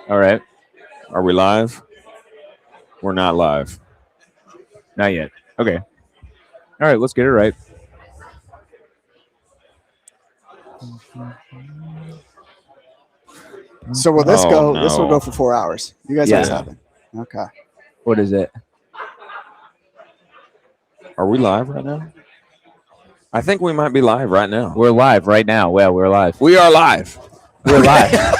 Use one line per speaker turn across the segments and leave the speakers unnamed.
All right.
Are we live? We're not live.
Not yet. Okay. All right. Let's get it right.
So will this
Oh,
go?
no.
This will go for 4 hours. You guys know what's
Yeah.
happening. Okay.
What is it?
Are we live right now? I think we might be live right now.
We're live right now. Well, we're live.
We are live.
We're live.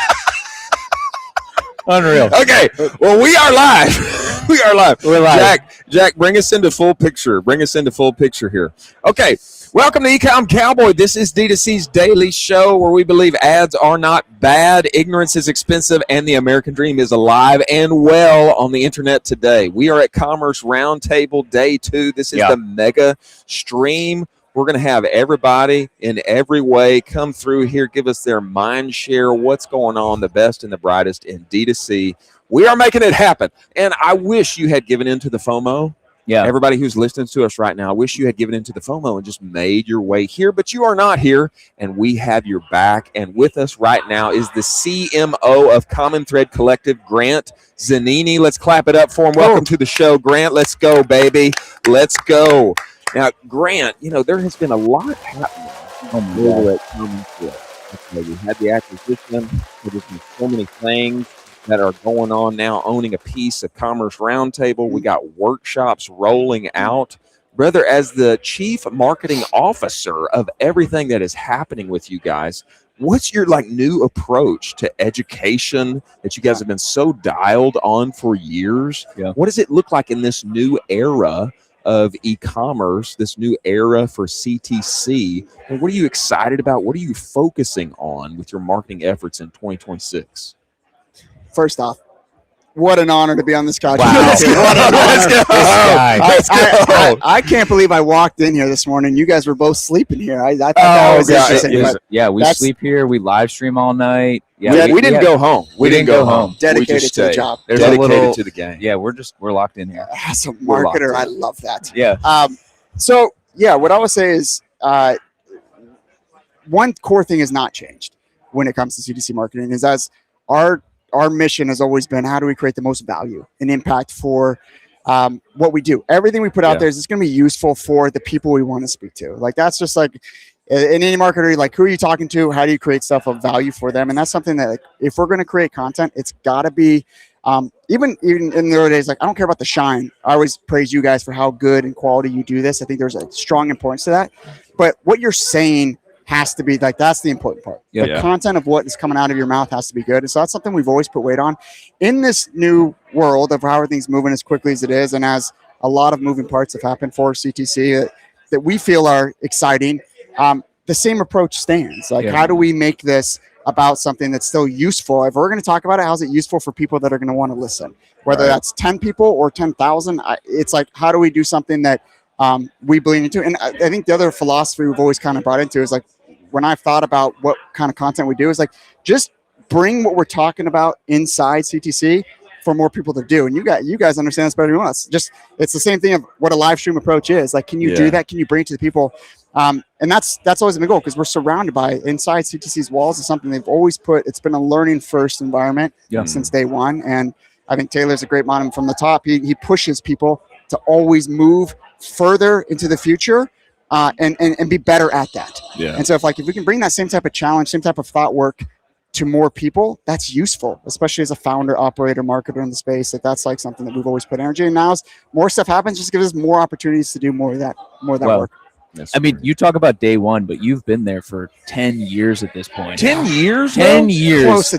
Unreal.
Okay. Well, we are live. We are live.
We're live.
Jack, bring us into full picture. Bring us into full picture here. Okay. Welcome to Ecom Cowboy. This is D2C's daily show where we believe ads are not bad, ignorance is expensive, and the American dream is alive and well on the internet today. We are at Commerce Roundtable Day 2. This is the mega stream. We're going to have everybody in every way come through here, give us their mind share, what's going on, the best and the brightest in D2C. We are making it happen. And I wish you had given into the FOMO.
Yeah.
Everybody who's listening to us right now, I wish you had given into the FOMO and just made your way here, but you are not here, and we have your back. And with us right now is the CMO of Common Thread Collective, Grant Zanini. Let's clap it up for him. Welcome to the show, Grant. Let's go, baby. Let's go. Now, Grant, you know, there has been a lot happening over at Common Thread. Okay, we had the acquisition. There's been so many things that are going on now, owning a piece of Commerce Roundtable. We got workshops rolling out. Brother, as the chief marketing officer of everything that is happening with you guys, what's your new approach to education that you guys have been so dialed on for years?
Yeah.
What does it look like in this new era of e-commerce, this new era for CTC? And what are you excited about? What are you focusing on with your marketing efforts in 2026?
First off, what an honor to be on this couch.
Wow.
What an honor.
Let's go.
I can't believe I walked in here this morning. You guys were both sleeping here. I thought that was interesting. But
We sleep here. We live stream all night. Yeah,
we didn't go home.
We didn't go home.
Dedicated to the job.
There's
dedicated to the game.
Yeah, we're locked in here.
As a marketer, I love that.
Yeah.
So what I would say is one core thing has not changed when it comes to CTC marketing is as our mission has always been, how do we create the most value and impact for what we do? Everything we put out there is going to be useful for the people we want to speak to. That's just in any marketer, who are you talking to? How do you create stuff of value for them? And that's something that if we're going to create content, it's got to be even in the early days, I don't care about the shine. I always praise you guys for how good and quality you do this. I think there's a strong importance to that. But what you're saying has to be that's the important part. The content of what is coming out of your mouth has to be good. And so that's something we've always put weight on in this new world of how everything's moving as quickly as it is. And as a lot of moving parts have happened for CTC that we feel are exciting. The same approach stands. How do we make this about something that's still useful? If we're going to talk about it, how's it useful for people that are going to want to listen? Whether that's 10 people or 10,000, it's how do we do something that we believe into? And I think the other philosophy we've always kind of brought into is when I've thought about what kind of content we do is just bring what we're talking about inside CTC for more people to do. And you guys understand this better than us. It's the same thing of what a live stream approach is. Can you do that? Can you bring it to the people? And that's always been the goal, because we're surrounded by inside CTC's walls is something they've always put. It's been a learning first environment since day one. And I think Taylor's a great model from the top. He pushes people to always move further into the future and be better at that.
Yeah.
And so if we can bring that same type of challenge, same type of thought work to more people, that's useful, especially as a founder, operator, marketer in the space. That's something that we've always put energy in. And now as more stuff happens, just gives us more opportunities to do more of that work.
I mean, you talk about day one, but you've been there for 10 years at this point.
10 years?
10 years.
Close to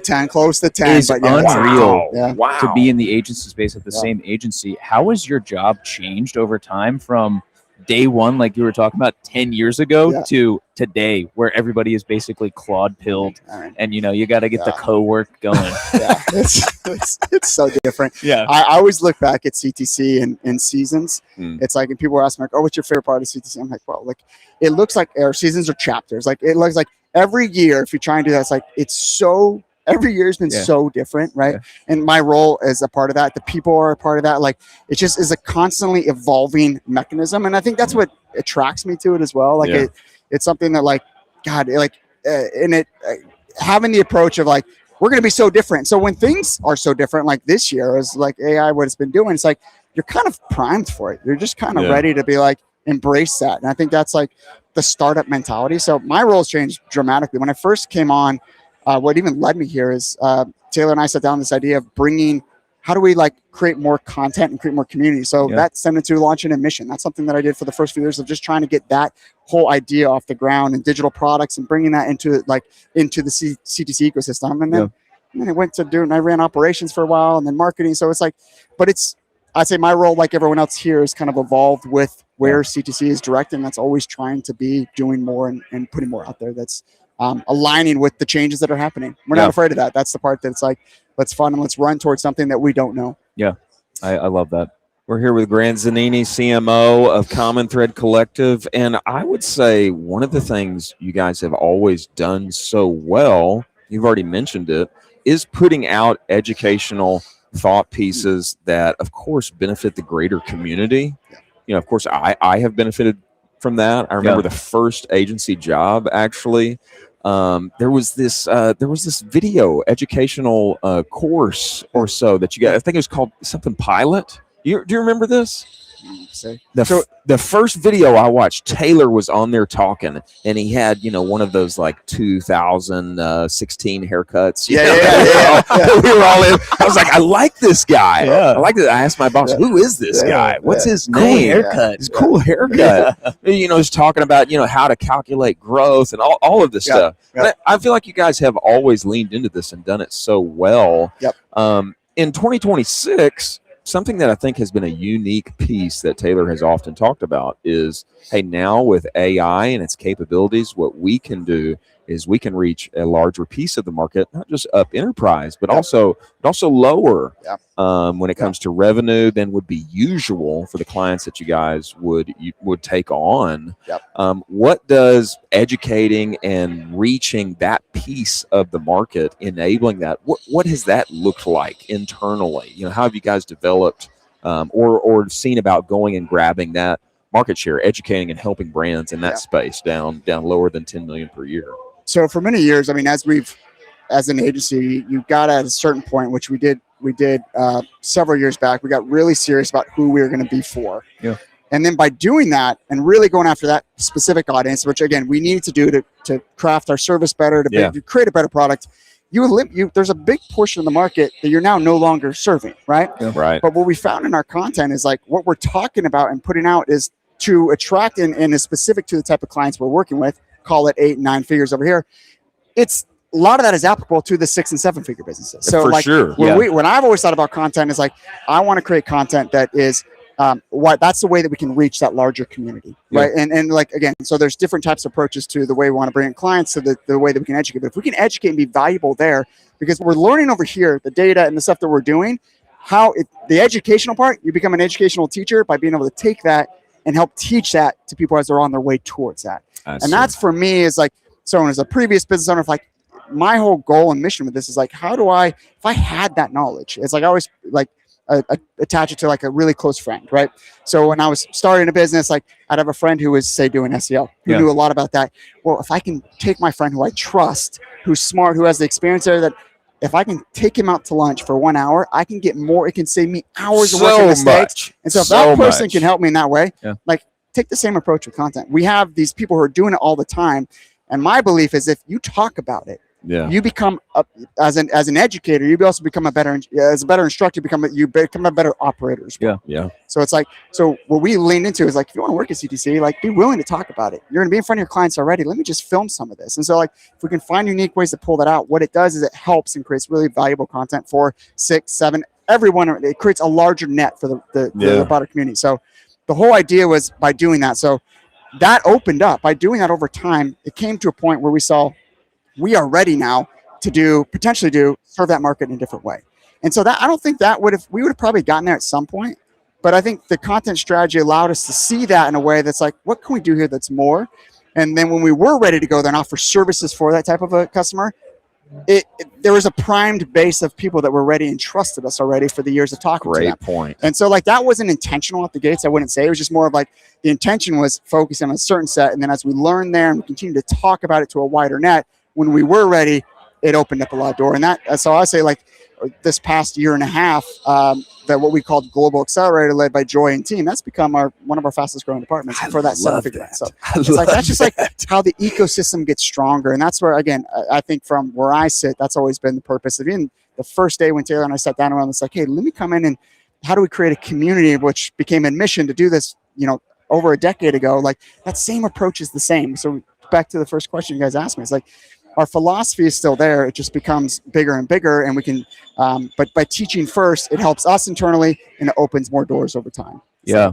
10.
Is
but
unreal
Wow.
to be in the agency space at the same agency. How has your job changed over time from day one, like you were talking about 10 years ago, to today, where everybody is basically Claude pilled, and you got to get the co-work going?
It's so different.
Yeah,
I always look back at CTC in seasons. It's and people ask me oh, what's your favorite part of CTC? I'm well, it looks like our seasons are chapters. It looks like every year, if you try and do that, it's so. Every year has been so different, right? Yeah. And my role is a part of that. The people are a part of that. It just is a constantly evolving mechanism. And I think that's what attracts me to it as well. It's something that God, having the approach of we're going to be so different. So when things are so different, like this year, is like AI, what it's been doing, it's like you're kind of primed for it. You're just kind of ready to be like, embrace that. And I think that's like the startup mentality. So my roles changed dramatically. When I first came on, what even led me here is Taylor and I sat down this idea of bringing, how do we like create more content and create more community? So that sent into launching a mission. That's something that I did for the first few years of just trying to get that whole idea off the ground and digital products and bringing that into the CTC ecosystem. And then I went to I ran operations for a while and then marketing. So it's like, but I'd say my role, like everyone else here, is kind of evolved with where CTC is directing. That's always trying to be doing more and putting more out there. That's aligning with the changes that are happening. We're not afraid of that. That's the part that's like, let's fund and let's run towards something that we don't know.
Yeah, I love that.
We're here with Grant Zanini, CMO of Common Thread Collective. And I would say one of the things you guys have always done so well, you've already mentioned it, is putting out educational thought pieces that, of course, benefit the greater community. You know, of course, I have benefited from that. I remember the first agency job, actually. There was this video educational course or so that you got. I think it was called something Pilot. Do you remember this? The first video I watched, Taylor was on there talking, and he had one of those like 2016 haircuts. We were all in. I was like, I like this guy. I like it. I asked my boss, who is this guy? What's his name?
Cool haircut.
His cool haircut. He's talking about how to calculate growth and all of this stuff. But I feel like you guys have always leaned into this and done it so well. In 2026. Something that I think has been a unique piece that Taylor has often talked about is, hey, now with AI and its capabilities, what we can do is we can reach a larger piece of the market, not just up enterprise, but also lower when it comes to revenue than would be usual for the clients that you guys would take on. What does educating and reaching that piece of the market, enabling that, what has that looked like internally? How have you guys developed or seen about going and grabbing that market share, educating and helping brands in that space down lower than 10 million per year?
So for many years, I mean, as an agency, you got at a certain point, which we did several years back, we got really serious about who we were going to be for. And then by doing that and really going after that specific audience, which again, we needed to do to craft our service better, to create a better product, there's a big portion of the market that you're now no longer serving, right? But what we found in our content is like what we're talking about and putting out is to attract and is specific to the type of clients we're working with. Call it 8 and 9 figures over here. It's a lot of that is applicable to the 6 and 7 figure businesses. So
for sure.
When I've always thought about content is like, I want to create content that is that's the way that we can reach that larger community, right? And like, again, so there's different types of approaches to the way we want to bring in clients to the way that we can educate. But if we can educate and be valuable there, because we're learning over here, the data and the stuff that we're doing, the educational part, you become an educational teacher by being able to take that and help teach that to people as they're on their way towards that. And that's for me is like, so as a previous business owner, like my whole goal and mission with this is like, how do I, if I had that knowledge, it's like I always like attach it to like a really close friend, right? So when I was starting a business, like I'd have a friend who was say doing SEO, who knew a lot about that. Well, if I can take my friend who I trust, who's smart, who has the experience there, that if I can take him out to lunch for 1 hour, I can get more. It can save me hours of work in mistakes. And so if that person can help me in that way, like take the same approach with content. We have these people who are doing it all the time. And my belief is if you talk about it, you become as an educator, you also become a better instructor, you become a better operator as well. So it's like, so what we leaned into is like, if you want to work at CTC, like be willing to talk about it. You're going to be in front of your clients already. Let me just film some of this. And so like, if we can find unique ways to pull that out, what it does is it helps and creates really valuable content for 6, 7, everyone. It creates a larger net for the broader community. So the whole idea was by doing that. So that opened up by doing that over time. It came to a point where we saw, we are ready now to potentially serve that market in a different way. And so that, I don't think we would have probably gotten there at some point, but I think the content strategy allowed us to see that in a way that's like, what can we do here that's more? And then when we were ready to go there and offer services for that type of a customer, there was a primed base of people that were ready and trusted us already for the years of talking to them.
Great point.
And so like that wasn't intentional at the gates. I wouldn't say it was just more of like the intention was focusing on a certain set. And then as we learned there and we continued to talk about it to a wider net, when we were ready, it opened up a lot of door. And so I say, like, this past year and a half, that what we called Global Accelerator, led by Joy and team, that's become one of our fastest growing departments for that seven-figure. So it's like, that's just like how the ecosystem gets stronger. And that's where, again, I think from where I sit, that's always been the purpose of even the first day when Taylor and I sat down around, it's like, hey, let me come in and how do we create a community, which became a mission to do this, over a decade ago. Like, that same approach is the same. So back to the first question you guys asked me, it's like, our philosophy is still there. It just becomes bigger and bigger, and we can, but by teaching first, it helps us internally, and it opens more doors over time.
Yeah.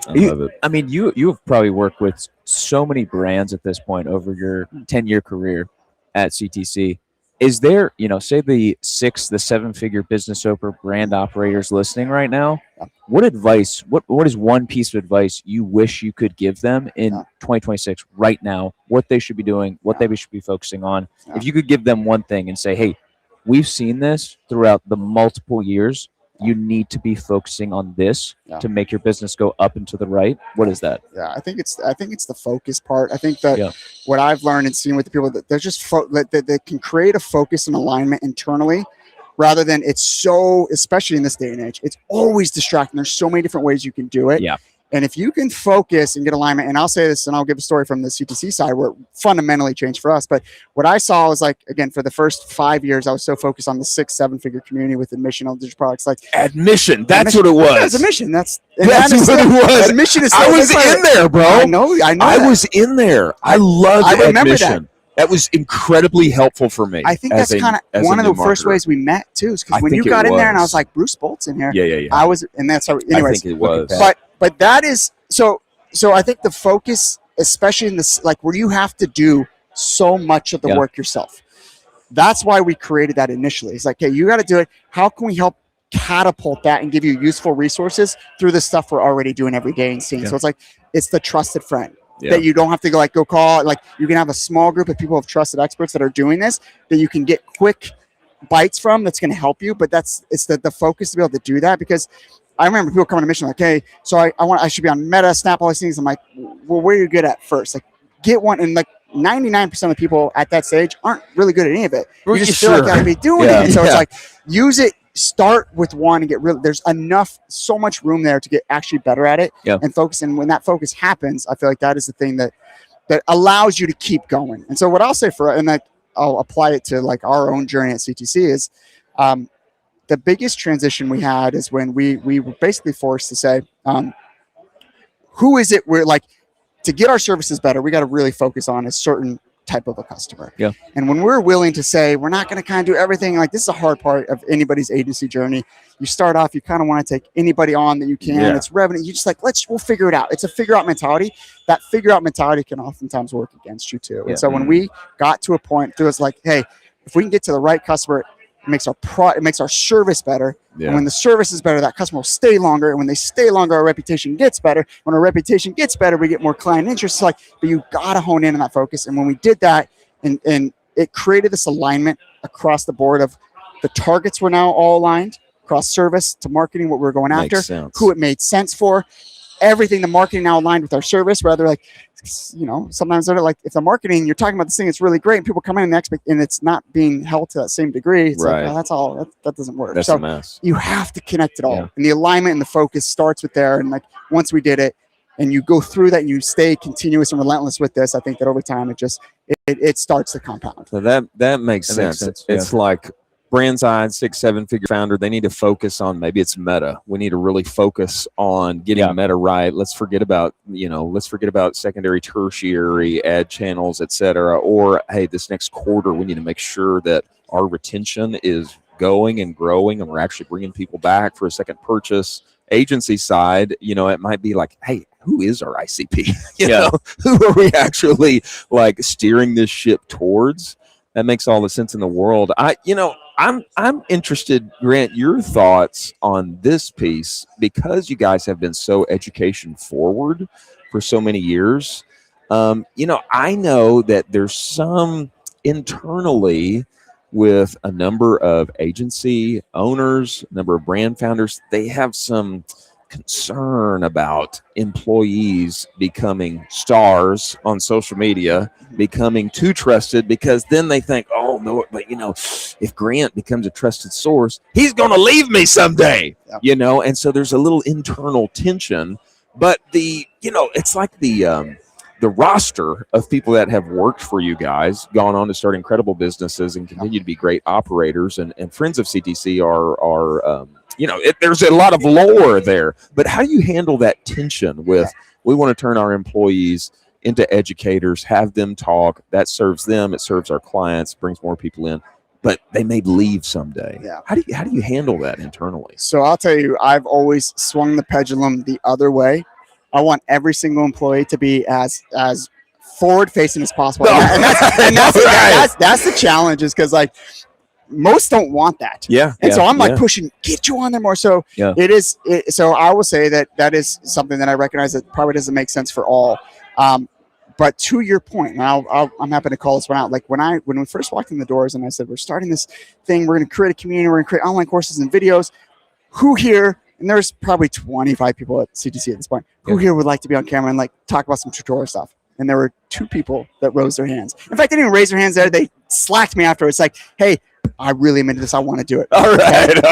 I love it.
I mean, you've probably worked with so many brands at this point over your 10-year career at CTC. Is there, say the 7-figure business owner brand operators listening right now, what advice, what is one piece of advice you wish you could give them in 2026 right now, what they should be doing, what they should be focusing on? If you could give them one thing and say, hey, we've seen this throughout the multiple years, you need to be focusing on this to make your business go up and to the right. What is that?
Yeah, I think it's the focus part. I think that what I've learned and seen with the people, that they're just that they can create a focus and alignment internally, rather than it's so, especially in this day and age, it's always distracting. There's so many different ways you can do it.
Yeah.
And if you can focus and get alignment, and I'll say this, and I'll give a story from the CTC side where it fundamentally changed for us. But what I saw was, like, again, for the first 5 years, I was so focused on the 6-7-figure community with admission on digital products. Like,
admission, that's what it was.
Yeah, it's admission. That's
what it was.
Admission is.
I was in there, bro.
I know.
I was in there. I loved
remember
admission. That was incredibly helpful for me.
I think that's kind of one of the first ways we met too, is because when you got in there and I was like, Bruce Bolt's in here.
Yeah.
I was, and that's how. Anyways,
I think it was.
But that is so. I think the focus, especially in this, like, where you have to do so much of the work yourself. That's why we created that initially. It's like, hey, you got to do it. How can we help catapult that and give you useful resources through the stuff we're already doing every day and seeing? So it's like, it's the trusted friend. That you don't have to go call. Like, you can have a small group of people of trusted experts that are doing this, that you can get quick bites from, that's going to help you. But it's the focus to be able to do that, because I remember people coming to mission like, hey, so I should be on Meta, Snap, all these things. I'm like, well, where are you good at first? Like, get one. And like 99% of the people at that stage aren't really good at any of it. You just feel like you got to be doing it. And so it's like, use it. Start with one and get real. There's so much room there to get actually better at it and focus. And when that focus happens, I feel like that is the thing that allows you to keep going. And so what I'll say I'll apply it to like our own journey at CTC is, the biggest transition we had is when we were basically forced to say, who is it we're like, to get our services better, we got to really focus on a certain type of a customer.
Yeah.
And when we're willing to say, we're not going to kind of do everything, like, this is a hard part of anybody's agency journey. You start off, you kind of want to take anybody on that you can. Yeah. It's revenue. You just like, we'll figure it out. It's a figure out mentality. That figure out mentality can oftentimes work against you too. Yeah. And so when we got to a point, it was like, hey, if we can get to the right customer, it makes our service better. Yeah. And when the service is better, that customer will stay longer. And when they stay longer, our reputation gets better. When our reputation gets better, we get more client interest. But you got to hone in on that focus. And when we did that, and it created this alignment across the board of the targets were now all aligned across service to marketing, what we're going after, who it made sense for. Everything, the marketing now aligned with our service, rather like, sometimes they're like, if the marketing, you're talking about this thing, it's really great, and people come in and it's not being held to that same degree. It's like, that's all, that doesn't work.
That's a mess.
You have to connect it all. And the alignment and the focus starts with there. And like, once we did it and you go through that and you stay continuous and relentless with this, I think that over time, it starts to compound.
So that makes sense. It's like, brand side, 6-7-figure founder, they need to focus on, maybe it's Meta. We need to really focus on getting Meta right. Let's forget about secondary, tertiary ad channels, etc. Or, hey, this next quarter, we need to make sure that our retention is going and growing, and we're actually bringing people back for a second purchase. Agency side, it might be like, hey, who is our ICP? Who are we actually like steering this ship towards? That makes all the sense in the world. I'm interested, Grant, your thoughts on this piece, because you guys have been so education forward for so many years. I know that there's some internally with a number of agency owners, a number of brand founders, they have some concern about employees becoming stars on social media, becoming too trusted, because then they think, oh no, but if Grant becomes a trusted source, he's going to leave me someday. And so there's a little internal tension. But it's like the roster of people that have worked for you guys, gone on to start incredible businesses and continue to be great operators, and friends of CTC are there's a lot of lore there. But how do you handle that tension with, we want to turn our employees into educators, have them talk, that serves them, it serves our clients, brings more people in, but they may leave someday. How do you handle that internally?
So I'll tell you, I've always swung the pendulum the other way. I want every single employee to be as forward facing as possible. And that's the challenge, is because like most don't want that. So I'm like pushing, get you on there more. So so I will say that is something that I recognize that probably doesn't make sense for all. But to your point, and I'm happy to call this one out. Like when we first walked in the doors and I said, we're starting this thing, we're going to create a community, we're going to create online courses and videos. Who here, and there's probably 25 people at CTC at this point, who here would like to be on camera and like talk about some tutorial stuff? And there were 2 people that rose their hands. In fact, they didn't even raise their hands there. They slacked me afterwards. Like, hey, I really am into this. I want to do it.
All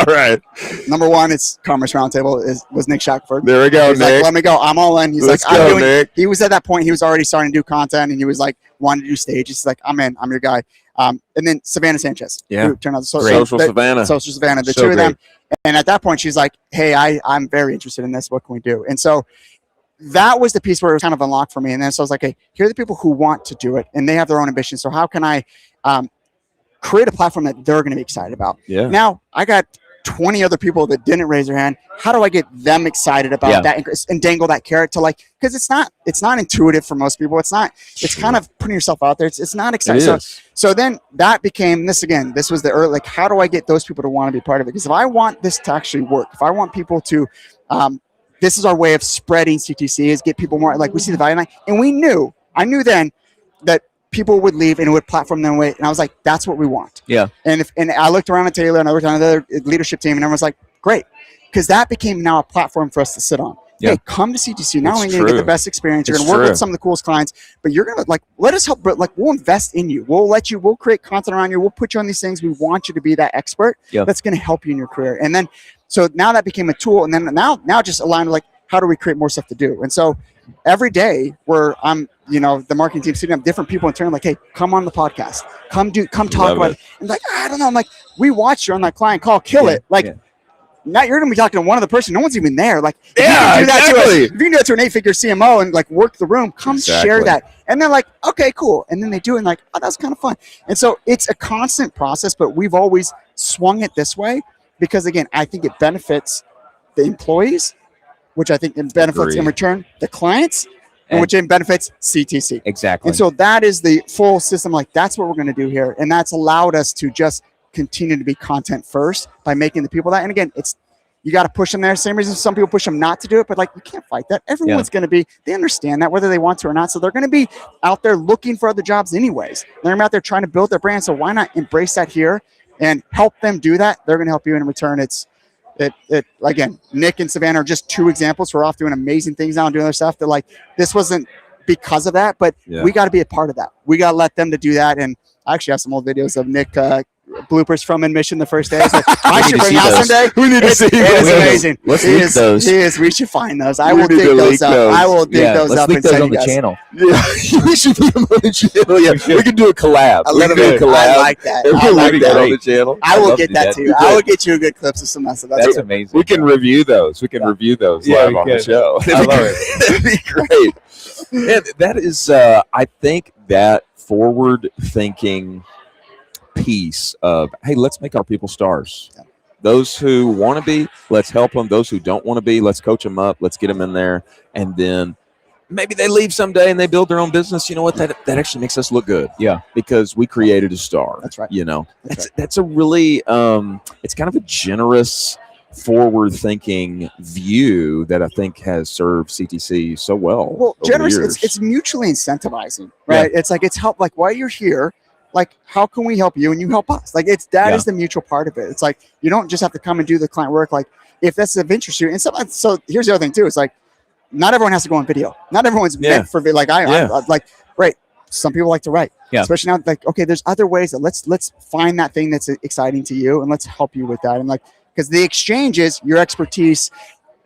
right.
Number 1, it's Commerce Roundtable was Nick Shackford.
There we go,
He's
Nick.
like, let me go. I'm all in. He's
Let's
like,
go, Nick.
He was at that point. He was already starting to do content, and he was like, wanting to do stages. He's like, I'm in. I'm your guy. And then Savannah Sanchez. Who turned out
Social Savannah.
The 2 of them. And at that point, she's like, hey, I'm very interested in this. What can we do? And so that was the piece where it was kind of unlocked for me. And then so I was like, hey, here are the people who want to do it, and they have their own ambitions. So how can I create a platform that they're going to be excited about? Now I got 20 other people that didn't raise their hand. How do I get them excited about that and dangle that carrot to, like, because it's not intuitive for most people. It's kind of putting yourself out there. It's not exciting. So then that became this again. This was the early, like, how do I get those people to want to be part of it? Because if I want this to actually work, if I want people to, this is our way of spreading CTC, is get people more, like, we see the value in that. And I knew then that people would leave and it would platform them away. And I was like, that's what we want. And I looked around at Taylor and I looked around at the leadership team, and everyone was like, great. Because that became now a platform for us to sit on. Hey, come to CTC. Not only are you going to get the best experience, you're going to work with some of the coolest clients, but you're going to, like, let us help. Like, we'll invest in you. We'll create content around you. We'll put you on these things. We want you to be that expert that's going to help you in your career. And then, so now that became a tool. And then now just aligned with, like, how do we create more stuff to do? And so every day where I'm, the marketing team sitting up different people in turn, like, hey, come on the podcast, come talk about it. And like, I don't know. I'm like, we watched you on that client call, kill it. Like, now you're going to be talking to one other person. No one's even there. Like, if you can do that to an 8-figure CMO and, like, work the room, come share that. And they're like, okay, cool. And then they do it and, like, oh, that's kind of fun. And so it's a constant process, but we've always swung it this way because, again, I think it benefits the employees, which I think it benefits in return the clients, and which in benefits CTC.
Exactly.
And so that is the full system. Like, that's what we're going to do here. And that's allowed us to just continue to be content first by making the people that, and again, you got to push them there. Same reason some people push them not to do it, but, like, you can't fight that. Everyone's going to be, they understand that whether they want to or not. So they're going to be out there looking for other jobs anyways. They're out there trying to build their brand. So why not embrace that here and help them do that? They're going to help you in return. Again, Nick and Savannah are just 2 examples. We're off doing amazing things now and doing other stuff that, like, this wasn't because of that, but we got to be a part of that. We got to let them to do that. And I actually have some old videos of Nick bloopers from admission the first day. So I should bring out someday. We need to see those. It's amazing.
Let's leak those.
We should find those. I will dig those up. I will dig those up and send
on the channel.
We should put them on the channel. We can do a collab.
I like that. I like that
on the channel.
I will get that too. I will get you a good clips of some of that.
That's amazing.
We can review those. We can review those live on the show.
I love it.
That'd be great. And that is, I think, that forward-thinking piece of, hey, let's make our people stars. Those who want to be, let's help them. Those who don't want to be, let's coach them up. Let's get them in there. And then maybe they leave someday and they build their own business. You know what? That actually makes us look good. Because we created a star.
That's right.
That's a really, it's kind of a generous, forward-thinking view that I think has served CTC so well.
Well, generous. It's mutually incentivizing, right? It's like, it's help. Like, while you're here, like, how can we help you and you help us? Like, it's that
Yeah.
is the mutual part of it. It's like, you don't just have to come and do the client work. Like, if that's of interest to you. And so here's the other thing too. It's like, not everyone has to go on video. Not everyone's meant for video. Like I like, right. Some people like to write, especially now. Like, okay, there's other ways that let's find that thing that's exciting to you and let's help you with that. And like, because the exchange is your expertise,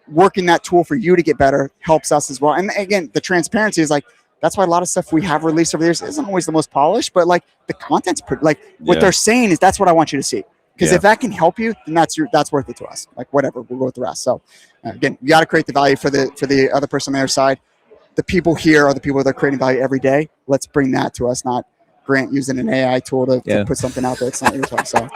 working that tool for you to get better helps us as well. And again, the transparency is like, that's why a lot of stuff we have released over the years isn't always the most polished, but like the content's like what they're saying is that's what I want you to see. Because if that can help you, then that's worth it to us. Like whatever, we'll go with the rest. So again, you got to create the value for the other person on their side. The people here are the people that are creating value every day. Let's bring that to us, not Grant using an AI tool to put something out there. It's not your tool. So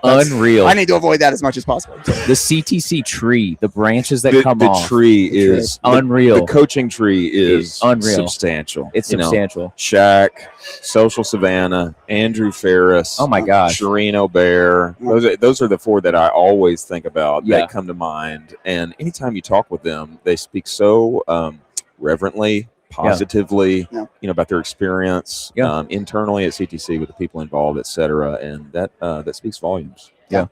unreal.
I need to avoid that as much as possible.
The CTC tree, the branches that come
the
off.
Tree is
unreal.
The coaching tree is
unreal.
Substantial.
It's substantial.
Shaq, Social Savannah, Andrew Ferris.
Oh my gosh.
Shireen O'Bear. Those are the four that I always think about that come to mind. And anytime you talk with them, they speak so reverently, positively, about their experience internally at CTC with the people involved, et cetera. And that speaks volumes.
Yeah.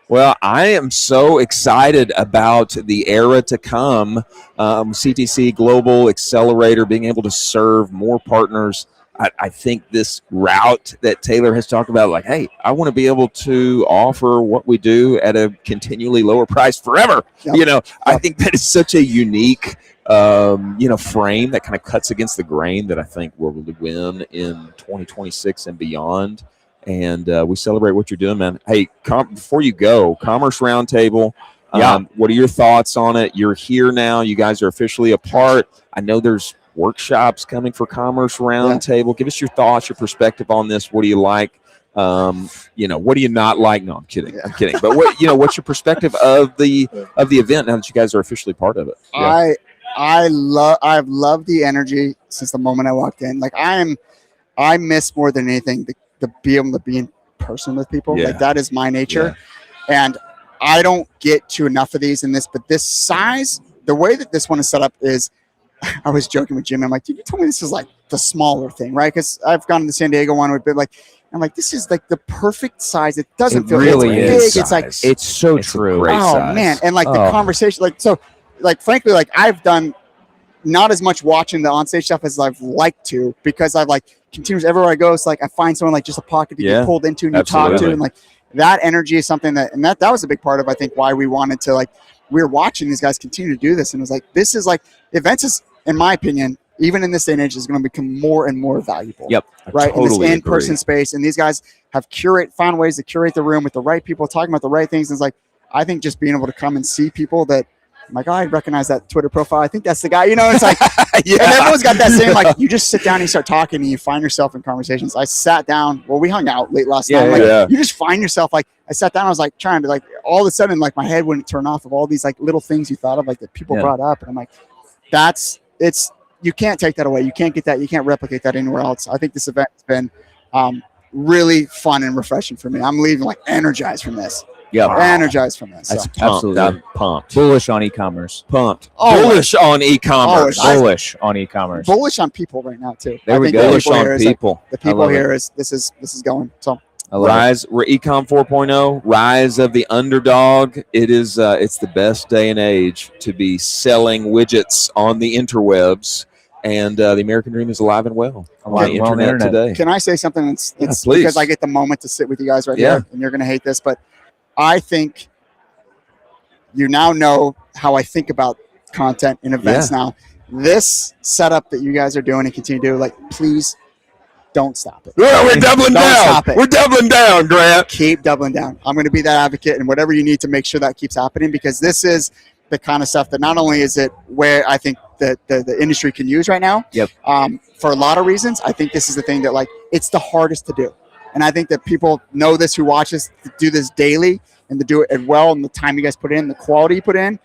Well, I am so excited about the era to come. CTC Global Accelerator, being able to serve more partners. I think this route that Taylor has talked about, like, hey, I want to be able to offer what we do at a continually lower price forever. I think that is such a unique frame that kind of cuts against the grain that I think will really win in 2026 and beyond. And we celebrate what you're doing, man. Hey, before you go, Commerce Roundtable. What are your thoughts on it? You're here now. You guys are officially a part. I know there's workshops coming for Commerce Roundtable. Give us your thoughts, your perspective on this. What do you like? What do you not like? No, I'm kidding. I'm kidding. But what's your perspective of the event now that you guys are officially part of it?
I've loved the energy since the moment I walked in. Like I miss more than anything to be able to be in person with people. Like that is my nature. And I don't get to enough of these in this, but this size, the way that this one is set up is, I was joking with Jim. I'm like, dude, you told me this is like the smaller thing, right? Because I've gone to the San Diego one with like, I'm like, this is like the perfect size. It doesn't feel
really
big.
is.
It's like,
it's so true.
Man. And like the conversation, frankly, like I've done not as much watching the onstage stuff as I've liked to, because I've like continues everywhere I go. It's like I find someone like just a pocket to get pulled into and you talk to, and like that energy is something that was a big part of, I think, why we wanted to, like, we were watching these guys continue to do this, and it was like, this is like, events is, in my opinion, even in this day and age, is going to become more and more valuable. Right.
Totally
in this in-person space, and these guys have found ways to curate the room with the right people, talking about the right things. And it's like, I think just being able to come and see people that, I'm like, oh, I recognize that Twitter profile. I think that's the guy. It's like, and everyone's got that same, like, you just sit down and you start talking and you find yourself in conversations. I sat down. Well, we hung out late last night. You just find yourself, like, I sat down. I was like trying to, like, all of a sudden, like, my head wouldn't turn off of all these like little things you thought of, like, that people brought up. And I'm like, you can't take that away. You can't get that. You can't replicate that anywhere else. I think this event has been really fun and refreshing for me. I'm leaving like energized from this. Energized from this.
That's absolutely.
I'm pumped.
Bullish on e-commerce.
Pumped. Bullish on e-commerce.
Bullish on e-commerce.
Bullish on people right now too.
There we go.
Bullish on people.
The people here is this is going. So
Rise, we're Ecom 4.0, rise of the underdog. It is it's the best day and age to be selling widgets on the interwebs, and the American dream is alive and well on the internet today.
Can I say something? It's
please.
Because I get the moment to sit with you guys right here, and you're going to hate this, but I think you now know how I think about content in events now. This setup that you guys are doing and continue to do, like, please don't stop it.
We're doubling down. We're doubling down, Grant.
Keep doubling down. I'm going to be that advocate and whatever you need to make sure that keeps happening, because this is the kind of stuff that not only is it where I think that the industry can use right now, for a lot of reasons, I think this is the thing that, like, it's the hardest to do. And I think that people know this who watch us, to do this daily and to do it well, and the time you guys put in, the quality you put in,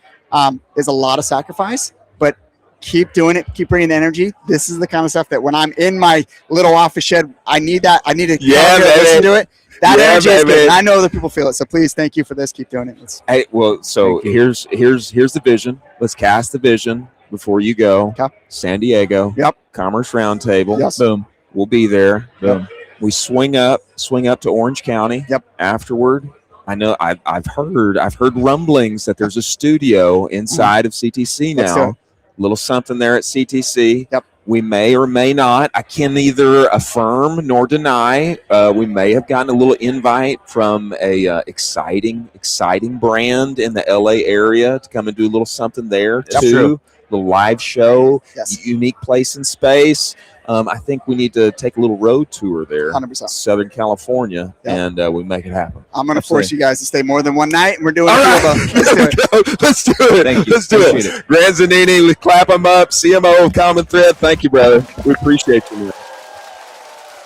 is a lot of sacrifice. But keep doing it. Keep bringing the energy. This is the kind of stuff that when I'm in my little office shed, I need that. I need to listen to it. That energy is good. And I know that people feel it. So please, thank you for this. Keep doing it.
Hey, well, so here's the vision. Let's cast the vision before you go.
Okay.
San Diego.
Yep.
Commerce Roundtable.
Yes.
Boom.
We'll be there.
Boom.
We swing up to Orange County.
Yep.
Afterward, I know I've heard rumblings that there's a studio inside of CTC
Let's do
now.
it.
Little something there at CTC.
Yep.
We may or may not. I can neither affirm nor deny. We may have gotten a little invite from a exciting brand in the LA area to come and do a little something there
That's
too.
true.
The live show,
Yes.
unique place in space. I think we need to take a little road tour there,
100%.
Southern California,
Yeah.
and we make it happen.
I'm going to
Absolutely.
force you guys to stay more than one night, and we're doing
All
a
right,
few of them. Let's do it.
Let's do it.
Thank you.
Let's do
Appreciate
it. Grand Zanini, we clap him up. CMO of Common Thread. Thank you, brother. We appreciate you, man.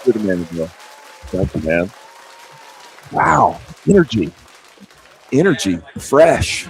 Good man, Bill. Thank you, man. Wow, energy, fresh.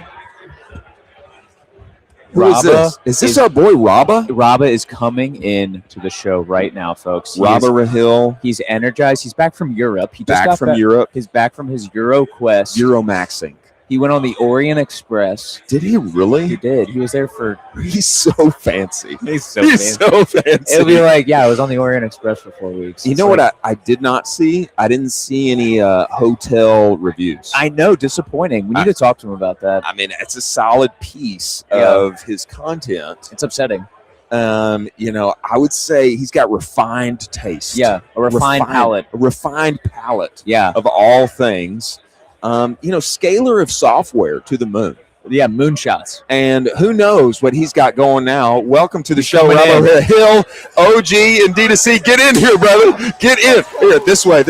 Who is this? Is this our boy Rabba?
Rabba is coming in to the show right now, folks.
Rabba Rahil,
He's energized. He's back from Europe. He just
back
got
from Europe,
He's back from his Euro quest.
Euromaxing.
He went on the Orient Express.
Did he
He
really?
did. He was there for.
He's so fancy.
He's so
He's so fancy.
It'll be like, yeah, I was on the Orient Express for 4 weeks.
You
It's
know
like,
what I did not see? I didn't see any hotel reviews.
I know, disappointing. We need to talk to him about that.
I mean, it's a solid piece
Yeah.
of his content.
It's upsetting.
You know, I would say he's got refined taste.
Yeah, a refined palate.
A refined palate
Yeah,
of all things. You know, scalar of software to the moon.
yeah, moonshots.
And who knows what he's got going now. Welcome to the show,
coming
Rabba Hill, OG and D2C. Get in here, brother. Get in. Here, this way.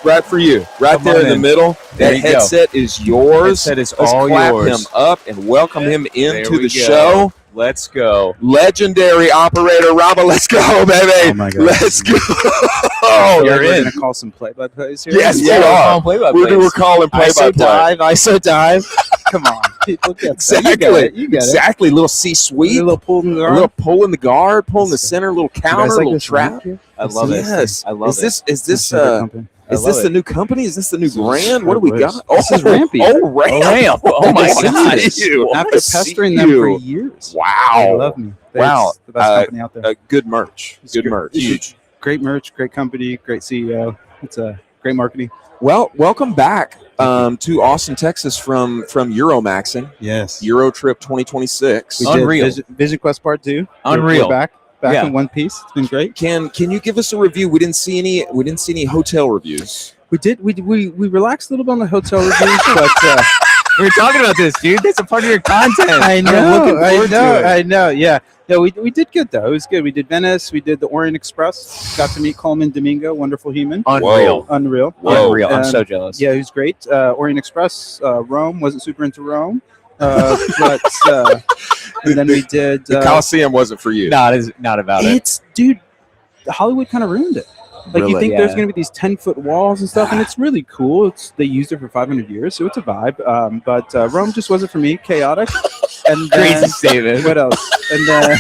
Right for you. Right
Come
there
on
in the
in.
middle.
There
That
you go.
headset is yours.
Headset is
Let's
all
clap
yours.
him up and welcome him into
we
the
go.
show.
Let's go.
Legendary operator, Rabba. Let's go, baby.
Oh my God.
Let's go.
Feel
You're
like we're
in.
gonna call some play-by-plays here.
Yes,
Yeah,
you
we're
are.
calling play-by-plays.
We're calling
ISO
play-by-play.
dive, ISO dive. Come on, people get that. You get it. You get it.
Exactly. Little
A
C-suite.
little pull in the
A
arm.
little pull in the guard, pull in the center, little
You
counter,
guys like
little
this
trap.
mic here?
I love it.
Yes.
I love
Is
it.
this
That's my favorite company.
is
I
this
love
the
it.
new company? Is this the new
This is
brand? What do we
This
got? Oh,
is Rampy.
Oh, Ramp.
Ramp. Oh my
I
God.
see you. I
After
see
pestering them for
you.
years, they
Wow.
love me.
Wow.
It's the best company out there.
Good merch.
It's
Good
great.
merch.
Huge. Great merch, great company, great CEO. It's a great marketing.
Well, welcome back to Austin, Texas from Euromaxing,
Yes.
Euro Trip 2026.
We did
Unreal.
Vision Quest Part 2.
Unreal.
We're back
Yeah.
in one piece. It's been great.
Can you give us a review? We didn't see any hotel reviews.
We relaxed a little bit on the hotel reviews, but
We were talking about this, dude. That's a part of your content.
I know,
I'm looking
I
forward to it.
know, I know. Yeah, we did good though. It was good. We did Venice. We did the Orient Express. Got to meet Coleman Domingo, wonderful human,
Unreal.
unreal.
Whoa.
Unreal. I'm
Um,
so jealous.
Yeah, he was great. Orient Express, Rome. Wasn't super into Rome, but and then we did.
The Coliseum wasn't for you.
Not about it.
It's dude, Hollywood kind of ruined it. Like you
Really?
think there's
Yeah.
going to be these 10-foot walls and stuff, and it's really cool. They used it for 500 years, so it's a vibe. But Rome just wasn't for me. Chaotic. And
Crazy
then,
statement.
what else? And then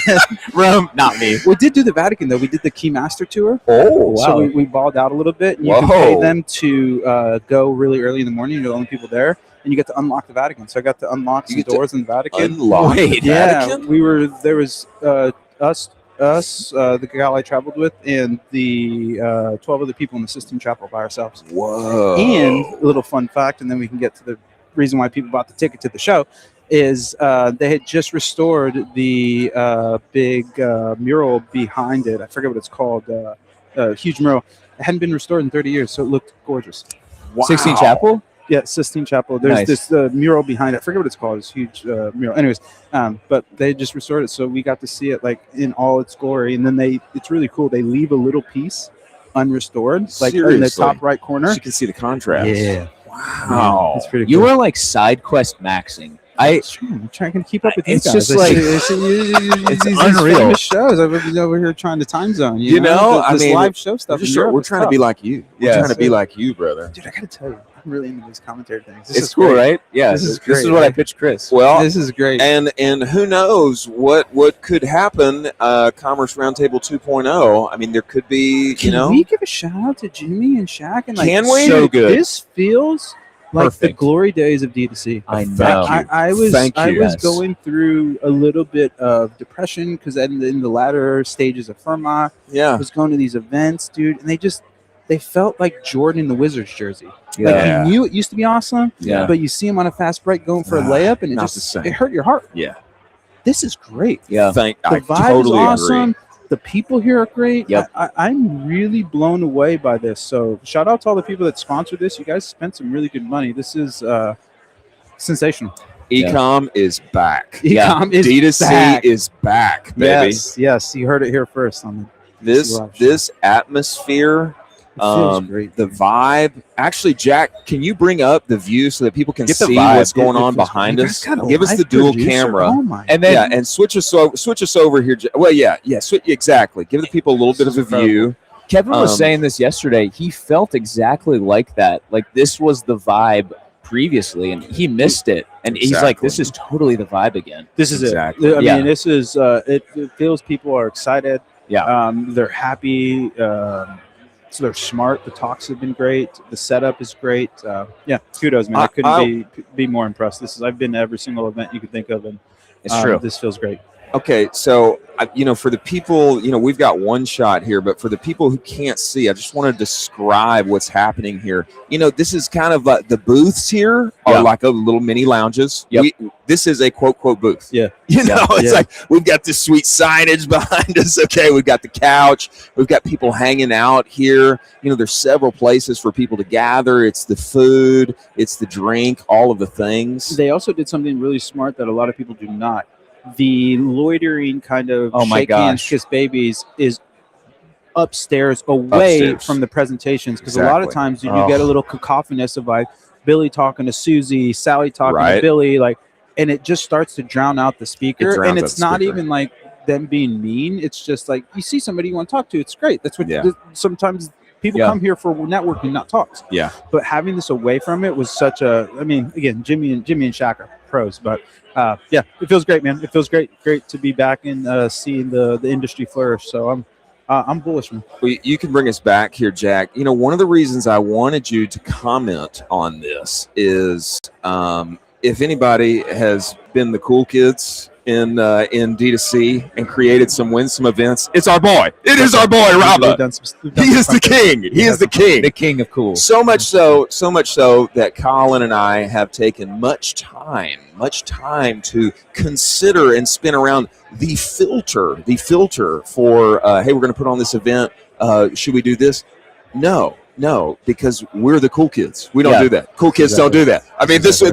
Rome, not me.
we did do the Vatican though. We did the Keymaster tour.
Oh,
So we balled out a little bit. And you can
Whoa.
pay them to go really early in the morning. You're the only people there, and you get to unlock the Vatican. So I got to unlock
You
some
get to
doors in the Vatican.
unlock
Wait,
the
Yeah,
Vatican?
we were. There was us, the gal I traveled with, and the 12 other people in the Sistine Chapel by ourselves.
Whoa.
And a little fun fact, and then we can get to the reason why people bought the ticket to the show, is they had just restored the big mural behind it. I forget what it's called. A huge mural. It hadn't been restored in 30 years, so it looked gorgeous.
Wow.
16 Chapel?
Yeah, Sistine Chapel. There's
Nice.
this mural behind it. I forget what it's called. It's a huge mural. Anyways, but they just restored it, so we got to see it like in all its glory. And then it's really cool. They leave a little piece unrestored, like in the
Seriously?
top right corner.
You can see the contrast.
Wow.
It's pretty
You
cool.
were like side quest maxing.
I'm trying to keep up with you
It's
guys.
just like-
it's
unreal.
unreal shows. I've been over here trying to time zone.
You know, I
this
mean,
live show stuff.
We're trying to be like you. We're
Yeah.
trying to be like you, brother.
dude. I gotta tell you, I'm really into these commentary things. This
It's
is
cool,
great.
right? Yeah.
This is
This is
great,
what I
right?
pitched Chris.
Well,
This is great.
and who knows what could happen? Commerce Roundtable 2.0. I mean, there could be,
Can we give a shout out to Jimmy and Shaq? And like,
Can we?
So good.
This feels like the
Perfect.
glory days of D2C.
I
Thank
know.
you.
I was
Thank
I
you.
was
Yes.
going through a little bit of depression because in the latter stages of Firma, I
Yeah.
was going to these events, dude, and they felt like Jordan in the Wizards jersey.
Yeah.
Like you knew it used to be awesome,
Yeah.
but you see him on a fast break going for a layup, and
Not the same.
it hurt your heart.
Yeah.
This is great.
Yeah.
The
I
vibe
totally
is awesome.
agree.
The people here are great.
Yep.
I'm really blown away by this. So shout out to all the people that sponsored this. You guys spent some really good money. This is sensational.
Ecom is back.
Ecom is
D2C
back.
is back, baby.
Yes, you heard it here first.
This atmosphere,
feels great.
the vibe. Actually, Jack, can you bring up the view so that people can
Get the
see
vibe.
what's going on
It feels
behind
great. You
us?
guys got a
Give us the
live
dual
producer?
camera.
Oh my!
And then
Yeah, and switch us over here. Well, exactly. Give the people a little bit of a view.
Kevin was saying this yesterday. He felt exactly like that. Like this was the vibe previously, and he missed it. And he's like, "This is totally the vibe again."
This is
Exactly.
it. I mean, this is. It feels people are excited.
Yeah.
They're happy. So they're smart. The talks have been great. The setup is great. Yeah, kudos, man. I couldn't be more impressed. I've been to every single event you could think of, and
It's true.
This feels great.
Okay, so for the people, we've got one shot here, but for the people who can't see, I just want to describe what's happening here. This is kind of the booths here are like a little mini lounges.
Yep.
This is a quote booth.
Yeah.
It's like we've got this sweet signage behind us. Okay, we've got the couch. We've got people hanging out here. There's several places for people to gather. It's the food, it's the drink, all of the things.
They also did something really smart that a lot of people do not. The loitering kind of shake hands, kiss babies is upstairs away from the presentations, because a lot of times you get a little cacophonous of like Billy talking to Susie, Sally talking to Billy, and it just starts to drown out the speaker. And it's not even like them being mean. It's just like you see somebody you want to talk to. It's great. That's what sometimes people come here for networking, not talks.
Yeah.
But having this away from it was such a. I mean, again, Jimmy and Shaq are pros, but. It feels great, man. It feels great to be back and seeing the industry flourish. So I'm bullish, man.
Well, you can bring us back here, Jack. One of the reasons I wanted you to comment on this is if anybody has been the cool kids in D2C and created some winsome events, it's our boy. It is our boy, Raba. He is the king. He is the king.
The king of cool.
So much so that Colin and I have taken much time to consider and spin around the filter for, hey, we're going to put on this event. Should we do this? No, because we're the cool kids. We don't do that. Cool kids don't do that. I mean, this is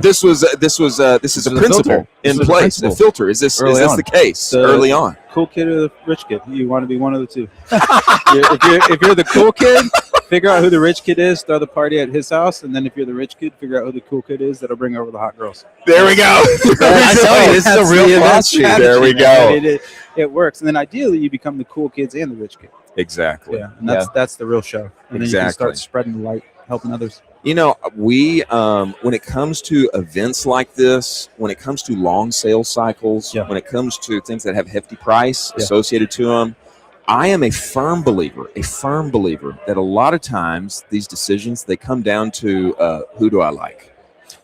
a principle in place. A filter. Is this the case early on?
Cool kid or the rich kid? You want to be one of the two. if you're the cool kid, figure out who the rich kid is. Throw the party at his house, and then if you're the rich kid, figure out who the cool kid is. That'll bring over the hot girls.
There we go.
I tell you, this is a real philosophy.
There we go.
It works, and then ideally you become the cool kids and the rich kid.
Exactly.
Yeah, and that's the real show. And then you can start spreading the light, helping others.
We when it comes to events like this, when it comes to long sales cycles, when it comes to things that have hefty price associated to them, I am a firm believer that a lot of times these decisions, they come down to who do I like?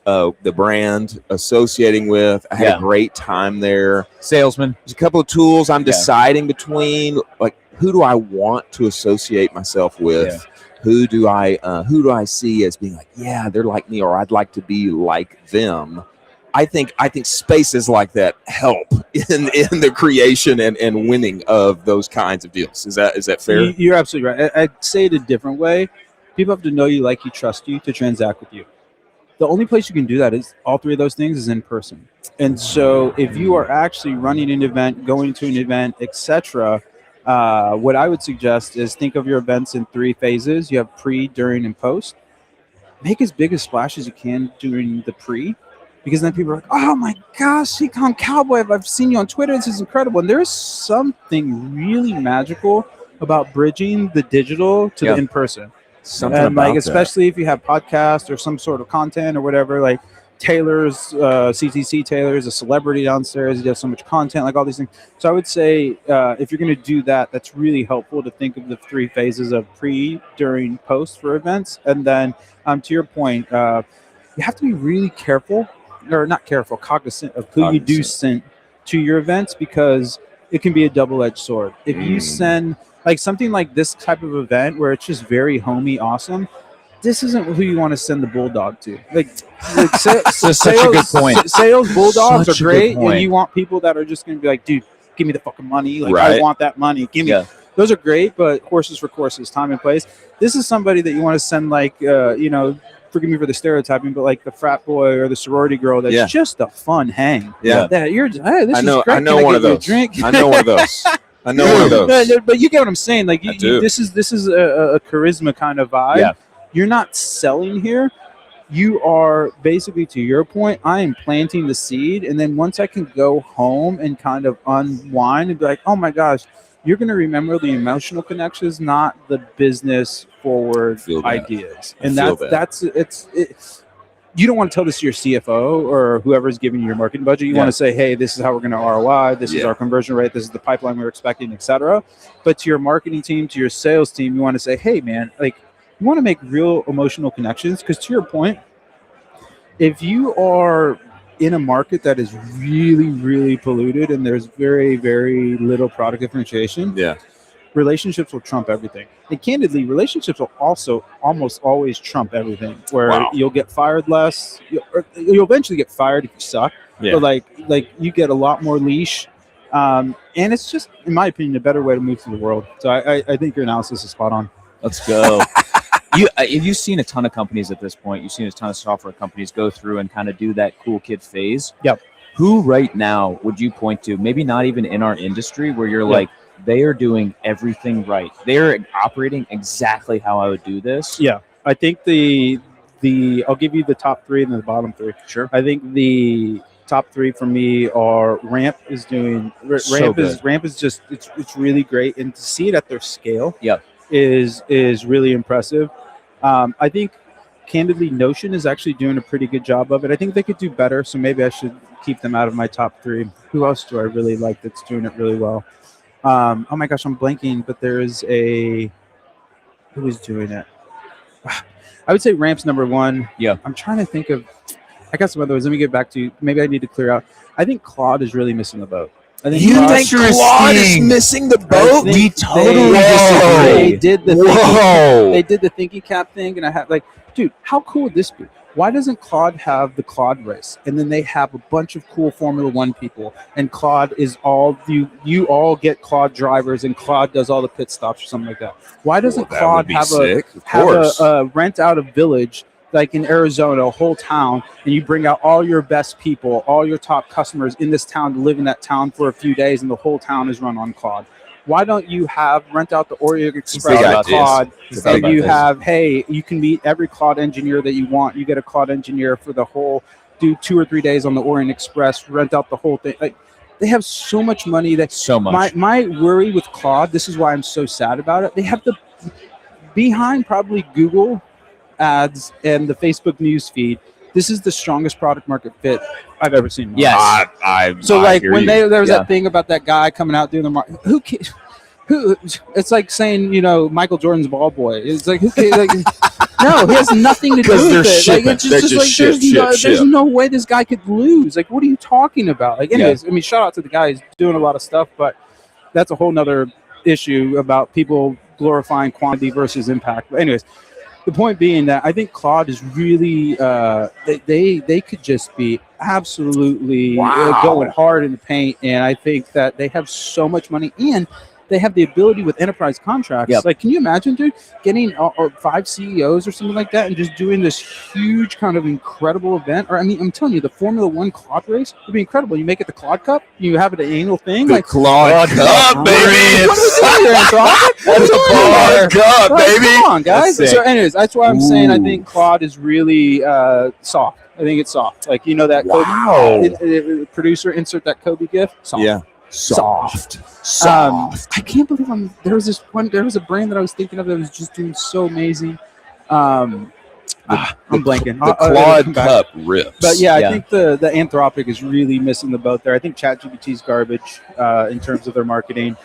The brand associating with. I had a great time there.
Salesman.
There's a couple of tools I'm deciding between, like, who do I want to associate myself with? Yeah. Who do I see as being like, yeah, they're like me, or I'd like to be like them? I think spaces like that help in the creation and winning of those kinds of deals. Is that fair?
You're absolutely right. I'd say it a different way. People have to know you, like you, trust you to transact with you. The only place you can do that is all three of those things is in person. And so if you are actually running an event, going to an event, etc., what I would suggest is think of your events in 3 phases. You have pre, during, and post. Make as big a splash as you can during the pre, because then people are like, oh my gosh, Ecom Cowboy, I've seen you on Twitter. This is incredible. And there's something really magical about bridging the digital to the in-person. And like, especially if you have podcasts or some sort of content or whatever, like Taylor's, CTC Taylor's a celebrity downstairs. He does so much content, like all these things. So I would say if you're going to do that, that's really helpful to think of the 3 phases of pre, during, post for events. And then to your point, you have to be really careful, or not careful, cognizant of who you do send to your events, because it can be a double-edged sword. If you send like something like this type of event where it's just very homey awesome, this isn't who you want to send the bulldog to. Like
such a good point.
Sales bulldogs
Such a
are
good
great,
point.
and you want people that are just going to be like, dude, give me the fucking money. Like
Right.
I want that money. Give me.
Yeah.
Those are great, but horses for courses, time and place. This is somebody that you want to send like, forgive me for the stereotyping, but like the frat boy or the sorority girl that's just a fun hang.
Yeah.
That you're just, hey, this
I know.
is great.
I know
Can
one
get
of
you a
those.
drink?
I know one of those. I know one of those.
No, but you get what I'm saying. Like
I do.
this is a charisma kind of vibe.
Yeah.
You're not selling here. You are basically, to your point, I am planting the seed, and then once I can go home and kind of unwind and be like, oh my gosh, you're going to remember the emotional connections, not the business forward
Feel that.
ideas.
I
And
feel
that's you don't want to tell this to your CFO or whoever's giving you your marketing budget. You want to say, hey, this is how we're going to ROI. This is our conversion rate. This is the pipeline we're expecting, etc. But to your marketing team, to your sales team, you want to say, hey, man, like you want to make real emotional connections. Because to your point, if you are in a market that is really, really polluted and there's very, very little product differentiation, relationships will trump everything. And candidly, relationships will also almost always trump everything, where you'll get fired less. You'll eventually get fired if you suck.
Yeah.
But like you get a lot more leash. And it's just, in my opinion, a better way to move through the world. So I think your analysis is spot on.
Let's go. You've seen a ton of companies at this point. You've seen a ton of software companies go through and kind of do that cool kid phase.
Yep.
Who right now would you point to, maybe not even in our industry, where you're like, they are doing everything right. They're operating exactly how I would do this.
Yeah. I think the I'll give you the top three and then the bottom three.
Sure.
I think the top three for me are Ramp is doing
So
Ramp is just it's really great, and to see it at their scale
Yep.
is really impressive. I think candidly Notion is actually doing a pretty good job of it. I think they could do better, so maybe I should keep them out of my top three. Who else do I really like that's doing it really well? Oh my gosh, I'm blanking, but there is who is doing it? I would say Ramp's number one.
Yeah.
I'm trying to think of, I got some other ones. Let me get back to you. Maybe I need to clear out. I think Claude is really missing the boat. I think
You
Claude-
think Claude is missing the boat?
think
We totally
they
disagree.
did the they did the thinking cap thing, and I had like, dude, how cool would this be? Why doesn't Claude have the Claude race, and then they have a bunch of cool Formula One people, and Claude is all you all get Claude drivers, and Claude does all the pit stops or something like that. Why doesn't
That
Claude
would be
have
sick. Of
have
course.
a rent out a village like in Arizona, a whole town, and you bring out all your best people, all your top customers in this town to live in that town for a few days, and the whole town is run on Claude? Why don't you rent out the Orient Express
big
with
ideas.
Claude,
It's
and
big
you
ideas.
have, hey, you can meet every Claude engineer that you want. You get a Claude engineer for the whole, do 2 or 3 days on the Orient Express, rent out the whole thing. Like, they have so much money that
So much.
my worry with Claude, this is why I'm so sad about it. They have the behind probably Google ads and the Facebook news feed. This is the strongest product market fit I've ever seen. in my
Yes.
life. So
I
like
hear
when
you.
there was
Yeah.
that thing about that guy coming out doing the market, who it's like saying, Michael Jordan's ball boy. It's like, who like, no, he has nothing to do
Because
with
they're
it.
shipping.
Like, it's
They're
just
just
like
ship.
there's no way this guy could lose. Like, what are you talking about? Like, anyways, I mean, shout out to the guy. He's doing a lot of stuff, but that's a whole nother issue about people glorifying quantity versus impact. But anyways, the point being that I think Claude is really they could just be absolutely going hard in the paint, and I think that they have so much money and they have the ability with enterprise contracts.
Yep.
Like, can you imagine, dude, getting 5 CEOs or something like that and just doing this huge kind of incredible event? Or I mean, I'm telling you, the Formula One Claude race would be incredible. You make it the Claude Cup, you have it an annual thing,
The
like
Claude Cup,
Cup,
baby.
what are we doing here, Claude?
That's a Claude Cup,
Like,
baby.
Come on, guys.
That's
So, anyways, that's why I'm saying I
Ooh.
think Claude is really soft. I think it's soft. Like, that
Wow.
producer, insert that Kobe gif. Soft.
Yeah.
Soft. I can't believe there was a brand that I was thinking of that was just doing so amazing. I'm blanking.
The
I'll
Claude
come back.
Cup rips.
But yeah,
Yeah.
I think the Anthropic is really missing the boat there. I think ChatGPT's garbage in terms of their marketing.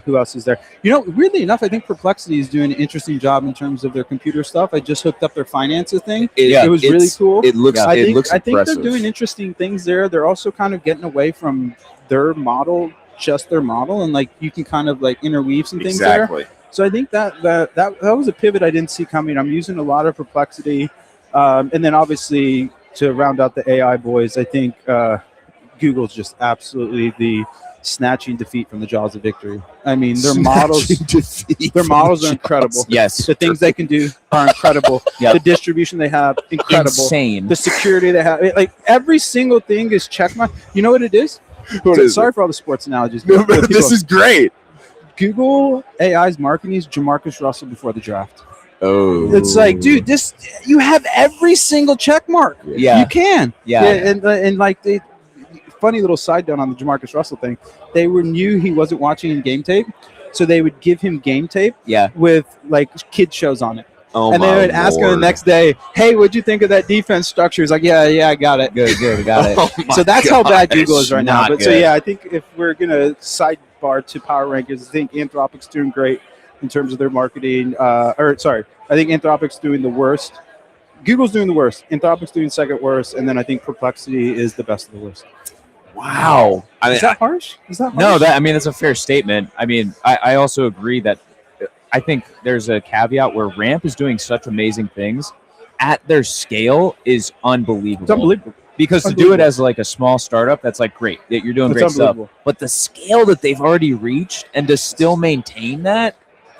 Who else is there? Weirdly enough, I think Perplexity is doing an interesting job in terms of their computer stuff. I just hooked up their finances thing. It was really cool.
It looks.
I
It looks
think they're
impressive.
doing interesting things there. They're also kind of getting away from their model just their model, and like you can kind of like interweave some things
Exactly.
there. So I think that was a pivot I didn't see coming. I'm using a lot of Perplexity, and then obviously to round out the AI boys, I think Google's just absolutely the snatching defeat from the jaws of victory. I mean, their models are incredible.
Yes.
The things they can do are incredible.
Yep.
The distribution they have, incredible.
Insane.
The security they have, like every single thing is checkmark. You know what it is? Sorry for all the sports analogies.
No, but this is great.
Google AI's marketing is Jamarcus Russell before the draft.
Oh,
It's like, dude, you have every single check mark.
Yeah.
You can.
Yeah.
And like funny little side note on the Jamarcus Russell thing. They knew he wasn't watching game tape, so they would give him game tape
Yeah.
with like kid shows on it.
Oh,
And they would ask him the
Lord.
next day, "Hey, what'd you think of that defense structure?" He's like, "Yeah, I got it."
Good. Got it.
Oh my
So that's how bad
gosh,
Google is right now.
not
But so
good.
yeah, I think if we're gonna sidebar to power rankings, I think Anthropic's doing great in terms of their marketing. I think Anthropic's doing the worst. Google's doing the worst. Anthropic's doing second worst, and then I think Perplexity is the best of the worst.
Wow. I mean,
Is that harsh? Is that harsh?
no, that's a fair statement. I mean, I also agree that I think there's a caveat where Ramp is doing such amazing things at their scale is unbelievable.
It's unbelievable.
Because to do it as like a small startup, that's like great. That you're doing
It's
great stuff.
unbelievable.
But the scale that they've already reached and to still maintain that,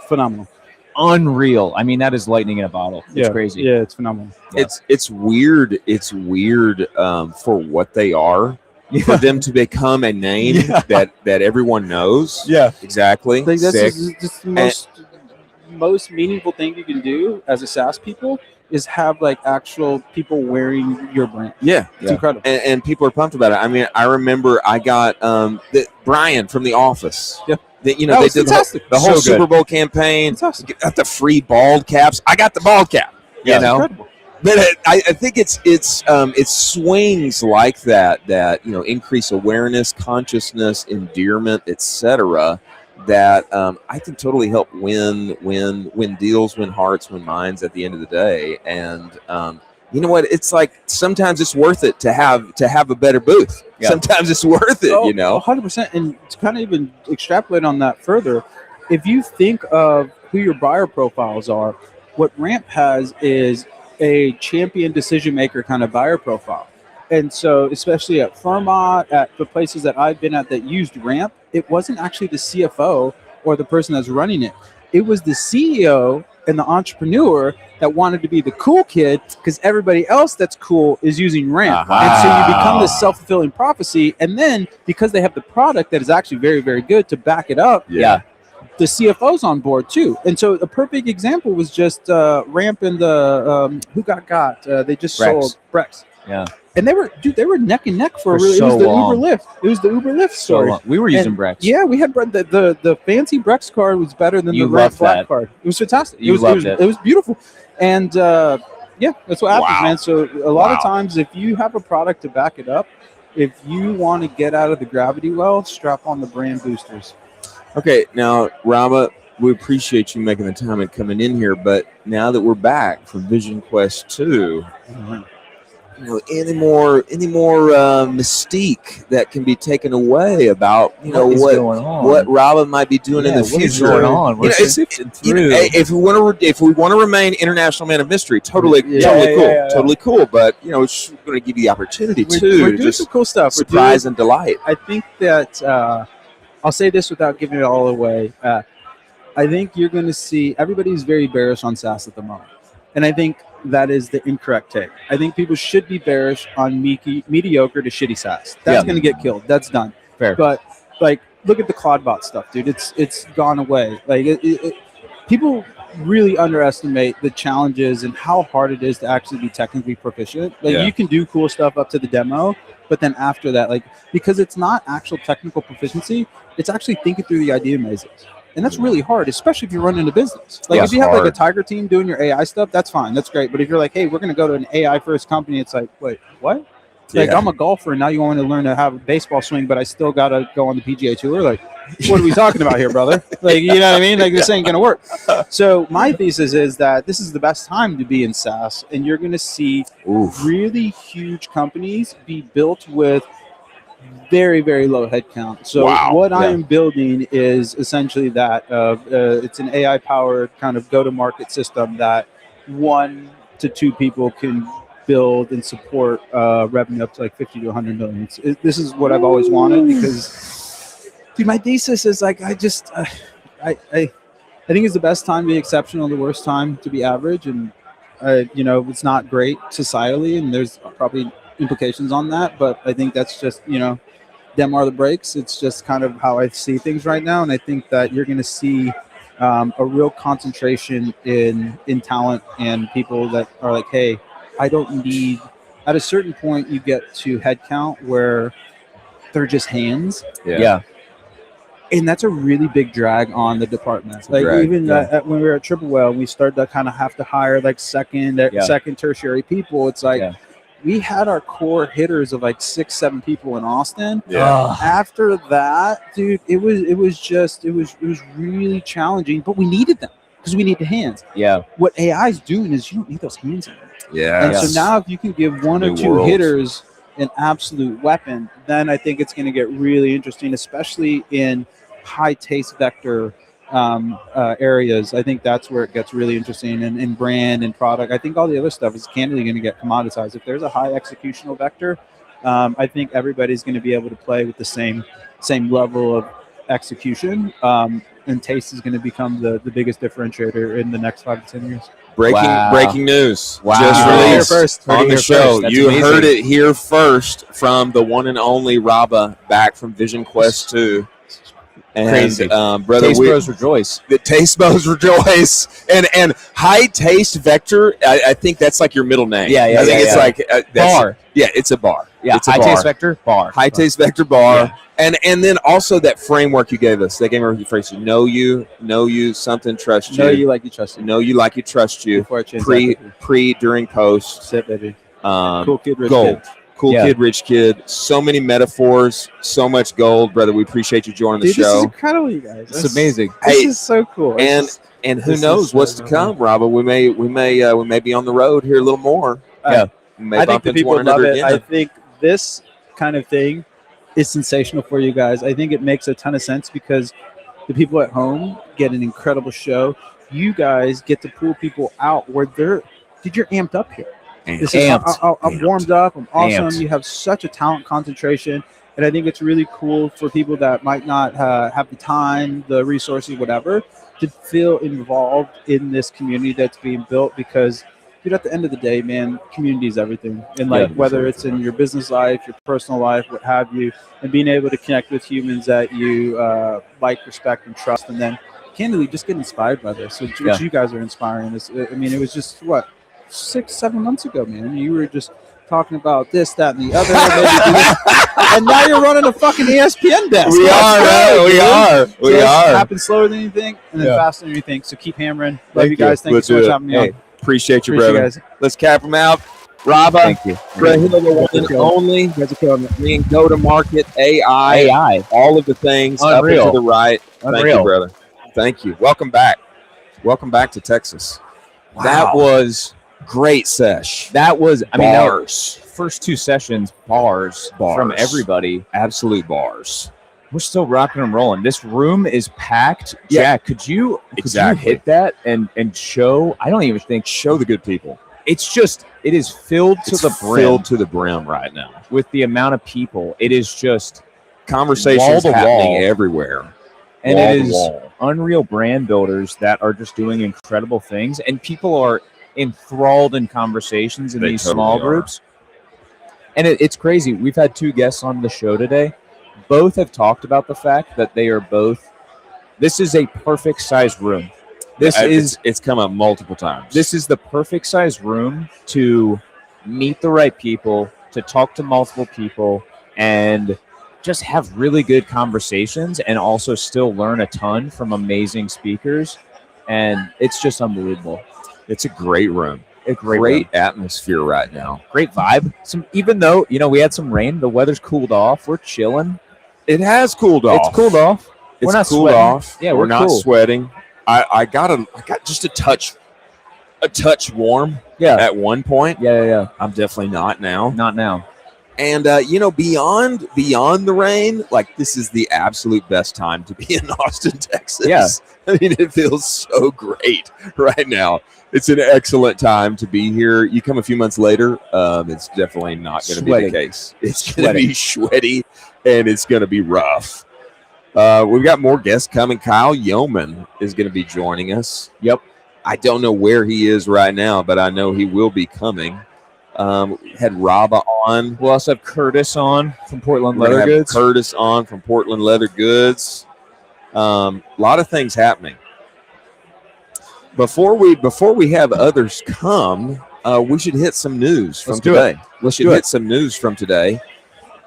Phenomenal.
unreal. I mean, that is lightning in a bottle. It's crazy.
Yeah, it's phenomenal.
Yeah.
It's weird. It's weird for what they are. For them to become a name that everyone knows.
Yeah.
Exactly.
Like, this
Sick.
is just the most meaningful thing you can do as a SaaS people is have like actual people wearing your brand.
Yeah.
It's incredible.
And people are pumped about it. I mean, I remember I got Brian from The Office.
Yeah.
They did
fantastic.
the whole
So good.
Super Bowl campaign.
Fantastic.
Got the free bald caps. I got the bald cap.
Yeah.
You know.
Incredible.
But I think it swings like that increase awareness, consciousness, endearment, etc. That I can totally help win deals, win hearts, win minds at the end of the day. And you know what? It's like sometimes it's worth it to have a better booth.
Yeah.
Sometimes it's worth it.
100%. And to kind of even extrapolate on that further, if you think of who your buyer profiles are, what Ramp has is a champion decision maker kind of buyer profile. And so especially at Firmot, at the places that I've been at that used Ramp, it wasn't actually the CFO or the person that's running it. It was the CEO and the entrepreneur that wanted to be the cool kid because everybody else that's cool is using Ramp.
Aha.
And so you become this self-fulfilling prophecy. And then because they have the product that is actually very, very good to back it up,
Yeah.
the CFO's on board too. And so a perfect example was just Ramp and the who got they just
Brex.
sold Brex.
Yeah.
And they were neck and neck for
For
really,
so
it was the
long.
Uber Lyft. It was the Uber Lyft
So
story.
long. We were using
And,
Brex.
Yeah, we had the fancy Brex card was better than
You
the red
loved
black
that.
card. It was fantastic.
You loved it.
It was beautiful. And yeah, that's what happens,
Wow.
man. So a lot of
Wow.
times if you have a product to back it up, if you want to get out of the gravity well, strap on the brand boosters.
Okay, now Rama, we appreciate you making the time and coming in here. But now that we're back from Vision Quest 2, any more mystique that can be taken away about
What is going on?
what Robin might be doing in the
What
future?
is going on? We're
it's-
sifting
You know,
through.
if we want to remain international man of mystery, totally cool, totally cool. But it's going to give you the opportunity
We're
to
doing
just
some cool stuff. We're
surprise and delight.
I think that I'll say this without giving it all away. I think you're going to see everybody's very bearish on SaaS at the moment, and I think that is the incorrect take. I think people should be bearish on mediocre to shitty SaaS. That's going to get killed. That's done.
Fair.
But like, look at the Cloudbot stuff, dude. It's gone away. Like people really underestimate the challenges and how hard it is to actually be technically proficient. Like you can do cool stuff up to the demo, but then after that, like, because it's not actual technical proficiency, it's actually thinking through the idea mazes. And that's really hard, especially if you're running a business. Like if you have like a Tiger team doing your AI stuff, that's fine. That's great. But if you're like, hey, we're going to go to an AI first company, it's like, wait, what? Like I'm a golfer and now you want me to learn to have a baseball swing, but I still got to go on the PGA Tour. Like, what are we talking about here, brother? Like, you know what I mean? Like this ain't going to work. So my thesis is that this is the best time to be in SaaS, and you're going to see really huge companies be built with very, very low headcount. So
Wow.
what I
Yeah.
am building is essentially that it's an AI powered kind of go-to-market system that 1 to 2 people can build and support revenue up to like 50 to 100 million. This is what I've always wanted because, dude, my thesis is like I think it's the best time to be exceptional, the worst time to be average, and it's not great societally, and there's probably implications on that. But I think that's just them are the breaks. It's just kind of how I see things right now, and I think that you're going to see a real concentration in talent and people that are like, hey, I don't need. At a certain point, you get to headcount where they're just hands.
Yeah.
And that's a really big drag on the department. Like
drag,
even when we were at Triple Whale, we started to kind of have to hire like second, tertiary people. It's like we had our core hitters of like 6-7 people in Austin.
Yeah.
After that, dude, it was really challenging, but we needed them because we need the hands.
Yeah.
What AI is doing is you don't need those hands anymore.
Yeah.
And so now if you can give 1 or
New
2
world.
hitters an absolute weapon, then I think it's going to get really interesting, especially in high taste vector areas. I think that's where it gets really interesting, and in brand and product. I think all the other stuff is candidly going to get commoditized. If there's a high executional vector, I think everybody's going to be able to play with the same level of execution, and taste is going to become the biggest differentiator in the next 5 to 10 years.
Breaking news.
Wow.
Just
Heard it here
released
first.
on the show.
That's
You
amazing.
heard it here first from the one and only Rabba back from Vision Quest 2. And,
Crazy.
Brother,
Taste Bros rejoice.
The Taste Bros rejoice. And High Taste Vector, I think that's like your middle name.
Yeah,
I think it's like
bar.
Yeah, it's a bar.
Yeah,
it's a
high
bar.
taste vector bar.
High Taste Vector bar. Yeah. And then also that framework you gave us. That gave me a phrase. Know you, something, trust you.
Know you like you trust you.
Know you like you, trust you.
Before I change
Pre, during, post.
Sit, baby. Cool kid, rich
gold.
kid.
Cool kid, rich kid. So many metaphors, so much gold, brother. We appreciate you joining the show.
This is incredible, you guys.
It's amazing.
This is so cool.
And who knows what's to come, Robert? We may be on the road here a little more.
Yeah,
may
I
bump
think the
into
people
one
love
another
it.
again.
I think this kind of thing is sensational for you guys. I think it makes a ton of sense because the people at home get an incredible show. You guys get to pull people out where you're amped up here. This is I'm warmed up. I'm awesome.
Amped.
You have such a talent concentration, and I think it's really cool for people that might not have the time, the resources, whatever, to feel involved in this community that's being built. Because, dude, at the end of the day, man, community is everything. And like whether it's in your business life, your personal life, what have you, and being able to connect with humans that you like, respect, and trust, and then candidly just get inspired by this. So you guys are inspiring us. I mean, it was just 6-7 months ago, man. You were just talking about this, that, and the other, and now you're running a fucking ESPN desk.
We are.
It happens slower than you think, and then faster than you think. So keep hammering. Love you guys. Thank you so much for having me on.
Appreciate you, brother.
You guys.
Let's cap them out. Rabba,
Thank you.
Brett Hill, the one and only. You guys are killing it. Me and go to market AI, all of the things
Unreal.
up and to the right. Thank
Unreal.
you, brother. Thank you. Welcome back to Texas.
Wow.
That was great sesh.
That was, I mean,
Bars.
first 2 sessions, bars from everybody.
Absolute bars.
We're still rocking and rolling. This room is packed.
Yeah.
Jack, could you
Exactly.
hit that and show? I don't even think
Show the good people.
it is filled to the brim
Filled to the brim right now.
with the amount of people. It is just,
Conversations
Wall to
happening
wall.
everywhere.
and
Wall
it
to
is
wall.
unreal brand builders that are just doing incredible things, and people are enthralled in conversations in
They
these
totally
small
are.
groups. And it's crazy. We've had 2 guests on the show today. Both have talked about the fact that they are both. This is a perfect sized room.
It's come up multiple times.
This is the perfect size room to meet the right people, to talk to multiple people, and just have really good conversations, and also still learn a ton from amazing speakers. And it's just unbelievable.
It's a great room.
A great
Great atmosphere right now.
great vibe. Even though we had some rain, the weather's cooled off. We're chilling.
It has cooled off.
It's cooled off.
It's
We're not
cooled
sweating.
off.
Yeah,
we're
we're
not
cool.
sweating. I got just a touch warm.
Yeah.
At one point,
Yeah.
I'm definitely not now.
Not now.
And beyond the rain, like this is the absolute best time to be in Austin, Texas.
Yeah.
I mean, it feels so great right now. It's an excellent time to be here. You come a few months later, it's definitely not going to be the case. It's going to be sweaty and it's going to be rough. We've got more guests coming. Kyle Yeoman is going to be joining us.
Yep.
I don't know where he is right now, but I know he will be coming. Had Raba on.
We'll also have Curtis on from Portland Leather Goods.
Curtis on from Portland Leather Goods. A lot of things happening. Before we have others come, we should hit some news from today. We should hit some news from today,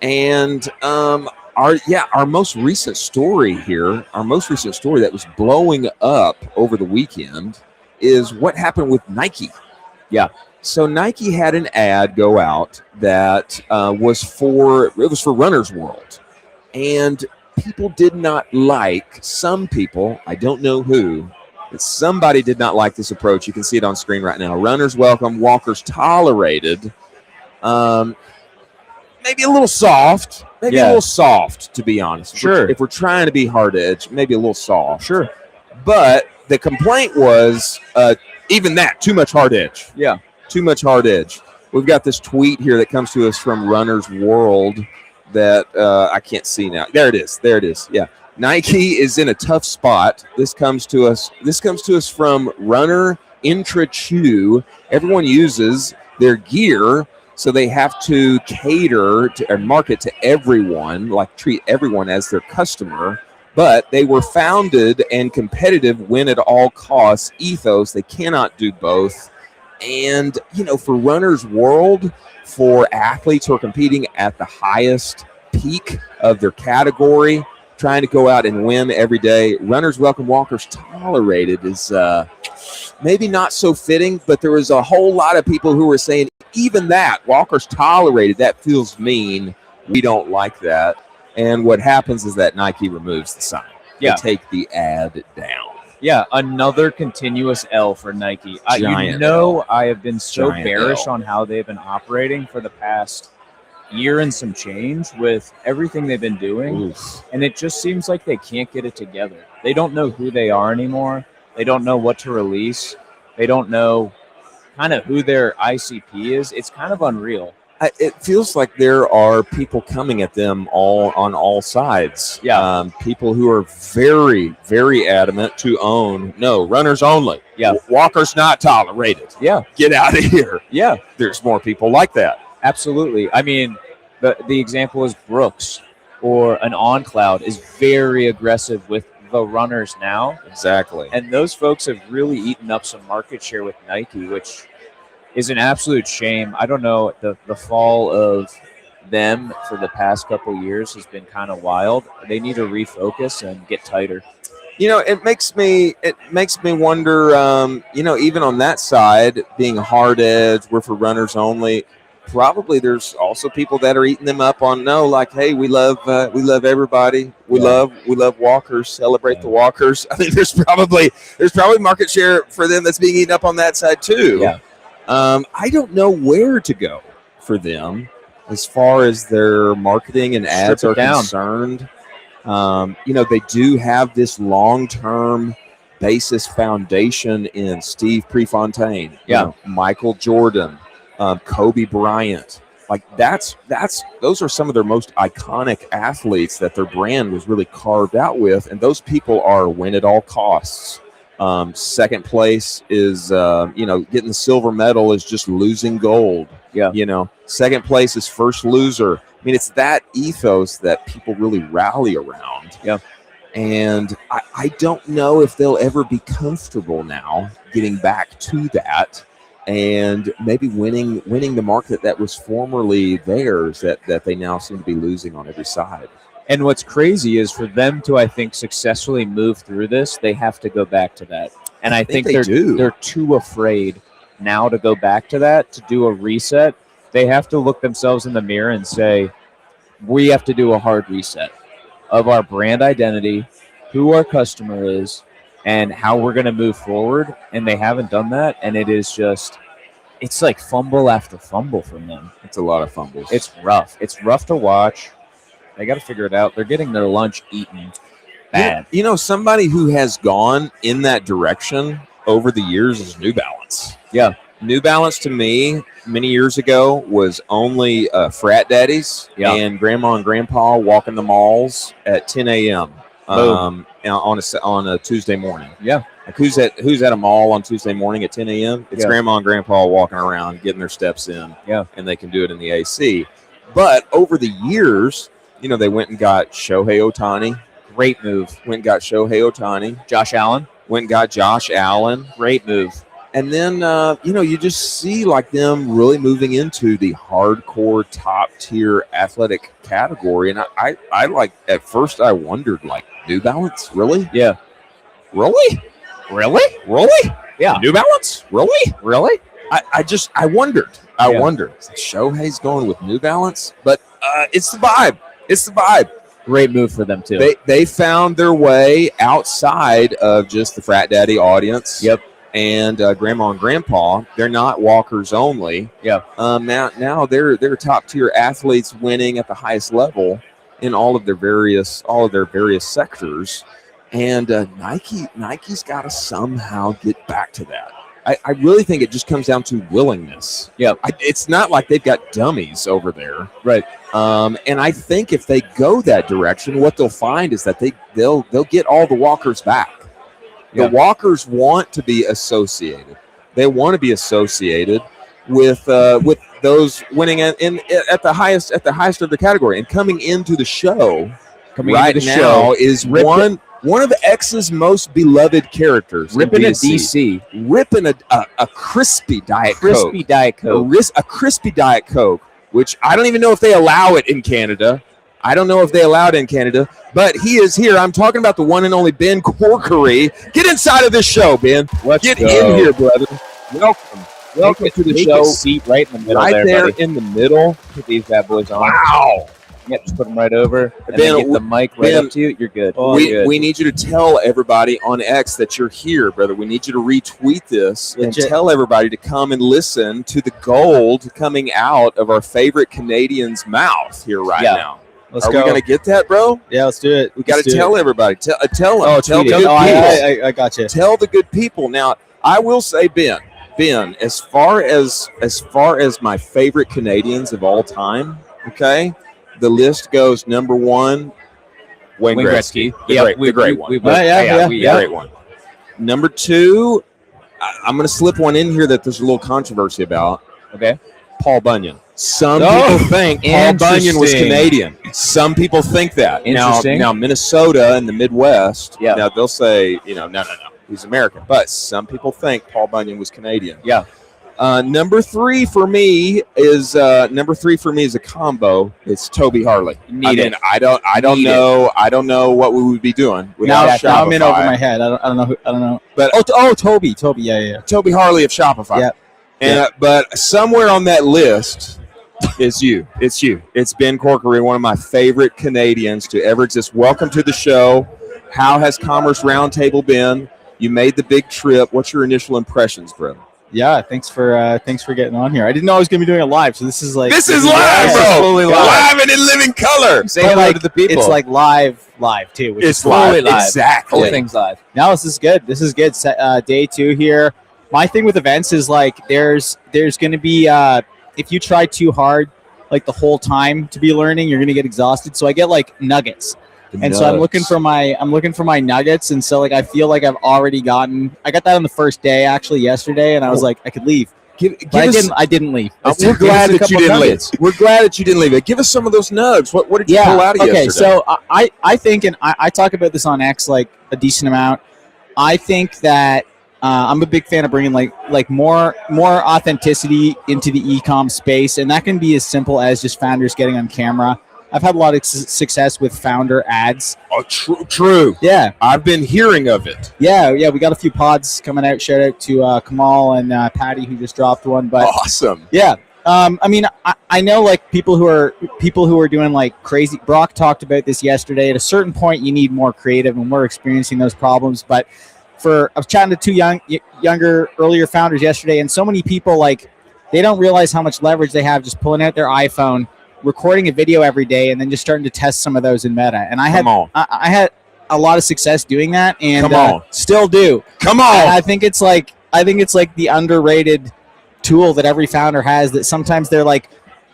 and our most recent story here, our most recent story that was blowing up over the weekend is what happened with Nike.
Yeah.
So Nike had an ad go out that was for Runner's World, and people did not like, some people, I don't know who, but somebody did not like this approach. You can see it on screen right now. Runners welcome, walkers tolerated. Maybe a little soft. A little soft, to be honest.
Sure.
If we're trying to be hard edge, maybe a little soft.
Sure.
But the complaint was even that, too much hard edge.
Yeah.
Too much hard edge. We've got this tweet here that comes to us from Runner's World that I can't see now. There it is. Yeah. Nike is in a tough spot. This comes to us from Runner Intra Chew. Everyone uses their gear, so they have to cater to or market to everyone, like treat everyone as their customer. But they were founded and competitive, win at all costs ethos. They cannot do both. And, for Runner's World, for athletes who are competing at the highest peak of their category, trying to go out and win every day, runners welcome, walkers tolerated is maybe not so fitting, but there was a whole lot of people who were saying, even that, walkers tolerated, that feels mean. We don't like that. And what happens is that Nike removes the sign.
Yeah.
They take the ad down.
Yeah, another continuous L for Nike. I have been so bearish on how they've been operating for the past year and some change with everything they've been doing.
Oof.
And it just seems like they can't get it together. They don't know who they are anymore. They don't know what to release. They don't know kind of who their ICP is. It's kind of unreal.
It feels like there are people coming at them on all sides.
Yeah.
People who are very, very adamant to own, no, runners only.
Yeah.
Walkers not tolerated.
Yeah.
Get out of here.
Yeah.
There's more people like that.
Absolutely. I mean, the example is Brooks or an OnCloud is very aggressive with the runners now.
Exactly.
And those folks have really eaten up some market share with Nike, which is an absolute shame. I don't know, the fall of them for the past couple of years has been kind of wild. They need to refocus and get tighter.
It makes me wonder, even on that side, being hard edge, we're for runners only. Probably there's also people that are eating them up on hey, we love everybody. We love walkers, celebrate the walkers. I think there's probably market share for them that's being eaten up on that side too.
Yeah.
I don't know where to go for them as far as their marketing and ads are concerned. They do have this long-term basis foundation in Steve Prefontaine, Michael Jordan, Kobe Bryant. Like those are some of their most iconic athletes that their brand was really carved out with, and those people are win at all costs. Second place is, getting the silver medal is just losing gold.
Yeah.
Second place is first loser. I mean, it's that ethos that people really rally around.
Yeah.
And I don't know if they'll ever be comfortable now getting back to that and maybe winning the market that was formerly theirs that they now seem to be losing on every side.
And what's crazy is for them to, I think, successfully move through this, they have to go back to that. And I think they're too afraid now to go back to that, to do a reset. They have to look themselves in the mirror and say, we have to do a hard reset of our brand identity, who our customer is, and how we're going to move forward. And they haven't done that. And it is just it's like fumble after fumble from them.
It's a lot of fumbles.
It's rough. It's rough to watch. They got to figure it out. They're getting their lunch eaten bad.
You know, somebody who has gone in that direction over the years is New Balance.
Yeah.
New Balance to me many years ago was only frat daddies and grandma and grandpa walking the malls at 10 a.m. On a Tuesday morning.
Yeah.
Like who's at a mall on Tuesday morning at 10 a.m.? It's grandma and grandpa walking around, getting their steps in.
Yeah.
And they can do it in the AC. But over the years, you know, they went and got Shohei Ohtani.
Great move.
Went and got Shohei Ohtani.
Josh Allen.
Went and got Josh Allen.
Great move.
And then, you know, you just see like them really moving into the hardcore top tier athletic category. And I like, at first I wondered, like, New Balance? Really?
Yeah.
Really?
Really?
Really?
Yeah.
New Balance? Really?
Really?
I wondered. I wondered. Shohei's going with New Balance, but it's the vibe. It's the vibe.
Great move for them too.
They found their way outside of just the frat daddy audience.
Yep.
And grandma and grandpa, they're not walkers only.
Yeah.
Now they're top tier athletes winning at the highest level in all of their various sectors. And Nike's got to somehow get back to that. I really think it just comes down to willingness.
Yeah.
It's not like they've got dummies over there.
Right.
And I think if they go that direction, what they'll find is that they'll get all the walkers back. The walkers want to be associated. They want to be associated with those winning at the highest of the category. And coming into the show is one of X's most beloved characters.
Ripping a DC.
Ripping a crispy Diet Coke.
Crispy Diet Coke.
A crispy Diet Coke, which I don't even know if they allow it in Canada. But he is here. I'm talking about the one and only Ben Corkery. Get inside of this show, Ben. Get in here, brother. Welcome to the show.
A seat right in the middle,
right there
in the middle. Put these bad boys on.
Wow.
Yep, just put them right over. And
Ben,
then get the mic right up to you. You're good.
We need you to tell everybody on X that you're here, brother. We need you to retweet this and tell everybody to come and listen to the gold coming out of our favorite Canadian's mouth here now.
Let's
Are
go.
we going to get that, bro?
Yeah, let's do it.
We got to tell everybody. Tell them.
Oh,
tell the good people.
I got you.
Tell the good people. Now, I will say, Ben, as far as my favorite Canadians of all time, okay, the list goes number one, Wayne Gretzky. The great one. The great one. Number two, I'm going to slip one in here that there's a little controversy about.
Okay.
Paul Bunyan. Some people think Paul Bunyan was Canadian. Some people think that. Now Minnesota and the Midwest, now they'll say, no, he's American. But some people think Paul Bunyan was Canadian.
Yeah.
Number three for me is a combo. It's Toby Harley. I don't know what we would be doing without Shopify.
Now I'm in over my head. I don't know.
But
Toby, yeah.
Toby Harley of Shopify.
Yeah.
But somewhere on that list is you. It's you. It's Ben Corkery, one of my favorite Canadians to ever exist. Welcome to the show. How has Commerce Roundtable been? You made the big trip. What's your initial impressions, brother?
Yeah, thanks for getting on here. I didn't know I was going to be doing it live, so this is live,
bro. Live and in living color.
Say hello to the people.
It's like live too. Which
it's
is live.
Exactly.
Whole thing's live.
No, this is good. Day 2 here. My thing with events is like there's going to be if you try too hard like the whole time to be learning, you're going to get exhausted. So I get like nuggets. So I'm looking for my nuggets, and so like I feel like I got that on the first day actually yesterday, and I was like I could leave. I didn't leave.
We're glad that you didn't leave. We're glad that you didn't leave. Give us some of those nugs. What did you pull out of yesterday?
Okay, so I think, and I talk about this on X like a decent amount. I think that I'm a big fan of bringing like more authenticity into the e-com space, and that can be as simple as just founders getting on camera. I've had a lot of success with founder ads.
Oh, true.
Yeah.
I've been hearing of it.
Yeah. We got a few pods coming out. Shout out to Kamal and Patty who just dropped one. But
awesome.
Yeah. I mean, I know like people who are doing like crazy. Brock talked about this yesterday. At a certain point, you need more creative, and we're experiencing those problems. But I was chatting to two younger, earlier founders yesterday, and so many people like
they don't realize how much leverage they have just pulling out their iPhone, recording a video every day, and then just starting to test some of those in Meta. And I had a lot of success doing that, and still do.
Come on.
And I think it's like the underrated tool that every founder has, that sometimes they're like,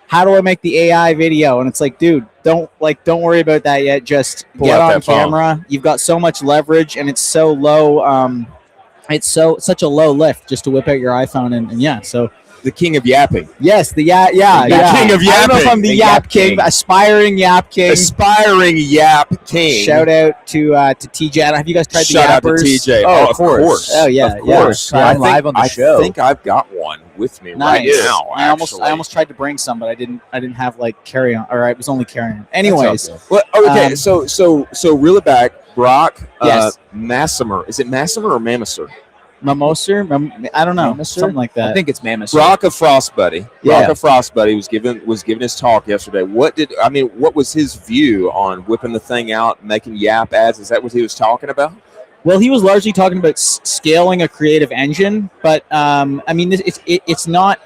how do I make the AI video? And it's like, dude, don't worry about that yet. Just get on camera. You've got so much leverage, and it's so low. It's such a low lift just to whip out your iPhone, and yeah. So
the king of yapping.
Yes, the king of yapping. I don't know if I'm the yap king, aspiring yap king.
Aspiring yap king.
Shout out to TJ. Have you guys tried the yappers?
Shout out to TJ.
Oh, of course. Oh yeah,
of course.
Yeah.
I'm live on the show.
I think I've got one with me right now.
I almost tried to bring some, but I didn't have like carry on, or I was only carrying on. Anyways,
well, okay. So reel it back. Brock, Massimer. Is it Massimer or Mamiser?
Mimoser? I don't know.
Mamiser?
Something like that.
I think it's Mamiser.
Brock of Frostbuddy.
Yeah.
Brock of Frostbuddy was giving his talk yesterday. What was his view on whipping the thing out, making yap ads? Is that what he was talking about?
Well, he was largely talking about scaling a creative engine, but I mean, it's not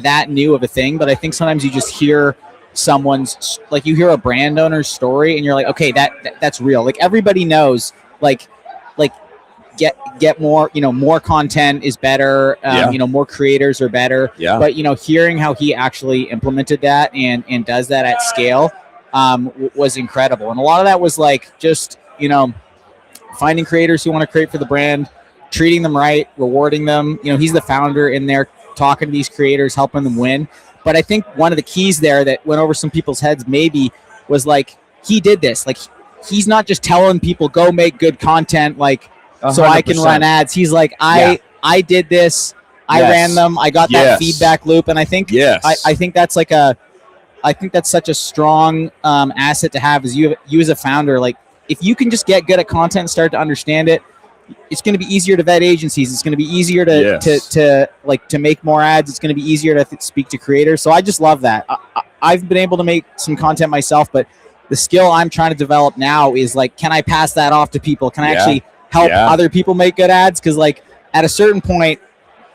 that new of a thing. But I think sometimes you just hear someone's, like, you hear a brand owner's story, and you're like, okay, that's real. Like, everybody knows, like get more, more content is better. More creators are better.
Yeah.
But hearing how he actually implemented that and does that at scale was incredible. And a lot of that was like just finding creators who want to create for the brand, treating them right, rewarding them. He's the founder in there, talking to these creators, helping them win. But I think one of the keys there that went over some people's heads maybe was like, he did this. Like, he's not just telling people go make good content, like, 100%. So I can run ads. He's like, I did this. I ran them. I got that feedback loop. And I think, I think that's such a strong asset to have, is you as a founder. Like, if you can just get good at content and start to understand it, it's going to be easier to vet agencies. It's going to be easier to make more ads. It's going to be easier to speak to creators. So I just love that. I've been able to make some content myself, but the skill I'm trying to develop now is like, can I pass that off to people? Can I actually help other people make good ads? Because like at a certain point,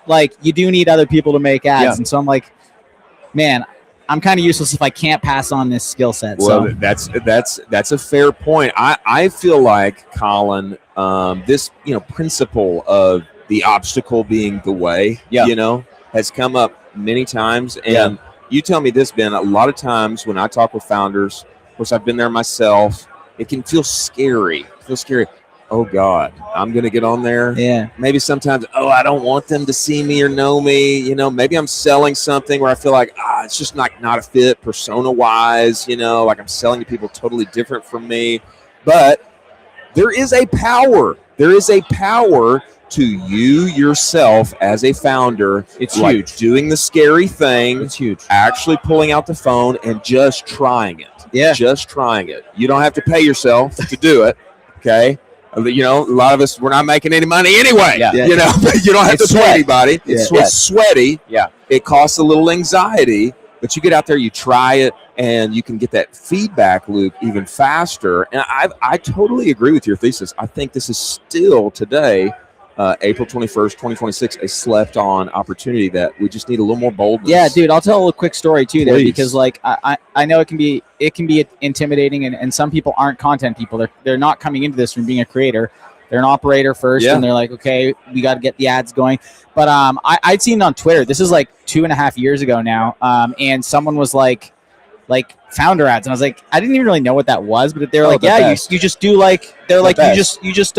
like, you do need other people to make ads. And so I'm like, man, I'm kind of useless if I can't pass on this skill set.
Well, that's a fair point. I feel like, Colin, this principle of the obstacle being the way, has come up many times. And you tell me this, Ben, a lot of times when I talk with founders, of course I've been there myself, it can feel scary. Oh God, I'm going to get on there.
Yeah.
Maybe sometimes, I don't want them to see me or know me. Maybe I'm selling something where I feel like, it's just not a fit persona wise, like I'm selling to people totally different from me. But there is a power. There is a power to you yourself as a founder.
It's
like
huge.
Doing the scary thing.
It's huge.
Actually pulling out the phone and just trying it.
Yeah.
Just trying it. You don't have to pay yourself to do it. Okay. A lot of us, we're not making any money anyway.
Yeah.
You don't have to pay anybody.
It's
sweaty.
Yeah.
It costs a little anxiety, but you get out there, you try it, and you can get that feedback loop even faster. And I totally agree with your thesis. I think this is still today, April 21st, 2026, a slept-on opportunity that we just need a little more boldness.
Yeah, dude, I'll tell a quick story too there,
Please.
because like I know it can be intimidating, and some people aren't content people. They're not coming into this from being a creator. They're an operator first, and they're like, okay, we got to get the ads going. But I'd seen it on Twitter. This is like 2.5 years ago now, and someone was like founder ads, and I was like, I didn't even really know what that was, but they were like, you just do like, they're like, you just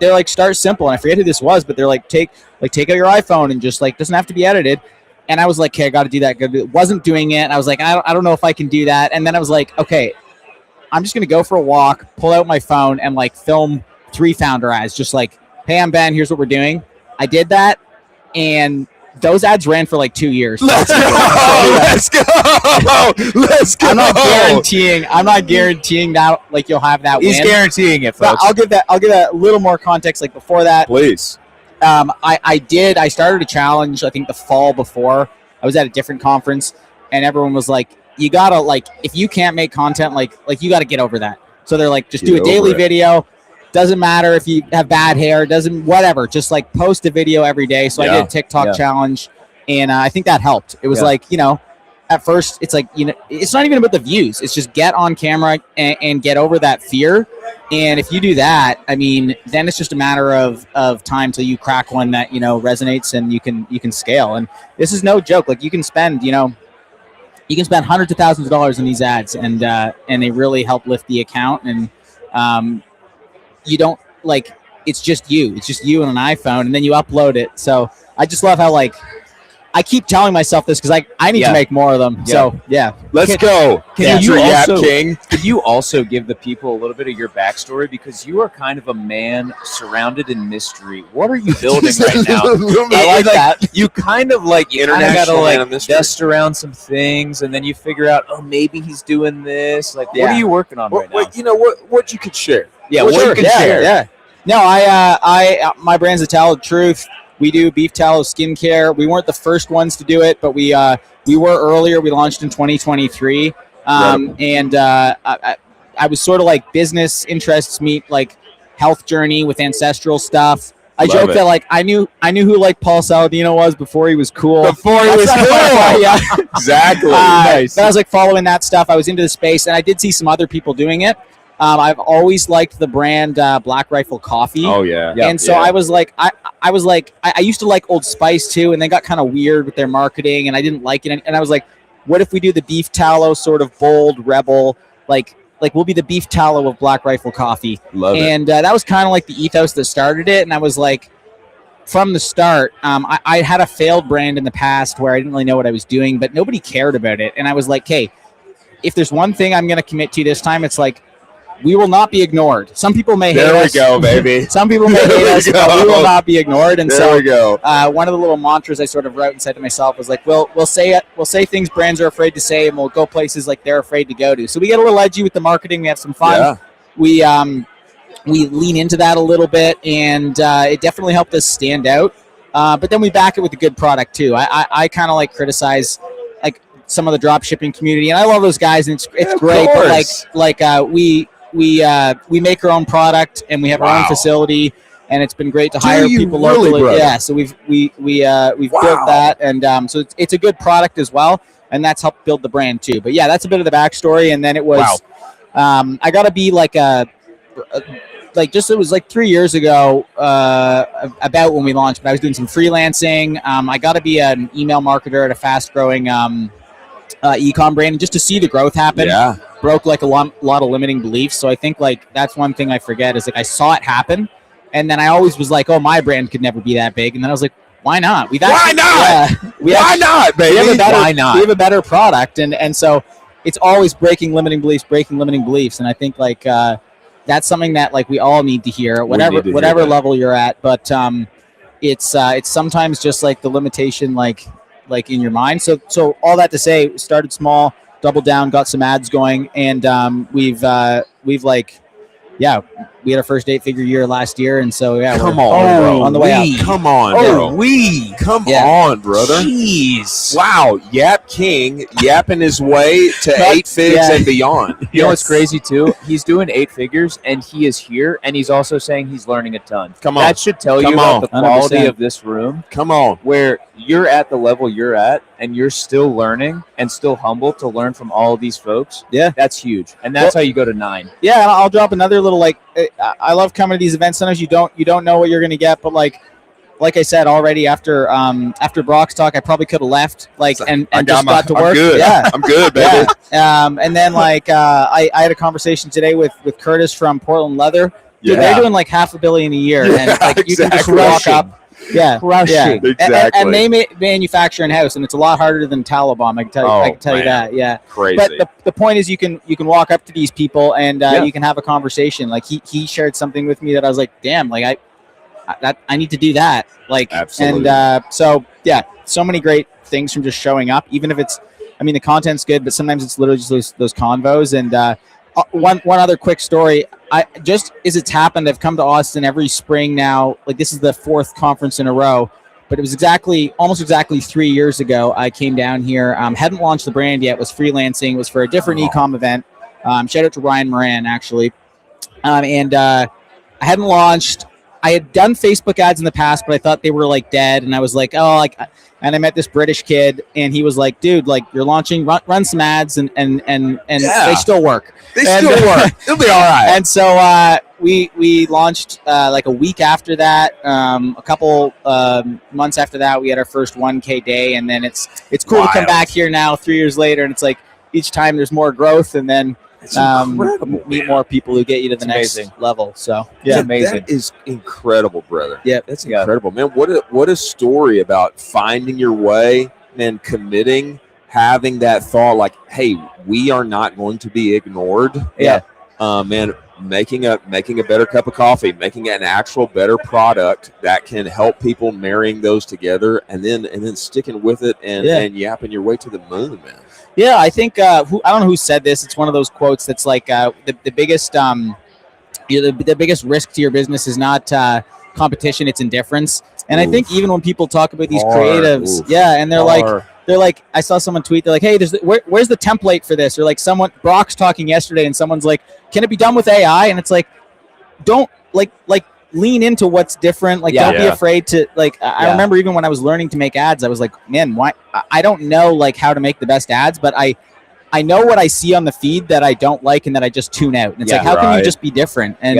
they're like, start simple. And I forget who this was, but they're like, take out your iPhone and just like, doesn't have to be edited. And I was like, okay, I got to do that. Wasn't doing it. And I was like, I don't know if I can do that. And then I was like, okay, I'm just going to go for a walk, pull out my phone, and like film 3 founder ads. Just like, hey, I'm Ben. Here's what we're doing. I did that. And those ads ran for like 2 years.
Let's go. Let's go.
I'm not guaranteeing that like you'll have that
He's
win.
guaranteeing it,
But
folks.
I'll give that a little more context. Like before that,
Please.
I started a challenge, I think the fall before. I was at a different conference, and everyone was like, you gotta, like, if you can't make content, like you gotta get over that. So they're like, just do a daily video. Doesn't matter if you have bad hair, whatever. Just like post a video every day. So I did a TikTok challenge. and I think that helped. It was like, you know, at first it's like, you know, it's not even about the views. It's just get on camera and get over that fear. And if you do that, I mean, then it's just a matter of time till you crack one that, you know, resonates and you can scale. And this is no joke. Like, you can spend, you know, hundreds of thousands of dollars in these ads, and they really help lift the account. And you don't, like, it's just you on an iPhone, and then you upload it. So I just love how, like, I keep telling myself this because I need to make more of them.
Yeah.
So yeah,
Let's go.
Can
Future
you
Yap
also-
King.
Could you also give the people a little bit of your backstory, because you are kind of a man surrounded in mystery? What are you building right now?
I like that.
You kind of like
International
gotta,
man
like,
of mystery.
dust around some things, and then you figure out, oh, maybe he's doing this. Like, what are you working on right now?
What, you know, what you could share?
Yeah,
what
what
you
you
can
can
share.
Yeah. No, I my brand's the Tallow Truth. We do beef tallow skincare. We weren't the first ones to do it, but we were earlier. We launched in 2023, and I was sort of like business interests meet like health journey with ancestral stuff. I
Love
joke
it.
that like I knew who like Paul Saladino was before he was cool.
Before he was
That's
cool.
yeah.
Exactly.
But I was like following that stuff. I was into the space, and I did see some other people doing it. I've always liked the brand Black Rifle Coffee.
Oh yeah.
And so I was like, I used to like Old Spice too, and they got kind of weird with their marketing, and I didn't like it. And I was like, what if we do the beef tallow, sort of bold rebel, like we'll be the beef tallow of Black Rifle Coffee.
Love it.
And that was kind of like the ethos that started it. And I was like, from the start, I had a failed brand in the past where I didn't really know what I was doing, but nobody cared about it. And I was like, hey, if there's one thing I'm going to commit to this time, it's like, we will not be ignored. Some people may hate us.
There we go, baby.
Some people may hate us, but we will not be ignored. And
There we go.
one of the little mantras I sort of wrote and said to myself was like, we'll say things brands are afraid to say, and we'll go places like they're afraid to go to. So we get a little edgy with the marketing. We have some fun.
Yeah.
We lean into that a little bit, and it definitely helped us stand out. But then we back it with a good product too. I kind of like criticize like some of the drop shipping community, and I love those guys, and it's great.
course.
But like we make our own product, and we have our own facility, and it's been great to hire
you
people
really,
locally.
brother?
Yeah, so we've built that, and so it's a good product as well, and that's helped build the brand too. But yeah, that's a bit of the backstory, and then it was I got to be like it was like 3 years ago about when we launched, but I was doing some freelancing. I got to be an email marketer at a fast growing e-com brand, and just to see the growth happen.
Yeah.
Broke like a lot of limiting beliefs. So I think like that's one thing I forget is like I saw it happen, and then I always was like, oh, my brand could never be that big, and then I was like, why not?
Why not, baby?
Why not?
We have a better product, and so it's always breaking limiting beliefs, and I think like that's something that like we all need to hear at whatever level you're at. But it's sometimes just like the limitation like in your mind. So all that to say, started small, doubled down, got some ads going, and we've like, yeah, we had our first 8-figure year last year, and so yeah,
Come
we're
on, bro.
on the way up.
Come on, bro. Come on, brother.
Jeez.
Wow, Yap King yapping his way to 8 figs and beyond.
You know what's crazy too? He's doing 8 figures, and he is here, and he's also saying he's learning a ton.
Come on.
That should tell you
Come
about
on.
the quality
100%.
of this room,
Come on.
where you're at the level you're at, and you're still learning and still humble to learn from all of these folks.
Yeah.
That's huge, and that's how you go to 9.
Yeah, and I'll drop another little like. I love coming to these events. Sometimes you don't know what you're gonna get, but like I said already, after Brock's talk, I probably could have left and just got to work.
I'm good.
Yeah.
I'm good, baby.
Yeah. And then I had a conversation today with Curtis from Portland Leather. Dude,
Yeah.
they're doing like $500 million a year, and like you can just
exactly.
walk up. Yeah,
Crushing.
Yeah.
Exactly.
And they manufacture in house, and it's a lot harder than Tallow Bomb. I can tell you that. Yeah.
Crazy.
But the point is, you can walk up to these people, and you can have a conversation. Like he shared something with me that I was like, damn, like I need to do that. Like,
Absolutely.
and so yeah, so many great things from just showing up. Even if it's, I mean, the content's good, but sometimes it's literally just those convos. And one other quick story. Just as it's happened, I've come to Austin every spring now. Like this is the 4th conference in a row, but it was almost exactly 3 years ago. I came down here, hadn't launched the brand yet, was freelancing, was for a different e-com event. Shout out to Ryan Moran, actually. And I hadn't launched. I had done Facebook ads in the past, but I thought they were like dead. And I was like, oh, like, and I met this British kid, and he was like, dude, like you're launching, run some ads, and they still work.
They still work. They'll be all right.
And so we launched like a week after that. A couple months after that, we had our first 1K day, and then it's cool to come back here now 3 years later, and it's like each time there's more growth, and then meet more people who get you to the next level. So
yeah, amazing.
That is incredible, brother.
Yeah,
that's incredible, man. What a story about finding your way and committing, having that thought like, hey, we are not going to be ignored.
Yeah,
man. Making a better cup of coffee, making an actual better product that can help people, marrying those together, and then sticking with it and yapping your way to the moon, man.
Yeah, I think I don't know who said this. It's one of those quotes that's like the biggest the biggest risk to your business is not competition, it's indifference. And I think even when people talk about these creatives, and they're like, I saw someone tweet, they're like, hey, where's the template for this? Or like Brock's talking yesterday, and someone's like, can it be done with AI? And it's like, don't like lean into what's different. Like, don't be afraid to I remember even when I was learning to make ads, I was like, man, why? I don't know like how to make the best ads, but I know what I see on the feed that I don't like and that I just tune out. And it's like, how can you just be different? And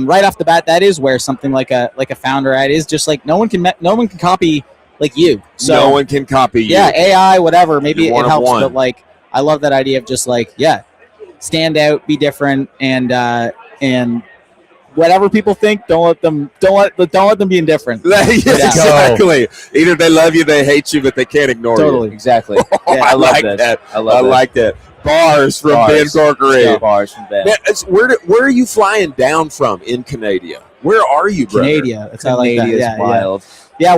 right off the bat, that is where something like a founder ad is just like no one can copy like you. So
no one can copy you.
Yeah, AI, whatever. Maybe it helps, but like I love that idea of just like stand out, be different, and whatever people think, don't let them be indifferent.
Exactly. Either they love you, they hate you, but they can't ignore you.
Totally, exactly.
I like that. I like that. Bars from Ben Corkery.
Yeah, bars from Ben.
Where are you flying down from in Canada? Where are you, brother?
Canada. That's how I like that.
Canadia's wild.
Yeah,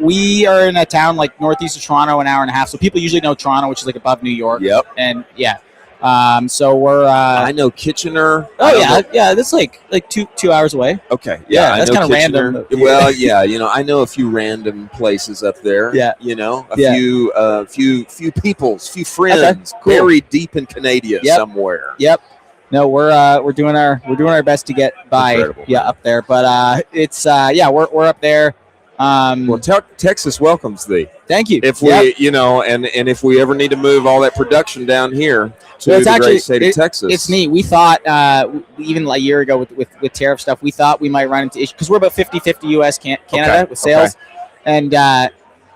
we are in a town like northeast of Toronto, an hour and a half. So people usually know Toronto, which is like above New York.
Yep.
And so we're.
I know Kitchener.
That's like 2 hours away.
Okay.
Yeah, that's kind of random.
Well, I know a few random places up there.
Yeah.
A few peoples, few friends, buried deep in Canada somewhere.
Yep. No, we're doing our best to get by.
Incredible.
Up there, but we're up there.
Well, Texas welcomes thee.
Thank you.
If we, and if we ever need to move all that production down here to the great state of Texas,
it's neat. We thought even a year ago with tariff stuff, we thought we might run into issues because we're about 50-50 U.S. Canada with sales, and I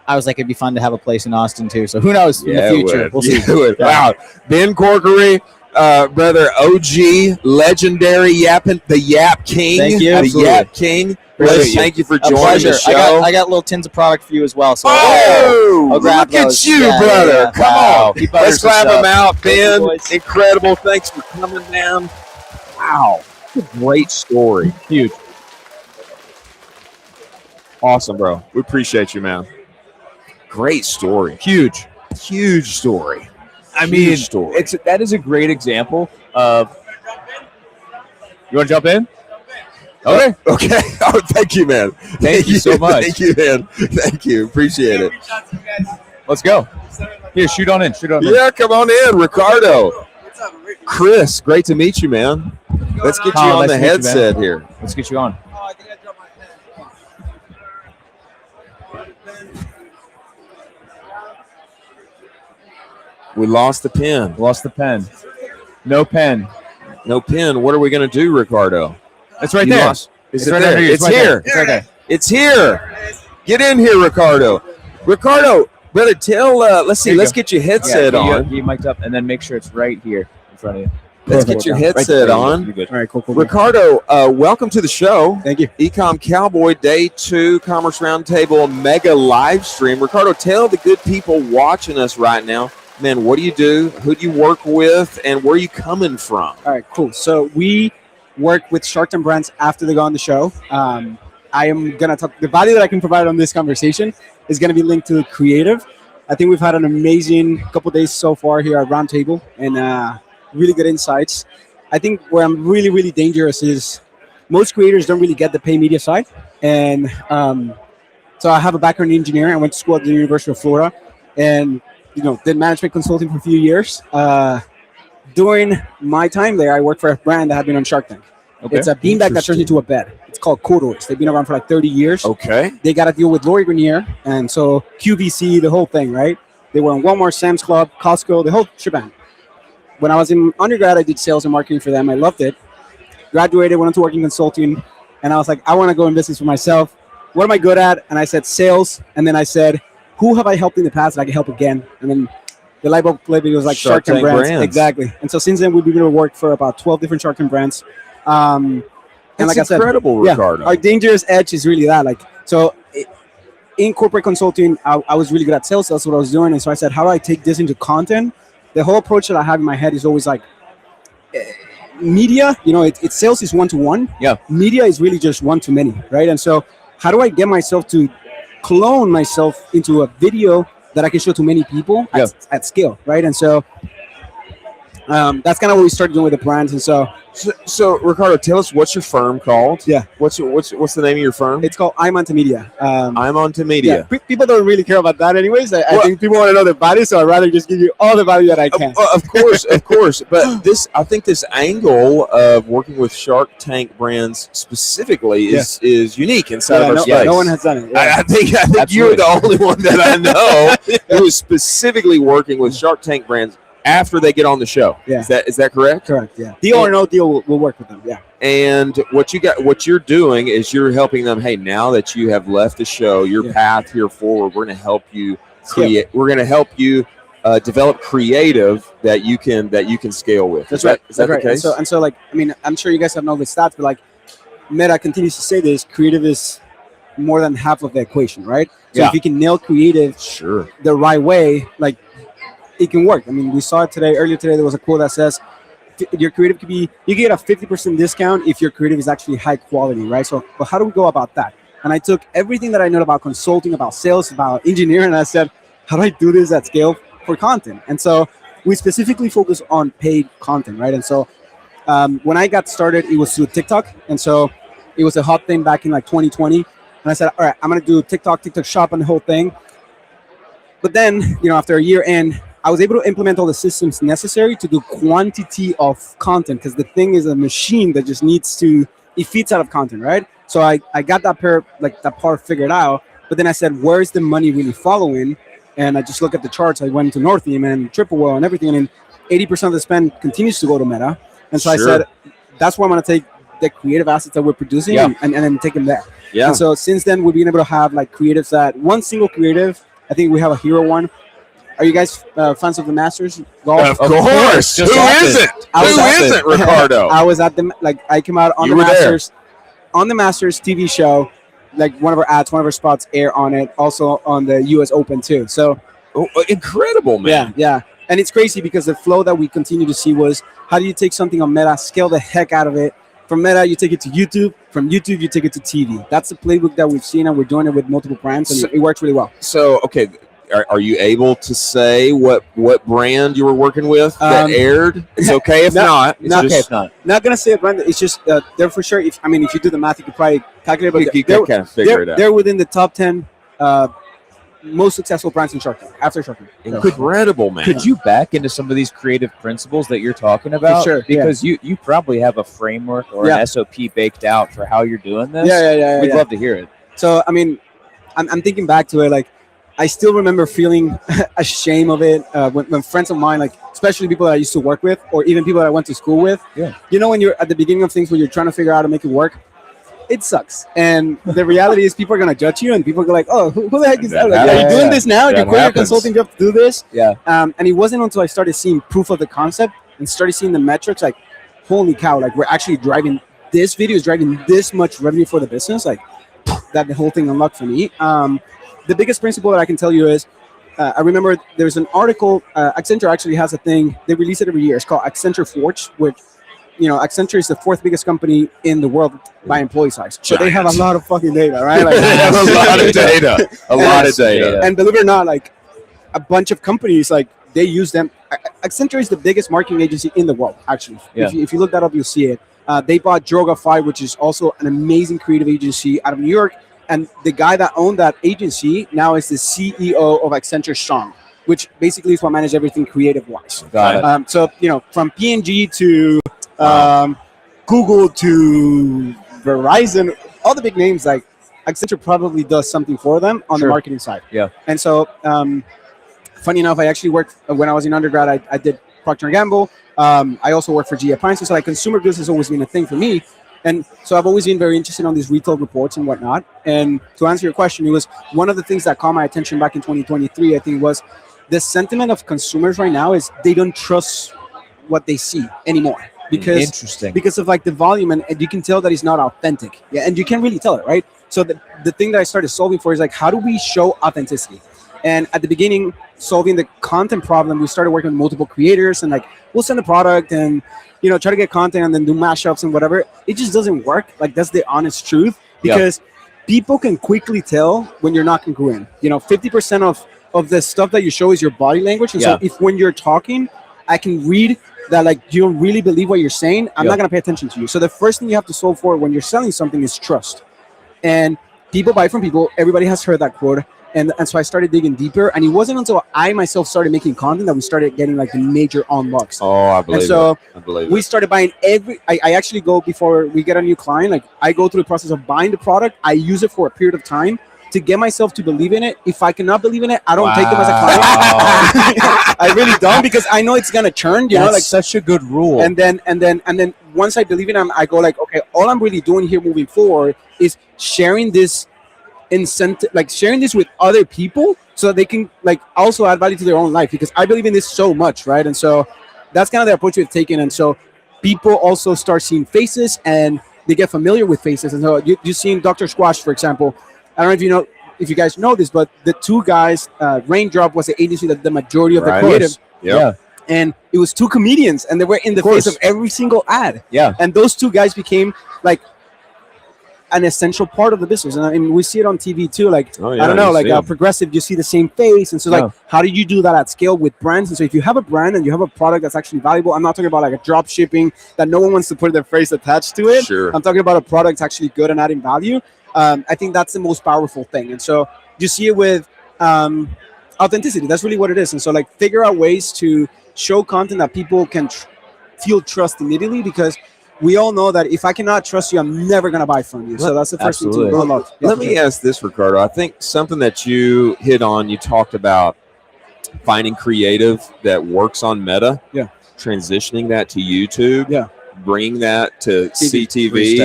was like, it'd be fun to have a place in Austin too. So who knows in the future? We'll see.
Wow, Ben Corkery. Brother, OG, legendary the Yap King.
Thank you.
The Yap King. Brother, thank you for joining the show.
I got little tins of product for you as well. So
I'll grab those. At you, brother. Come on. Let's clap him out, Ben. Incredible. Thanks for coming down. Wow. What a great story.
Huge. Awesome, bro.
We appreciate you, man. Great story.
Huge
story.
I mean, that is a great example of. You want to jump in?
Okay. Oh, thank you, man.
Thank you so much.
Thank you, man. Thank you. Appreciate it.
Let's go. Here, shoot on in.
Yeah, come on in, Ricardo. Chris, great to meet you, man. Let's get you on the headset here.
Let's get you on.
We lost the pen.
No pen.
What are we going to do, Ricardo?
It's right there.
Is it there? It's here.
It's right there.
It's here. Get in here, Ricardo. Ricardo, brother, let's get your headset on.
Get you mic'd up, and then make sure it's right here in front of you.
Let's get your headset on.
All
right, cool.
Ricardo, welcome to the show.
Thank you.
Ecom Cowboy Day 2 Commerce Roundtable Mega Live Stream. Ricardo, tell the good people watching us right now, man, what do you do? Who do you work with? And where are you coming from?
All right, cool. So we work with Shark Tank brands after they go on the show. I am going to talk. The value that I can provide on this conversation is going to be linked to the creative. I think we've had an amazing couple days so far here at Roundtable and really good insights. I think where I'm really, really dangerous is most creators don't really get the pay media side. And so I have a background in engineering. I went to school at the University of Florida and did management consulting for a few years. During my time there, I worked for a brand that had been on Shark Tank. Okay. It's a beanbag that turns into a bed.
It's called Corridors. They've been around for like 30 years.
Okay.
They got a deal with Lori Grenier, and so QVC, the whole thing, right? They were in Walmart, Sam's Club, Costco, the whole shebang. When I was in undergrad, I did sales and marketing for them. I loved it. Graduated, went into working consulting, and I was like, I want to go in business for myself. What am I good at? And I said sales, and then I said, who have I helped in the past that I can help again? And then the light bulb play video was like Shark Tank brands. Exactly. And so since then, we've been able to work for about 12 different Shark Tank brands. And
That's
like I said,
incredible, Ricardo.
our dangerous edge is really that. Like, so in corporate consulting, I was really good at sales. That's what I was doing. And so I said, how do I take this into content? The whole approach that I have in my head is always like, media, it's sales is one-to-one.
Yeah.
Media is really just one-to-many, right? And so how do I get myself to clone myself into a video that I can show to many people at scale, right? And so that's kind of what we started doing with the brands. And
so Ricardo, tell us, what's your firm called?
Yeah.
What's the name of your firm?
It's called I'm Onto Media.
I'm Onto Media.
Yeah. People don't really care about that anyways. I think people want to know the value, so I'd rather just give you all the value that I can.
Of course. But I think this angle of working with Shark Tank brands specifically is unique inside of our space.
No one has done it.
I think you're the only one that I know who is specifically working with Shark Tank brands after they get on the show.
Yeah.
Is that correct?
Correct. Yeah. Deal or no deal, we'll work with them. Yeah.
And what you're doing is you're helping them. Hey, now that you have left the show, your path here forward, we're going to help you create. We're going to help you develop creative that you can scale with.
That's right.
Is that the case?
And so, like, I mean, I'm sure you guys have known the stats, but like, Meta continues to say this: creative is more than half of the equation, right? So if you can nail creative, the right way, like, it can work. I mean, we saw it earlier today, there was a quote that says, your creative could be, you get a 50% discount if your creative is actually high quality, right? So, but how do we go about that? And I took everything that I know about consulting, about sales, about engineering, and I said, how do I do this at scale for content? And so we specifically focus on paid content, right? And so when I got started, it was through TikTok. And so it was a hot thing back in like 2020. And I said, all right, I'm going to do TikTok shop and the whole thing. But then, after a year in, I was able to implement all the systems necessary to do quantity of content, because the thing is a machine that just it feeds out of content, right? So I got that part figured out, but then I said, where's the money really following? And I just look at the charts. I went to Northam and Triple Whale and everything, and 80% of the spend continues to go to Meta. And so I said, that's where I'm going to take the creative assets that we're producing and then take them there. Yeah. And so since then, we've been able to have like creatives that one single creative. I think we have a hero one. Are you guys fans of the Masters golf?
Of course. Who isn't? Ricardo?
I was at I came out on the Masters TV show, like one of our spots air on it, also on the US Open too. So
incredible, man.
Yeah. And it's crazy because the flow that we continue to see was, how do you take something on Meta, scale the heck out of it? From Meta, you take it to YouTube. From YouTube, you take it to TV. That's the playbook that we've seen, and we're doing it with multiple brands, and it works really well.
So, okay. Are you able to say what brand you were working with that aired? It's okay if not.
Not gonna say a brand. It's just they're for sure. If you do the math, you could probably calculate. But
you can kind of figure it out.
They're within the top 10 most successful brands in Shark Tank after Shark Tank.
Incredible, man.
Could you back into some of these creative principles that you're talking about?
For sure.
Because you probably have a framework or an SOP baked out for how you're doing this.
Yeah.
We'd love to hear it.
So I mean, I'm thinking back to it, like, I still remember feeling ashamed of it when friends of mine, like especially people that I used to work with, or even people that I went to school with. Yeah. When you're at the beginning of things, when you're trying to figure out how to make it work, it sucks. And the reality is, people are gonna judge you, and people go like, "Oh, who the heck is that? Like, are you doing this now? You're quitting your consulting job to do this?" Yeah. And it wasn't until I started seeing proof of the concept and started seeing the metrics, like, holy cow! Like, we're actually driving. This video is driving this much revenue for the business. Like, that the whole thing unlocked for me. The biggest principle that I can tell you is, I remember there's an article, Accenture actually has a thing, they release it every year. It's called Accenture Forge, which, Accenture is the 4th biggest company in the world by employee size. So they have a lot of fucking data, right? Like,
they have a lot of data. A lot of data.
And believe it or not, like, a bunch of companies, like, they use them. Accenture is the biggest marketing agency in the world, actually. Yeah. If you look that up, you'll see it. They bought Drogify, which is also an amazing creative agency out of New York. And the guy that owned that agency now is the CEO of Accenture Strong, which basically is what manages everything creative-wise. Got it. So, from P&G to Google to Verizon, all the big names, like Accenture probably does something for them on the marketing side.
Yeah.
And so, funny enough, I actually worked when I was in undergrad. I did Procter & Gamble. I also worked for GE Appliances. So like consumer goods has always been a thing for me. And so I've always been very interested on these retail reports and whatnot. And to answer your question, it was one of the things that caught my attention back in 2023, I think, was the sentiment of consumers right now is they don't trust what they see anymore. Because of like the volume, and you can tell that it's not authentic. Yeah, and you can really tell it, right? So the thing that I started solving for is like, how do we show authenticity? And at the beginning, solving the content problem, we started working with multiple creators, and like we'll send a product and try to get content and then do mashups and whatever. It just doesn't work. Like that's the honest truth, because people can quickly tell when you're not congruent. 50% of the stuff that you show is your body language, and so if when you're talking, I can read that like you don't really believe what you're saying, I'm not gonna pay attention to you. So the first thing you have to solve for when you're selling something is trust. And people buy from people. Everybody has heard that quote. And so I started digging deeper, and it wasn't until I myself started making content that we started getting like the major unlocks.
Oh, I believe
and so
it.
We started buying I actually go, before we get a new client, like I go through the process of buying the product. I use it for a period of time to get myself to believe in it. If I cannot believe in it, I don't take them as a client. I really don't, because I know it's gonna churn.
That's like such a good rule.
And then once I believe in them, I go like, okay, all I'm really doing here moving forward is sharing this incentive, like sharing this with other people, so that they can like also add value to their own life, because I believe in this so much, right? And so that's kind of the approach we've taken. And so people also start seeing faces, and they get familiar with faces. And so you've seen Dr. Squash, for example. I don't know if you guys know this, but the two guys, Raindrop was the agency that the majority of the creative. And it was two comedians, and they were in the face of every single ad.
Yeah.
And those two guys became like an essential part of the business. And I mean, we see it on TV too. Like, I don't know, like Progressive, you see the same face. And so like, how do you do that at scale with brands? And so if you have a brand and you have a product that's actually valuable, I'm not talking about like a drop shipping that no one wants to put their face attached to it.
Sure.
I'm talking about a product that's actually good and adding value. I think that's the most powerful thing. And so you see it with authenticity. That's really what it is. And so like figure out ways to show content that people can feel trust immediately, because we all know that if I cannot trust you, I'm never going to buy from you. So that's the first thing to unlock.
Let me ask this, Ricardo. I think something that you hit on, you talked about finding creative that works on Meta, transitioning that to YouTube, bringing that to CTV.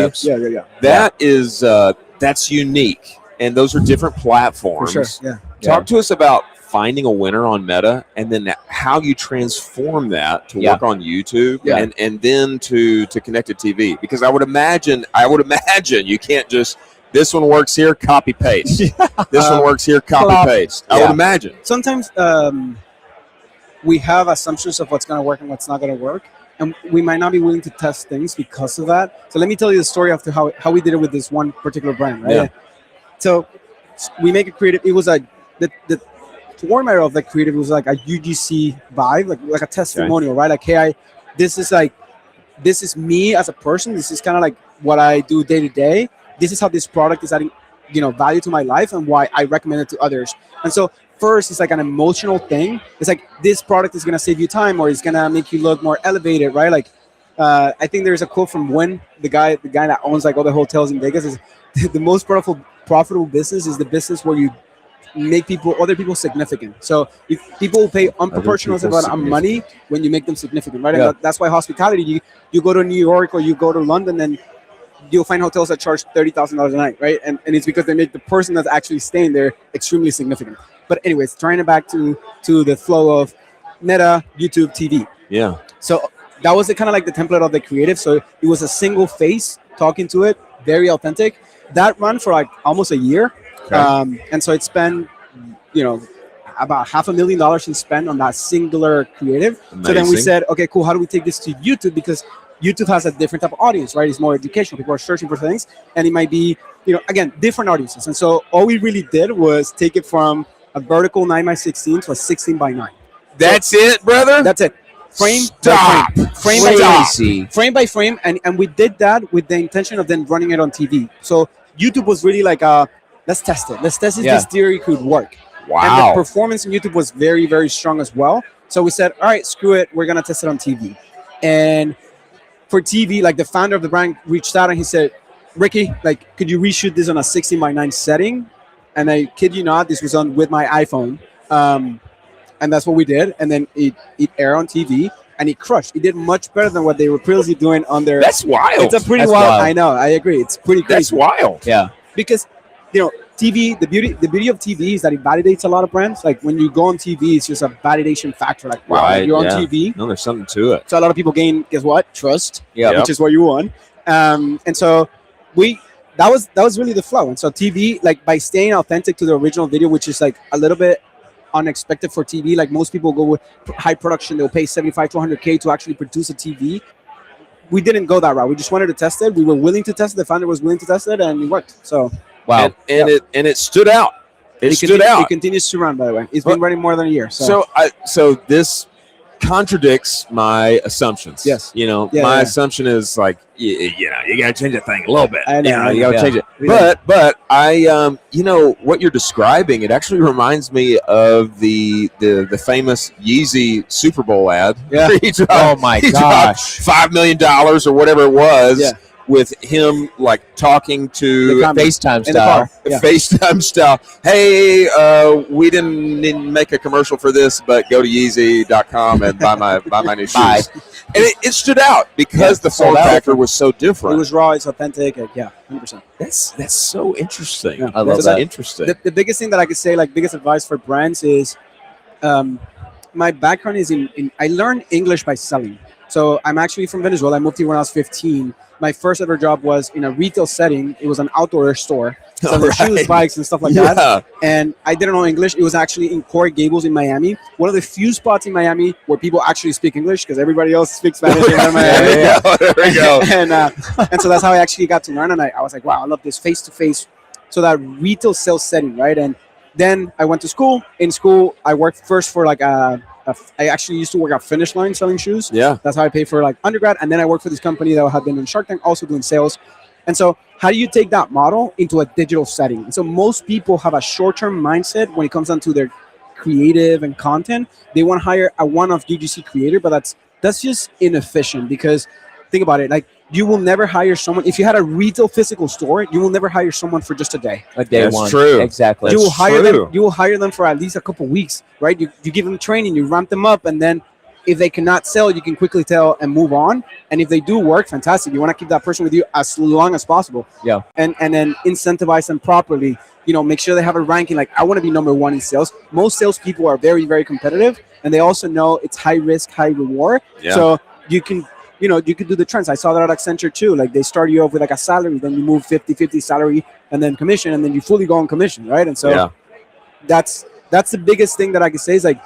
That is that's unique, and those are different platforms.
For sure.
Talk to us about finding a winner on Meta, and then how you transform that to work on YouTube, and then to connected TV. Because I would imagine you can't just, this one works here, copy paste. This one works here, copy paste. I would imagine.
Sometimes we have assumptions of what's going to work and what's not going to work, and we might not be willing to test things because of that. So let me tell you the story of how we did it with this one particular brand, right? So we make a creative. It was the format of the creative was like a UGC vibe, like a testimonial, right? Like, hey, this is me as a person. This is kind of like what I do day to day. This is how this product is adding, value to my life, and why I recommend it to others. And so first, it's like an emotional thing. It's like, this product is gonna save you time, or it's gonna make you look more elevated, right? Like, I think there's a quote from Wynn, the guy that owns like all the hotels in Vegas, is the most profitable business is the business where you make other people significant. So if people pay unproportional amount of money when you make them significant, right? And that's why hospitality, you go to New York or you go to London, and you'll find hotels that charge $30,000 a night, right? And it's because they make the person that's actually staying there extremely significant. But anyways, trying it back to the flow of Meta, YouTube, TV.
Yeah.
So that was the kind of like the template of the creative. So it was a single face talking to it, very authentic. That ran for like almost a year. And so it spent, about $500,000 in spend on that singular creative. Amazing. So then we said, okay, cool. How do we take this to YouTube? Because YouTube has a different type of audience, right? It's more educational. People are searching for things, and it might be, again, different audiences. And so all we really did was take it from a vertical 9x16 to a 16x9.
That's it, brother?
That's it. Frame by frame. And we did that with the intention of then running it on TV. So YouTube was really like, let's test it. Let's test if this theory could work.
Wow.
And the performance in YouTube was very, very strong as well. So we said, all right, screw it. We're going to test it on TV. And for TV, like the founder of the brand reached out and he said, Ricky, like, could you reshoot this on a 16:9 setting? And I kid you not, this was on with my iPhone. And that's what we did. And then it aired on TV and it crushed. It did much better than what they were previously doing on their.
That's wild.
It's a pretty
That's
wild.
wild.
I know. I agree. It's pretty crazy.
That's wild.
Yeah.
Because, TV, the beauty of TV is that it validates a lot of brands. Like when you go on TV, it's just a validation factor. Like, wow,
Right,
you're on
yeah.
TV.
No, there's something to it.
So a lot of people gain, guess what? Trust.
Yeah.
Which is what you want. And so that was really the flow. And so TV, like by staying authentic to the original video, which is like a little bit unexpected for TV. Like most people go with high production, they'll pay 75 to 100K to actually produce a TV. We didn't go that route. We just wanted to test it. We were willing to test it. The founder was willing to test it, and it worked. So
Wow.
And it stood out. It stood out.
It continues to run, by the way. It's been running more than a year.
So this contradicts my assumptions.
Yes.
My assumption is like, you got to change that thing a little bit.
I know,
You got to
yeah.
change it.
Yeah.
But I, what you're describing, it actually reminds me of the famous Yeezy Super Bowl ad.
Yeah.
Oh my
he
gosh.
dropped $5 million or whatever it was.
Yeah.
With him like talking to
The camera.
FaceTime
In the
style.
car. Yeah.
FaceTime style. Hey, we didn't make a commercial for this, but go to Yeezy.com and buy my new shoes.
Bye.
And it stood out because the form
sold out.
factor was so
It
different.
was raw. It's authentic. 100%.
That's so interesting.
Yeah.
I love
That's
that.
interesting.
The biggest thing that I could say, like biggest advice for brands is, my background is in I learned English by selling. So I'm actually from Venezuela. I moved here when I was 15. My first ever job was in a retail setting. It was an outdoor store. Selling
Alright.
shoes, bikes, and stuff like that. And I didn't know English. It was actually in Coral Gables in Miami. One of the few spots in Miami where people actually speak English because everybody else speaks Spanish in Miami.
There we go.
And so that's how I actually got to learn. And I was like, wow, I love this face-to-face. So that retail sales setting, right? And then I went to school. In school, I worked first for like I actually used to work at Finish Line selling shoes.
Yeah.
That's how I paid for like undergrad. And then I worked for this company that had been in Shark Tank, also doing sales. And so how do you take that model into a digital setting? And so most people have a short-term mindset when it comes down to their creative and content. They want to hire a one-off UGC creator, but that's just inefficient because think about it. Like you will never hire someone. If you had a retail physical store, you will never hire someone for just a day.
A day
That's
one.
true.
Exactly.
You will
That's
hire
true.
them. You will hire them for at least a couple weeks, right? You give them training, you ramp them up, and then if they cannot sell, you can quickly tell and move on. And if they do work, fantastic. You want to keep that person with you as long as possible.
Yeah.
And then incentivize them properly. Make sure they have a ranking. Like I want to be number one in sales. Most salespeople are very, very competitive, and they also know it's high risk, high reward.
Yeah.
So you can. You could do the trends. I saw that at Accenture too. Like they start you off with like a salary, then you move 50-50 salary and then commission, and then you fully go on commission, right? And so that's the biggest thing that I can say is like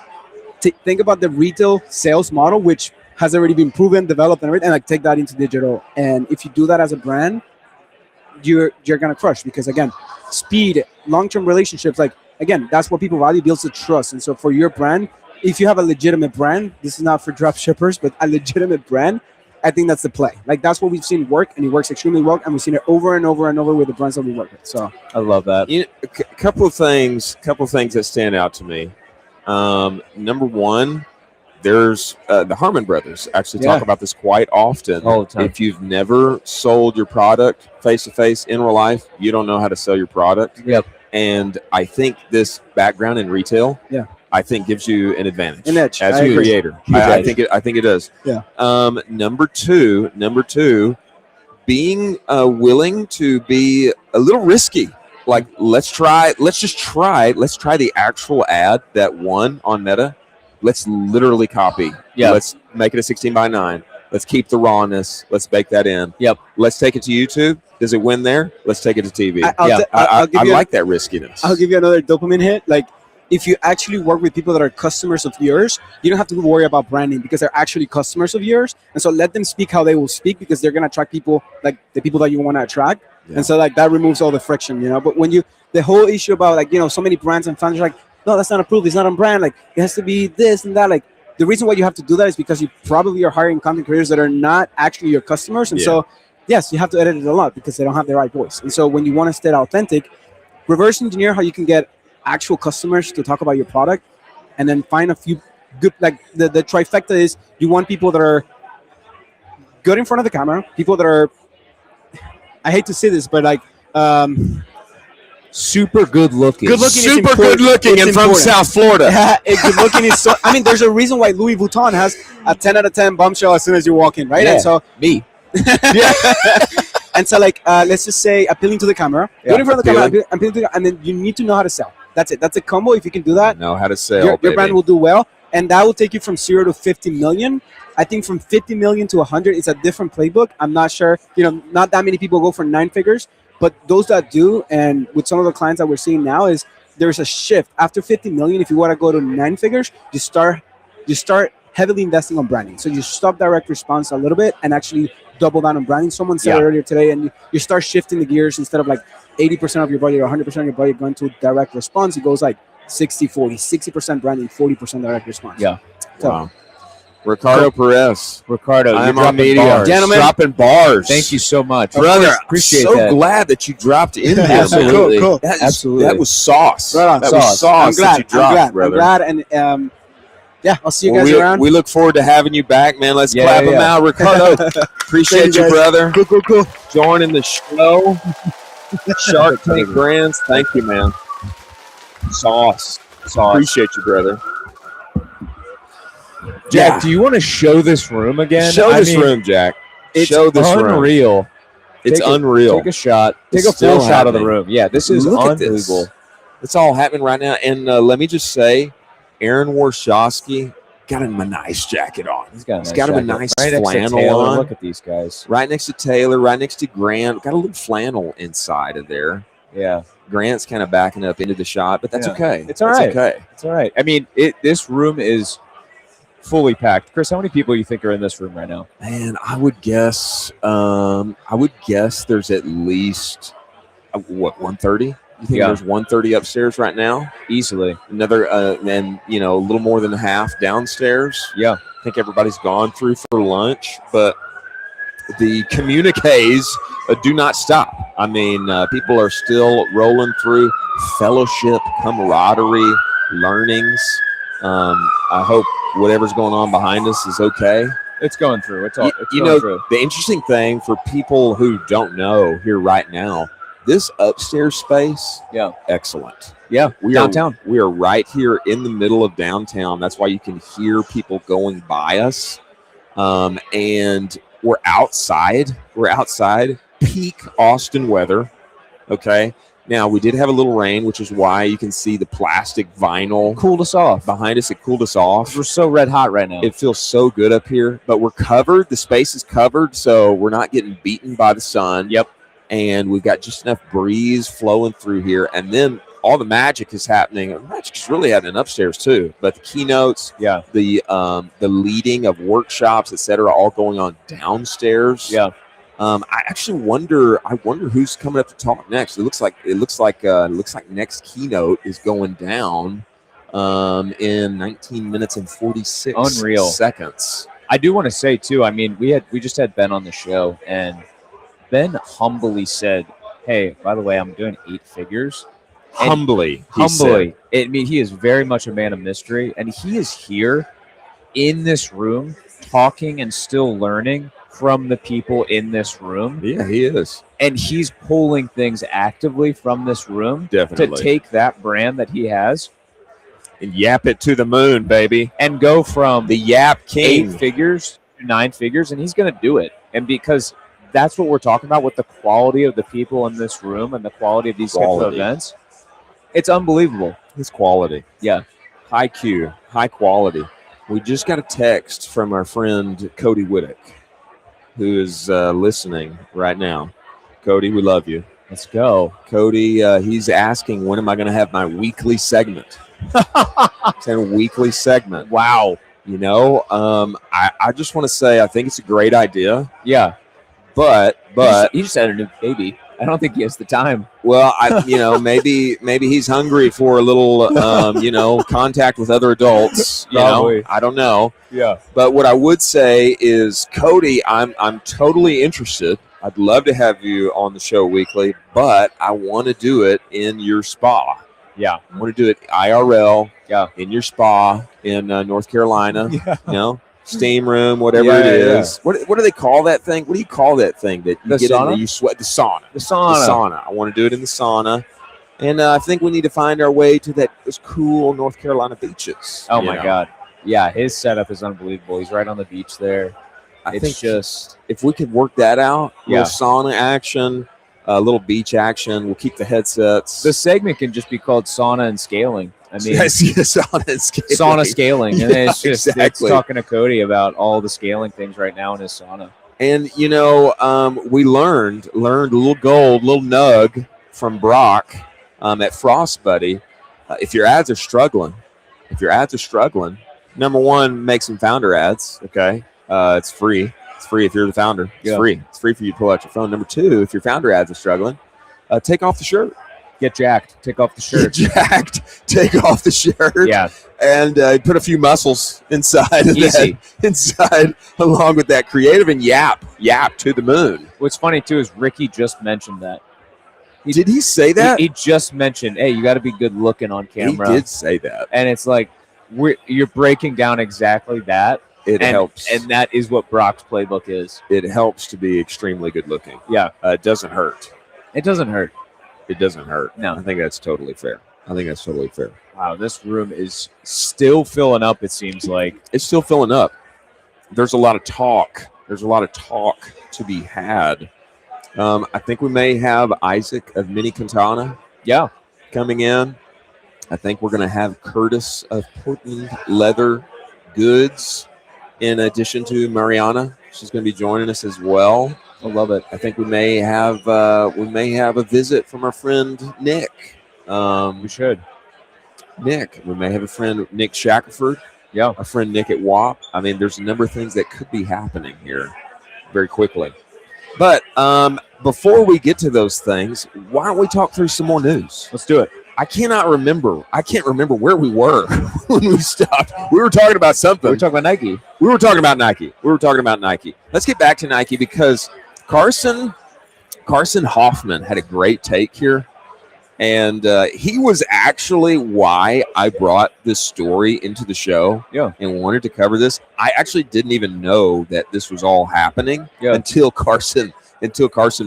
think about the retail sales model, which has already been proven, developed, and everything, and like take that into digital. And if you do that as a brand, you're gonna crush because again, speed, long-term relationships, like again, that's what people value, builds the trust. And so for your brand, if you have a legitimate brand, this is not for drop shippers, but a legitimate brand, I think that's the play. Like that's what we've seen work, and it works extremely well, and we've seen it over and over and over with the brands that we work with. So
I love that.
A couple of things that stand out to me. Number one, there's the Harmon brothers actually talk about this quite often.
All the time.
If you've never sold your product face to face in real life, you don't know how to sell your product.
Yep.
And I think this background in retail, I think gives you an advantage,
An edge.
as
I
a
agree.
creator.
Huge
I
edge.
think it does.
Yeah.
Number two, being willing to be a little risky. Like let's try the actual ad that won on Meta. Let's literally copy.
Yeah.
Let's make it a 16:9. Let's keep the rawness. Let's bake that in.
Yep.
Let's take it to YouTube. Does it win there? Let's take it to TV.
I'll give
I
you
like that riskiness.
I'll give you another dopamine hit. Like if you actually work with people that are customers of yours, you don't have to worry about branding because they're actually customers of yours. And so let them speak how they will speak because they're going to attract people like the people that you want to attract.
Yeah.
And so like that removes all the friction, But when the whole issue about like, so many brands and fans are like, no, that's not approved. It's not on brand. Like it has to be this and that. Like the reason why you have to do that is because you probably are hiring content creators that are not actually your customers. And so, yes, you have to edit it a lot because they don't have the right voice. And so when you want to stay authentic, reverse engineer how you can get actual customers to talk about your product, and then find a few good, like the trifecta is you want people that are good in front of the camera, people that are I hate to say this, but like
Super good looking.
Good looking is
Super
important.
good looking
It's
and from
important.
South Florida.
Good looking is so. I mean, there's a reason why Louis Vuitton has a 10 out of 10 bombshell as soon as you walk in, right?
Yeah.
And so
Me.
and so like let's just say appealing to the camera, doing it in front of the camera, appealing to the, and then you need to know how to sell. That's it. That's a combo. If you can do that,
Know how to sell,
your
baby.
brand will do well, and that will take you from 0 to 50 million. I think from 50 million to 100 is a different playbook. I'm not sure. Not that many people go for 9 figures, but those that do, and with some of the clients that we're seeing now, is there's a shift after 50 million. If you want to go to 9 figures, you start heavily investing on branding. So you stop direct response a little bit and actually double down on branding. Someone said earlier today, and you start shifting the gears. Instead of like 80% of your budget or 100% of your budget going to direct response, it goes like 60-40, 60% branding, 40% direct response.
Yeah.
So,
Wow. Ricardo Perez.
Ricardo,
I'm
you're
on
dropping
media.
bars.
Gentlemen.
Dropping bars.
Thank you so much.
Brother,
Appreciate
I'm so
that.
glad that you dropped in there.
Absolutely.
Cool.
Absolutely.
That was sauce.
Right on.
That
Sauce.
was sauce that you dropped, brother.
I'm glad. And yeah, I'll see you guys
we,
around.
we look forward to having you back, man. Let's
Yeah,
clap
yeah,
him
yeah.
out. Ricardo, appreciate
Thank you,
you,
guys.
brother.
Cool.
Joining the show. Shark Tank Brands. Thank you, man. Sauce. Appreciate you, brother.
Jack,
Yeah.
do you want to show this room again?
Show
I
this
mean,
room, Jack.
It's
Show this room.
unreal.
It's
Take a-
unreal.
Take a shot.
It's
Take a
still
full shot of the
happening.
room. Yeah, this is
Look at this.
unbelievable.
It's all happening right now. And let me just say, Aaron Warshawski got him a nice jacket on.
He's got,
He's got him a
jacket.
nice
right next to
flannel
Taylor.
on.
Look at these guys.
Right next to Taylor, right next to Grant. Got a little flannel inside of there.
Yeah,
Grant's kind of backing up into the shot, but that's
Yeah.
okay.
It's all
That's
right.
okay.
it's all right. I mean, this room is fully packed. Chris, how many people you think are in this room right now?
Man, I would guess there's at least 130? You think
Yeah.
there's 130 upstairs right now?
Easily.
Another and a little more than half downstairs.
Yeah.
I think everybody's gone through for lunch, but the communiques do not stop. I mean, people are still rolling through fellowship, camaraderie, learnings. I hope whatever's going on behind us is okay.
It's going through. It's all. It's
You
going
know,
through.
the interesting thing for people who don't know here right now, this upstairs space,
Yeah.
excellent.
Yeah. Downtown.
We are right here in the middle of downtown. That's why you can hear people going by us. And we're outside. We're outside. Peak Austin weather. Okay. Now, we did have a little rain, which is why you can see the plastic vinyl
Cooled us off.
behind us. It cooled us off.
We're so red hot right now.
It feels so good up here, but we're covered. The space is covered, so we're not getting beaten by the sun.
Yep.
And we've got just enough breeze flowing through here. And then all the magic is happening. The magic is really happening upstairs too. But the keynotes,
Yeah.
the leading of workshops, etc., all going on downstairs.
Yeah.
I actually wonder. I wonder who's coming up to talk next. It looks like next keynote is going down in 19 minutes and 46
Unreal.
seconds.
I do want to say too. I mean, we just had Ben on the show, and Ben humbly said, "Hey, by the way, I'm doing 8 figures." And
Humbly, he said.
Humbly. I mean, he is very much a man of mystery, and he is here in this room talking and still learning from the people in this room.
Yeah, he is.
And he's pulling things actively from this room
Definitely.
to take that brand that he has
And yap it to the moon, baby.
and go from
The Yap
8
King.
figures to 9 figures, and he's going to do it. And because that's what we're talking about with the quality of the people in this room and the quality of these types of
Quality.
events, it's unbelievable.
His quality.
Yeah.
High Q, high quality. We just got a text from our friend Cody Whittick, who is listening right now. Cody, we love you.
Let's go.
Cody, he's asking, when am I going to have my weekly segment? It's a weekly segment.
Wow.
You know, I just want to say I think it's a great idea,
Yeah.
but
he just had a new baby. I don't think he has the time.
well, maybe he's hungry for a little, contact with other adults. You know,
Probably.
I don't know.
Yeah.
But what I would say is, Cody, I'm totally interested. I'd love to have you on the show weekly, but I want to do it in your spa.
Yeah.
I want to do it IRL.
Yeah.
In your spa in North Carolina.
Yeah.
You know, steam room, whatever
Yeah,
it
yeah.
is. What do they call that thing? What do you call that thing that you
The
get in
sauna?
and you sweat? The sauna.
The sauna.
The sauna. I want to do it in the sauna. And I think we need to find our way to those cool North Carolina beaches.
Oh
you
my
know.
God. Yeah, his setup is unbelievable. He's right on the beach there.
I
It's
think
just
if we could work that out,
Yeah.
little sauna action, a little beach action, we'll keep the headsets.
the segment can just be called sauna and scaling. I mean,
Yes, sauna and scaling.
sauna scaling, and
Yeah,
it's just
exactly.
it's talking to Cody about all the scaling things right now in his sauna.
And we learned a little gold, little nug from Brock at Frost Buddy. If your ads are struggling, number one, make some founder ads. Okay, it's free. It's free if you're the founder. It's
Yeah.
free. It's free for you to pull out your phone. Number two, if your founder ads are struggling, take off the shirt.
Get jacked. Take off the shirt.
Get jacked. Take off the shirt.
Yeah,
And put a few muscles inside of
easy.
that, inside along with that creative, and yap to the moon.
What's funny too is Ricky just mentioned that.
Did he say that?
He just mentioned, hey, you got to be good looking on camera.
He did say that.
And it's like you're breaking down exactly that.
It helps.
And that is what Brock's playbook is.
It helps to be extremely good looking.
Yeah,
It doesn't hurt.
it doesn't hurt.
It doesn't hurt.
No.
I think that's totally fair.
Wow, this room is still filling up. It seems like.
It's still filling up. There's a lot of talk. To be had. I think we may have Isaac of Mini Quintana
Yeah,
coming in. I think we're going to have Curtis of Portland Leather Goods in addition to Mariana. She's going to be joining us as well.
I love it.
I think we may have a visit from our friend Nick.
We should.
Nick. We may have a friend, Nick Shackelford.
Yeah.
Our friend Nick at WAP. I mean, there's a number of things that could be happening here very quickly. But before we get to those things, why don't we talk through some more news?
Let's do it.
I can't remember where we were when we stopped. We were talking about something.
We're talking about Nike.
We were talking about Nike. Let's get back to Nike because Carson Hoffman had a great take here. And he was actually why I brought this story into the show and wanted to cover this. I actually didn't even know that this was all happening until Carson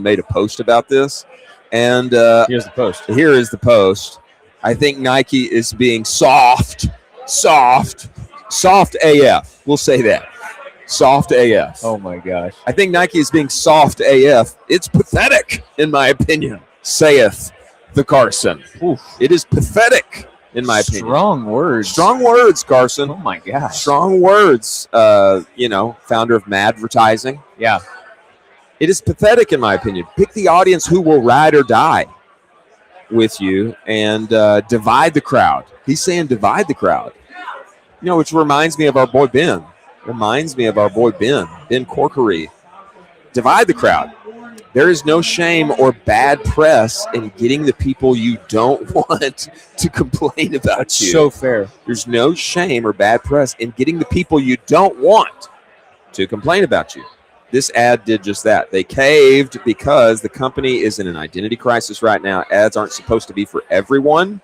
made a post about this. And
Here's the post.
Here is the post. I think Nike is being soft AF. We'll say that. Soft AF.
Oh my gosh.
I think Nike is being soft AF. It's pathetic, in my opinion, saith the Carson.
Oof.
It is pathetic, in my opinion.
Strong words.
Strong words, Carson.
Oh my gosh.
Strong words. Founder of Madvertising.
Yeah.
It is pathetic, in my opinion. Pick the audience who will ride or die with you and divide the crowd. He's saying divide the crowd. Which reminds me of our boy Ben. Ben Corkery. Divide the crowd. There is no shame or bad press in getting the people you don't want to complain about you.
So fair.
There's no shame or bad press in getting the people you don't want to complain about you. This ad did just that. They caved because the company is in an identity crisis right now. Ads aren't supposed to be for everyone.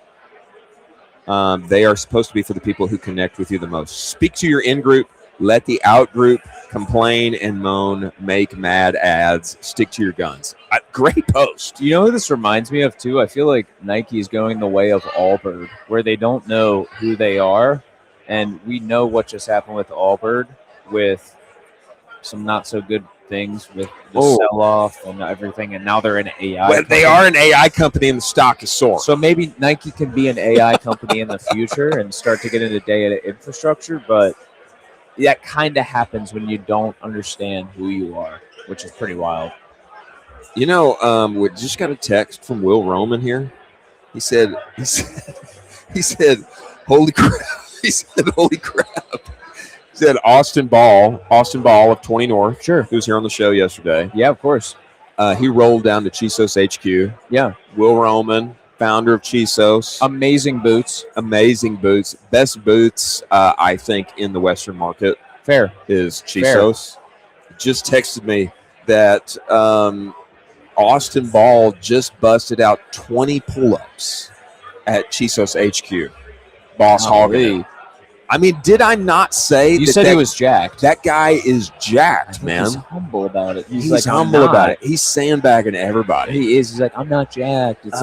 They are supposed to be for the people who connect with you the most. Speak to your in-group. Let the out-group complain and moan. Make mad ads. Stick to your guns. Great post.
You know who this reminds me of, too? I feel like Nike is going the way of Allbird, where they don't know who they are. And we know what just happened with Allbird with some not so good things with the sell-off and everything, and now they're an AI
Well, they are an AI company and the stock is soaring.
So maybe Nike can be an AI company in the future and start to get into data infrastructure, but that kind of happens when you don't understand who you are, which is pretty wild.
We just got a text from Will Roman here. He said, holy crap. He said, holy crap. He said Austin Ball of 20 North.
Sure.
Who was here on the show yesterday.
Yeah, of course.
He rolled down to Chisos HQ.
Yeah.
Will Roman, founder of Chisos.
Amazing boots.
Best boots, I think, in the Western market.
Fair.
Is Chisos. Fair. Just texted me that Austin Ball just busted out 20 pull-ups at Chisos HQ. Boss Hoggy. I mean, did I not say
You said he was jacked.
That guy is jacked, man.
He's humble about it.
He's
like,
humble about it. He's sandbagging everybody.
He is. He's like, I'm not jacked. It's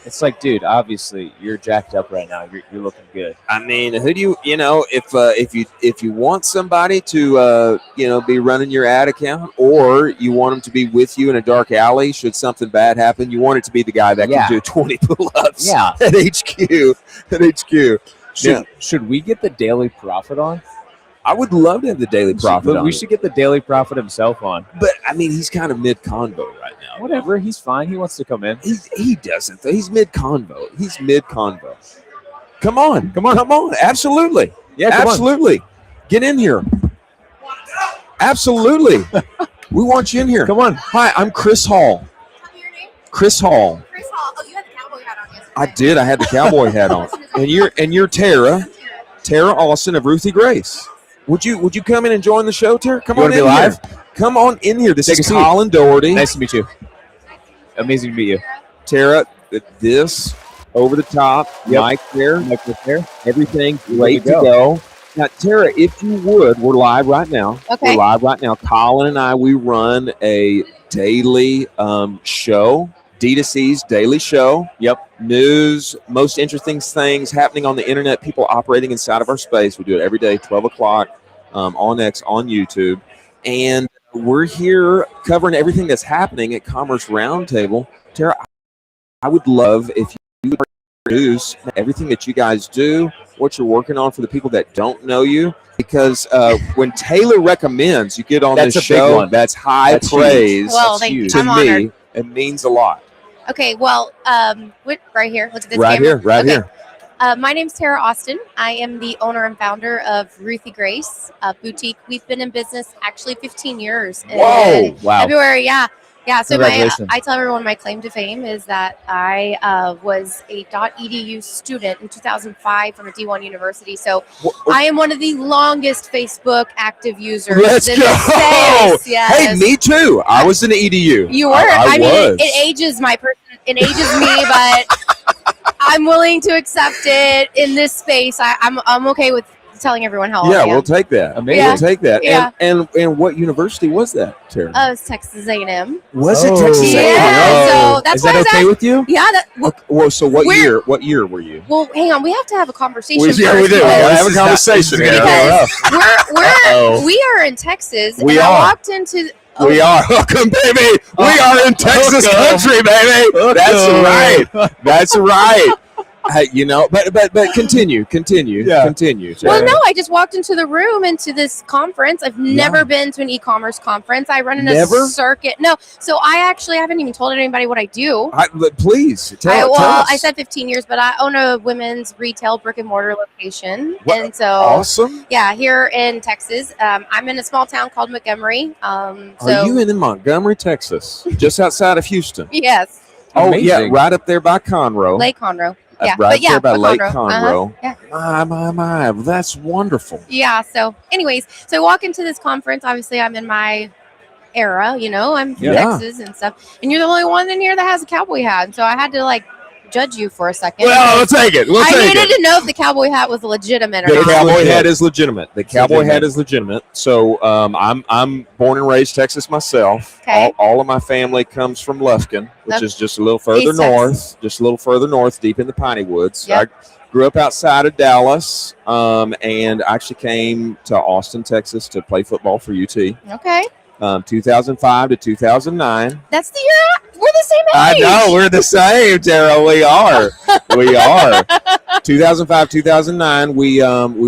it's like, dude, obviously you're jacked up right now. You're looking good.
I mean, who do you know, if you want somebody to be running your ad account, or you want them to be with you in a dark alley should something bad happen, you want it to be the guy that can do 20 pull-ups at HQ.
Should we get the Daily Prophet on?
I would love to have the Daily Prophet on.
We should get the Daily Prophet himself on.
But I mean, he's kind of mid-convo right now.
Whatever, he's fine. He wants to come in.
He doesn't though. He's mid-convo. Come on. Absolutely.
Yeah,
absolutely. Get in here. Absolutely. We want you in here.
Come on.
Hi, I'm Chris Hall. Chris Hall.
Chris Hall. Oh, you had the cowboy hat on yesterday.
I did. I had the cowboy hat on. And you're Tara Austin of Ruthie Grace. Would you come in and join the show, Tara? Come on in live. Come on in here. This is Colin Doherty.
Nice to meet you. Amazing to meet you.
Tara, this over the top, mic there, everything ready to go. Now, Tara, if you would, we're live right now.
Okay.
We're live right now. Colin and I, we run a daily show, D2C's daily show.
Yep.
News, most interesting things happening on the internet, people operating inside of our space. We do it every day, 12 o'clock on X, on YouTube. And we're here covering everything that's happening at Commerce Roundtable. Tara, I would love if you would introduce everything that you guys do, what you're working on for the people that don't know you. Because when Taylor recommends you get on this show, that's high praise.
Well, thank you.
To
I'm
me.
honored.
It means a lot.
Okay, well, right here. Look at this
Right
camera.
here.
My name's Tara Austin. I am the owner and founder of Ruthie Grace Boutique. We've been in business actually 15 years.
Whoa! Wow.
February, yeah. So
Congratulations.
I tell everyone my claim to fame is that I was a .edu student in 2005 from a D1 university. So I am one of the longest Facebook active users.
Let's
in
go!
the space. Yes.
Hey, me too. I was in the EDU.
You were.
I
mean,
was.
it ages my person. It ages me, but I'm willing to accept it in this space. I'm okay with telling everyone how old I am.
We'll take that.
Amazing.
We'll take that.
Yeah.
And what university was that, Tara?
It's Texas A&M.
Was it Texas A&M?
Yeah, so that's
Is
why
that
I was
okay with you?
Yeah.
Well, so what
Where-
year? What year were you?
Well, hang on. We have to have a conversation.
We
first
do. We
because
gotta have a conversation here.
We are in Texas.
We
and
are.
I walked into.
We are. Welcome, baby. We are in Texas country, baby. That's right. But continue. Continue.
Well, no, I just walked into the room into this conference. I've never been to an e-commerce conference. I run in a circuit. No, so I actually haven't even told anybody what I do.
But please tell us.
I said 15 years, but I own a women's retail brick and mortar location, and so
awesome.
Yeah, here in Texas, I'm in a small town called Montgomery.
Are you in Montgomery, Texas, just outside of Houston?
Yes.
Oh,
Amazing.
yeah, right up there by Conroe.
Lake Conroe. Yeah,
right there by Lake
Conroe.
Conroe. My, that's wonderful.
Yeah. So, anyways, so I walk into this conference. Obviously, I'm in my era. I'm from Texas and stuff, and you're the only one in here that has a cowboy hat. So I had to judge you for a second.
Well, we'll take it.
I needed to know if the cowboy hat was legitimate or
The
not.
cowboy hat is legitimate. So I'm born and raised Texas myself.
Okay.
All of my family comes from Lufkin, which is just a little further
East
north.
Texas.
Just a little further north, deep in the piney woods.
Yep.
I grew up outside of Dallas, and I actually came to Austin, Texas, to play football for UT.
Okay.
2005 to 2009.
That's the year. We're the same age.
I know we're the same, Tara. We are. 2005, 2009. We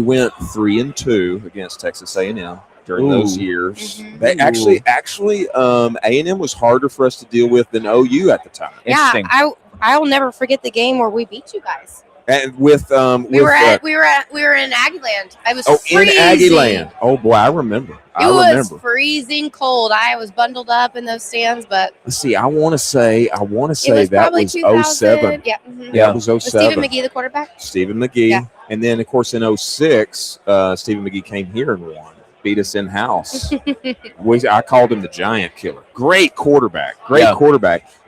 went 3-2 against Texas A&M during those years.
Mhm.
They actually A&M was harder for us to deal with than OU at the time.
Yeah,
Interesting.
I'll never forget the game where we beat you guys.
And with
We were in Aggieland. I was freezing.
in Aggieland. Oh boy, I remember.
It was freezing cold. I was bundled up in those stands, but
Let's see. I want to say
it was
that
probably
was
2000.
07.
Yeah. Mhm.
Yeah, it was
Was
07.
Stephen McGee the quarterback?
Stephen McGee.
Yeah.
And then, of course, in 06, Stephen McGee came here and won. Beat us in house. I called him the Giant Killer. Great quarterback.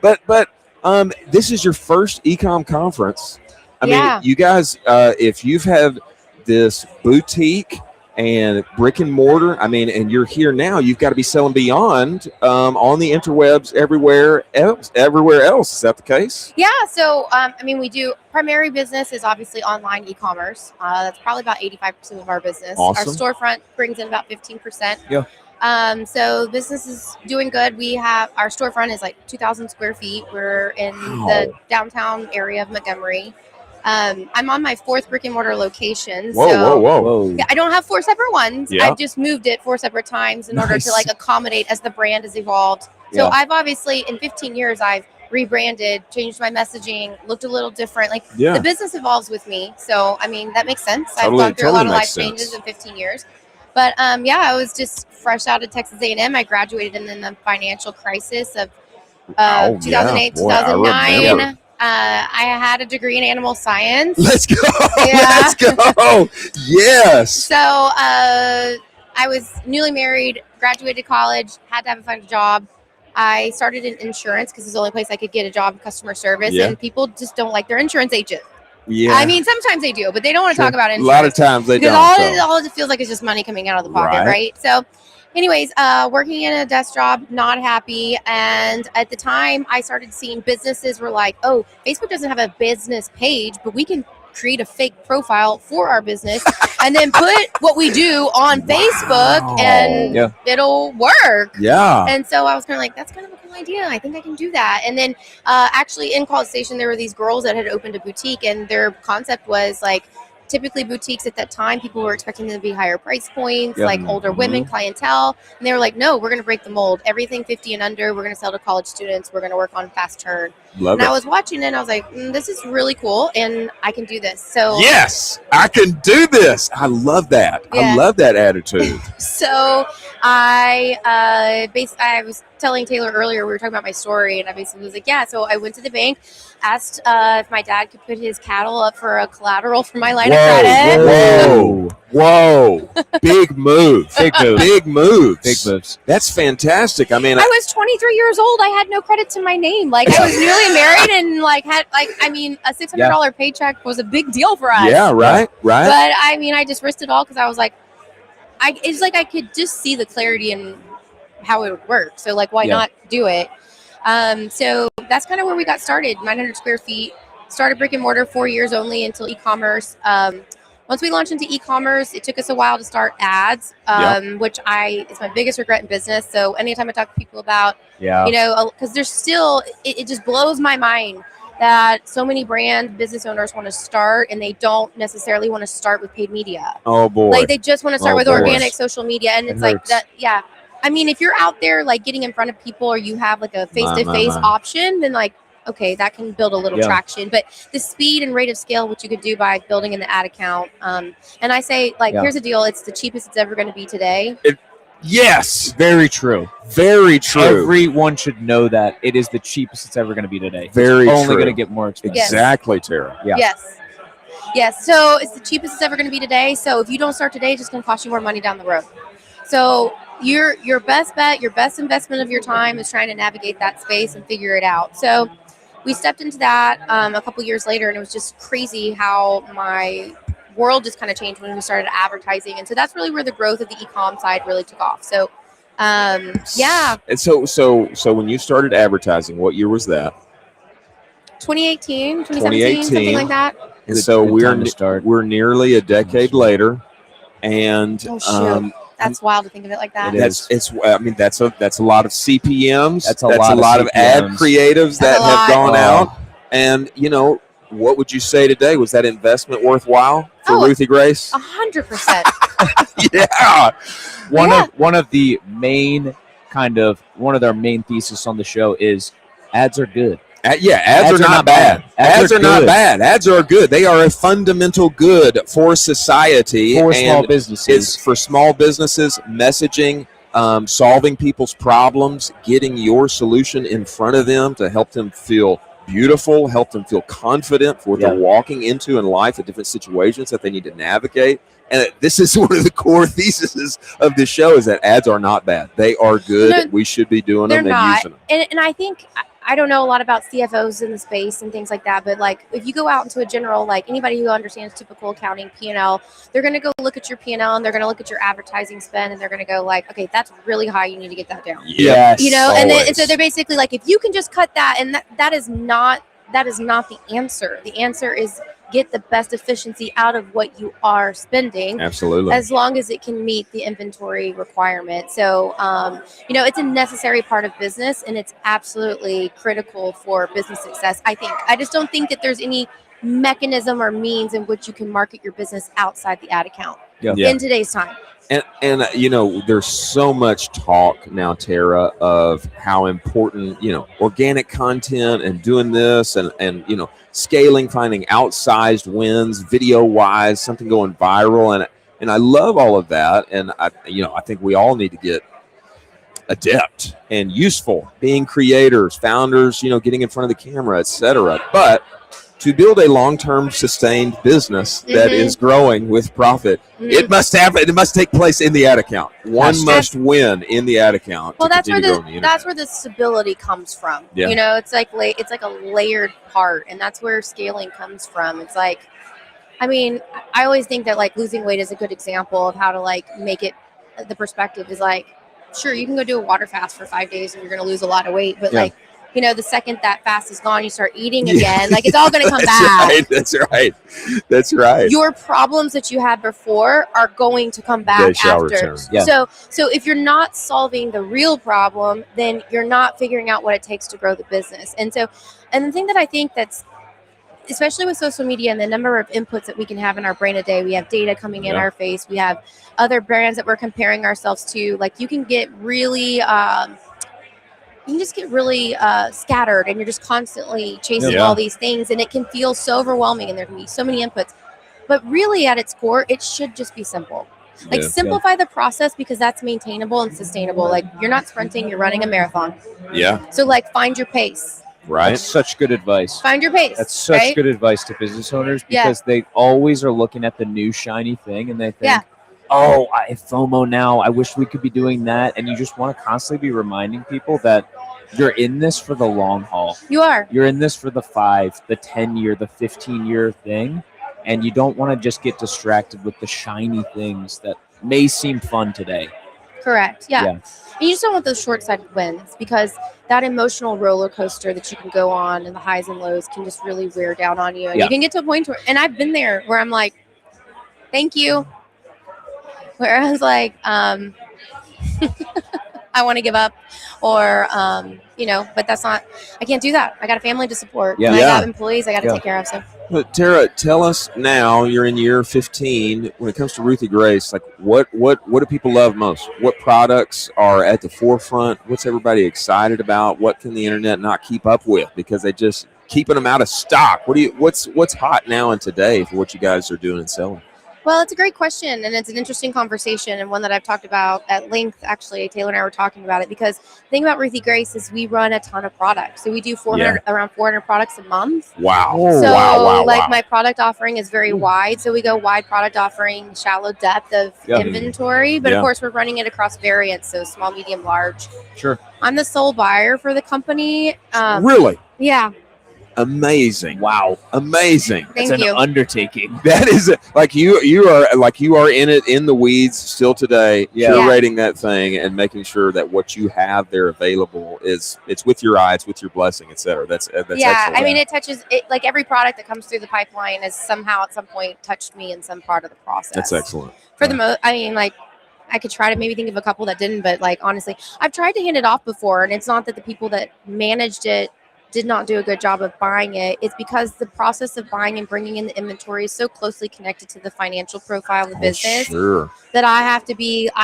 But this is your first ecom conference. I
Yeah.
mean, you guys, if you've had this boutique and brick and mortar, I mean, and you're here now, you've got to be selling beyond on the interwebs everywhere else. Everywhere else, is that the case?
Yeah, so I mean, we do primary business is obviously online e-commerce. That's probably about 85% of our business.
Awesome.
Our storefront brings in about 15%.
Yeah.
So business is doing good. We have our storefront is like 2,000 square feet. We're in the downtown area of Montgomery. I'm on my 4th brick and mortar location.
Whoa.
Yeah, I don't have 4 separate ones.
Yeah.
I've just moved it 4 separate times in order to like accommodate as the brand has evolved. So
Yeah.
I've obviously in 15 years I've rebranded, changed my messaging, looked a little different. Like
Yeah.
the business evolves with me. So I mean that makes sense. I've
Totally-
gone through a lot of
totally
life
makes sense.
changes in 15 years. But yeah, I was just fresh out of Texas A&M. I graduated in the financial crisis of 2008,
boy, I
2009.
remember.
I had a degree in animal science.
Let's go.
Yeah.
Let's go. Yes.
So I was newly married, graduated college, had to have a fun job. I started in insurance because it's the only place I could get a job in customer service,
Yeah.
and people just don't like their insurance agent.
Yeah.
I mean, sometimes they do, but they don't want to talk about
a
insurance.
lot of times they
because
don't.
all it feels like is just money coming out of the pocket,
Right.
right? So, anyways, working in a desk job, not happy. And at the time, I started seeing businesses were like, oh, Facebook doesn't have a business page, but we can create a fake profile for our business and then put what we do on Facebook and
Yeah.
it'll work.
Yeah.
And so I was kind of like, that's kind of a cool idea. I think I can do that. And then actually in College Station, there were these girls that had opened a boutique, and their concept was like, typically boutiques at that time, people were expecting them to be higher price points,
Yeah.
like older women, clientele. And they were like, no, we're going to break the mold. Everything 50 and under, we're going to sell to college students. We're going to work on fast turn.
Love
And
it.
I was watching it and I was like, this is really cool and I can do this. So
Yes, I can do this. I love that. I
Yeah.
love that attitude.
So I was telling Taylor earlier, we were talking about my story, and I basically was like, yeah. So I went to the bank, asked if my dad could put his cattle up for a collateral for my line of credit.
Whoa. Big move.
Big moves.
Big moves.
Big moves.
That's fantastic. I mean,
I was 23 years old. I had no credit to my name. Like I was newly married, and like had like I mean, a $600 paycheck was a big deal for us.
yeah, right.
But I mean, I just risked it all because I was like, it's like I could just see the clarity in how it would work. So like, why not do it? So that's kind of where we got started. 900 square feet. Started brick and mortar 4 years only until e-commerce. Once we launched into e-commerce, it took us a while to start ads, which is my biggest regret in business. So anytime I talk to people about, you know, because there's still, it just blows my mind that so many brand business owners want to start and they don't necessarily want to start with paid media.
Oh boy.
Like they just want to start with
boy.
organic social media. And it's like
hurts.
that. Yeah. I mean, if you're out there like getting in front of people or you have like a face-to-face
my.
option, then like, okay, that can build a little
Yeah.
traction. But the speed and rate of scale, which you could do by building in the ad account. And I say, like, here's the deal. It's the cheapest it's ever going to be today.
Yes.
Very true.
Very true.
Everyone should know that it is the cheapest it's ever going to be today.
Very
it's only
true.
going to get more expensive.
Yes.
Exactly, Tara.
Yeah.
Yes. So it's the cheapest it's ever going to be today. So if you don't start today, it's just going to cost you more money down the road. So your best bet, your best investment of your time is trying to navigate that space and figure it out. So we stepped into that a couple years later, and it was just crazy how my world just kind of changed when we started advertising. And so that's really where the growth of the e-com side really took off. So yeah.
And so when you started advertising, what year was that?
2018, 2017, something like that.
And so
good time to start.
we're nearly a decade later, and
Oh, shoot. That's wild to think of it like that.
It is.
that's a lot of CPMs.
That's a lot of
ad
CPMs.
creatives that
That's a
have
lot.
gone
Oh.
out. And you know, what would you say today? Was that investment worthwhile for
Oh,
Ruthie Grace?
100%.
Yeah.
One of the main one of their main thesis on the show is ads are good.
Ads are not bad. Ads are not
good.
bad. Ads are good. They are a fundamental good for society.
For
and
small businesses.
It's for small businesses, messaging, solving people's problems, getting your solution in front of them to help them feel beautiful, help them feel confident for what they're walking into in life at different situations that they need to navigate. And this is one of the core theses of this show is that ads are not bad. They are good.
No,
we should be doing
they're
them and
not.
using them.
And I think I don't know a lot about CFOs in the space and things like that, but like if you go out into a general, like anybody who understands typical accounting P&L, they're going to go look at your P&L and they're going to look at your advertising spend and they're going to go like, okay, that's really high. You need to get that down.
Yes.
You know,
always.
and so they're basically like, if you can just cut that, and that is not the answer. The answer is get the best efficiency out of what you are spending.
Absolutely.
As long as it can meet the inventory requirement. So, you know, it's a necessary part of business and it's absolutely critical for business success. I think. I just don't think that there's any mechanism or means in which you can market your business outside the ad account in today's time.
And you know, there's so much talk now, Tara, of how important, you know, organic content and doing this and you know, scaling, finding outsized wins, video wise, something going viral, and I love all of that, and I think we all need to get adept and useful, being creators, founders, you know, getting in front of the camera, etc. But to build a long-term sustained business that is growing with profit, it must take place in the ad account. One must win in the ad account.
Well, that's where the stability comes from.
Yeah.
You know, it's like a layered part, and that's where scaling comes from. It's like, I mean, I always think that like losing weight is a good example of how to like make it. The perspective is like, sure, you can go do a water fast for 5 days and you're going to lose a lot of weight, but like, you know, the second that fast is gone, you start eating again. Like it's all going to come back.
That's right.
Your problems that you had before are going to come back after. So if you're not solving the real problem, then you're not figuring out what it takes to grow the business. And the thing that I think that's, especially with social media and the number of inputs that we can have in our brain a day, we have data coming in our face. We have other brands that we're comparing ourselves to. Like you can get really scattered and you're just constantly chasing all these things and it can feel so overwhelming and there can be so many inputs. But really at its core, it should just be simple. Like simplify the process because that's maintainable and sustainable. Like you're not sprinting, you're running a marathon.
Yeah.
So like find your pace.
Right.
That's such good advice.
Find your pace.
That's such good advice to business owners because they always are looking at the new shiny thing and they think, oh, I have FOMO now. I wish we could be doing that. And you just want to constantly be reminding people that you're in this for the long haul.
You are.
You're in this for the 5, the 10-year, the 15-year thing. And you don't want to just get distracted with the shiny things that may seem fun today.
Correct. Yeah. And you just don't want those short-sighted wins because that emotional roller coaster that you can go on and the highs and lows can just really wear down on you. And you can get to a point where, and I've been there where I'm like, thank you. Where I was like, I want to give up or, you know, but that's not, I can't do that. I got a family to support. And I got employees I got to take care of. So.
But Tara, tell us now, you're in year 15. When it comes to Ruthie Grace, like what do people love most? What products are at the forefront? What's everybody excited about? What can the internet not keep up with because they just keeping them out of stock? What's hot now and today for what you guys are doing and selling?
Well, it's a great question, and it's an interesting conversation, and one that I've talked about at length. Actually, Taylor and I were talking about it because the thing about Ruthie Grace is we run a ton of products. So we do around 400 products a month.
Wow!
So,
wow!
My product offering is very wide. So we go wide product offering, shallow depth of inventory, but of course we're running it across variants, so small, medium, large.
Sure.
I'm the sole buyer for the company.
Really?
Yeah.
Amazing!
Wow!
Amazing!
Thank
It's
you.
an undertaking.
That is like you are in it in the weeds still today, curating that thing and making sure that what you have there available it's with your eye, it's with your blessing, etc. That's excellent.
I mean, it touches it like every product that comes through the pipeline has somehow at some point touched me in some part of the process.
That's excellent.
For the most, I mean, like I could try to maybe think of a couple that didn't, but like honestly, I've tried to hand it off before, and it's not that the people that managed it did not do a good job of buying it. It's because the process of buying and bringing in the inventory is so closely connected to the financial profile of the business that I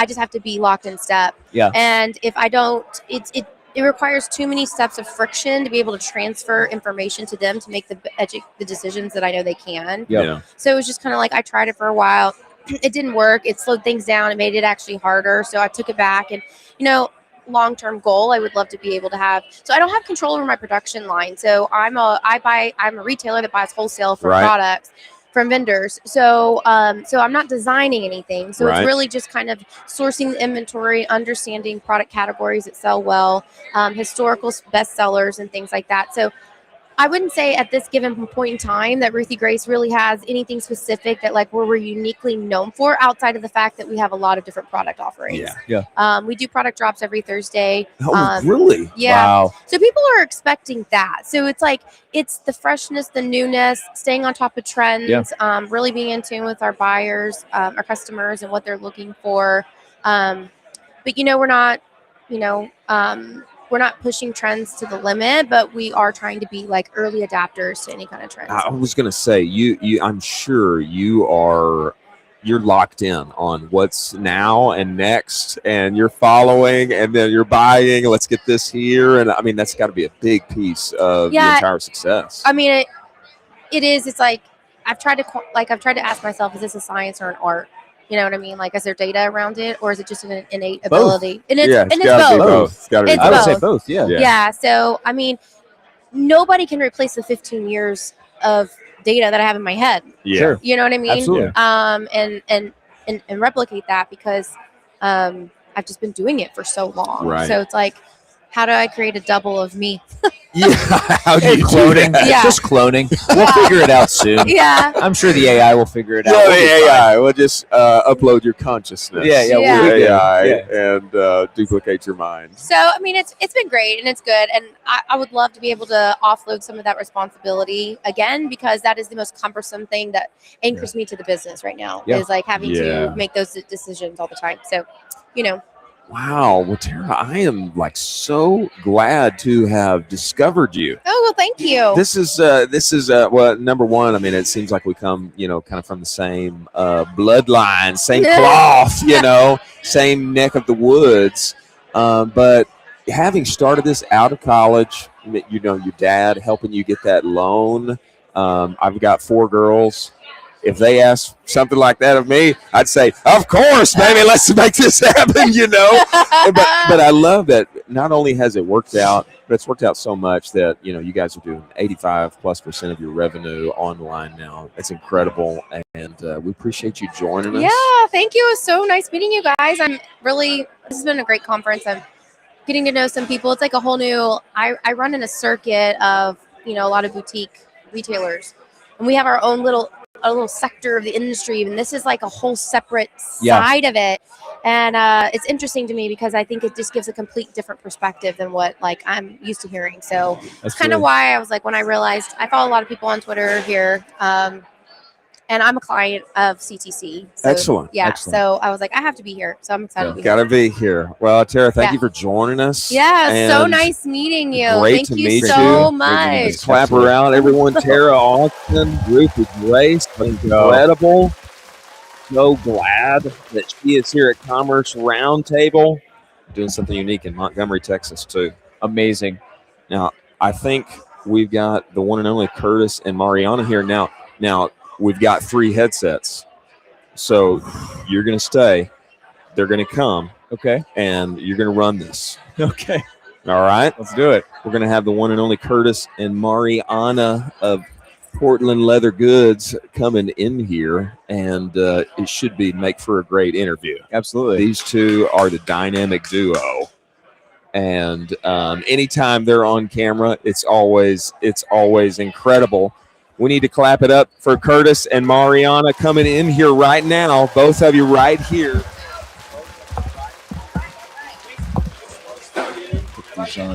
just have to be locked in step.
Yeah.
And if I don't, it requires too many steps of friction to be able to transfer information to them to make the decisions that I know they can.
Yeah.
So it was just kind of like I tried it for a while. It didn't work. It slowed things down. It made it actually harder. So I took it back and, long-term goal I would love to be able to have. So I don't have control over my production line. So I'm a retailer that buys wholesale for products from vendors. So so I'm not designing anything. So
Right.
it's really just kind of sourcing the inventory, understanding product categories that sell well, historical bestsellers and things like that. So I wouldn't say at this given point in time that Ruthie Grace really has anything specific that like where we're uniquely known for outside of the fact that we have a lot of different product offerings. We do product drops every Thursday.
Oh, really?
Yeah.
Wow.
So people are expecting that. So it's like it's the freshness, the newness, staying on top of trends, really being in tune with our buyers, our customers, and what they're looking for. But we're not, we're not pushing trends to the limit, but we are trying to be like early adapters to any kind of trends.
I was going to say you. I'm sure you're locked in on what's now and next, and you're following, and then you're buying. Let's get this here, and I mean that's got to be a big piece of the entire success.
I mean, it is. It's like I've tried to ask myself, is this a science or an art? You know what I mean? Like, is there data around it, or is it just an innate ability? And it's both.
It's got to be
It's
I would
both.
say both. Yeah.
Yeah. So I mean, nobody can replace the 15 years of data that I have in my head.
Yeah.
Sure.
You know what I mean?
Absolutely.
And replicate that because I've just been doing it for so long.
Right.
So it's like, how do I create a double of me?
Yeah. How do
Hey,
you do
cloning.
that?
Yeah.
Just cloning. We'll figure it out soon.
Yeah.
I'm sure the AI will figure it out.
Yeah,
We'll be
the
fine.
AI will just upload your consciousness.
Yeah,
to
we'll
the
be good.
AI
Yeah.
and duplicate your mind.
So I mean, it's been great and it's good, and I would love to be able to offload some of that responsibility again, because that is the most cumbersome thing that anchors me to the business right now.
Yeah.
Is like having
Yeah.
to make those decisions all the time. So,
Wow, well, Tara, I am like so glad to have discovered you.
Oh well, thank you.
This is well, number one. I mean, it seems like we come, kind of from the same bloodline, same cloth, same neck of the woods. But having started this out of college, your dad helping you get that loan. I've got 4 girls. If they ask something like that of me, I'd say, "Of course, baby, let's make this happen." But I love that. Not only has it worked out, but it's worked out so much that you guys are doing 85+% of your revenue online now. It's incredible, and we appreciate you joining us.
Yeah, thank you. It was so nice meeting you guys. This has been a great conference. I'm getting to know some people. It's like a whole new. I run in a circuit of a lot of boutique retailers, and we have our own little sector of the industry, and this is like a whole separate side of it. And it's interesting to me because I think it just gives a complete different perspective than what like I'm used to hearing. So that's kind of why I was like, when I realized I follow a lot of people on Twitter here, and I'm a client of CTC. So,
Excellent.
Yeah.
Excellent.
So I was like, I have to be here. So I'm excited to be here.
Gotta be here. Well, Tara, thank you for joining us.
Yeah, so
And
nice meeting you.
great
Thank
to
you
meet
so
you.
much.
Let's clap around, everyone. Tara Austin, Ruthie Grace, incredible. So glad that she is here at Commerce Roundtable, doing something unique in Montgomery, Texas, too.
Amazing.
Now, I think we've got the one and only Curtis and Mariana here now. Now, we've got 3 headsets, so you're going to stay. They're going to come,
Okay.
and you're going to run this.
Okay.
All right?
Let's do it.
We're going to have the one and only Curtis and Mariana of Portland Leather Goods coming in here, and it should make for a great interview.
Absolutely.
These two are the dynamic duo, and anytime they're on camera, it's always incredible. We need to clap it up for Curtis and Mariana coming in here right now. Both of you right here.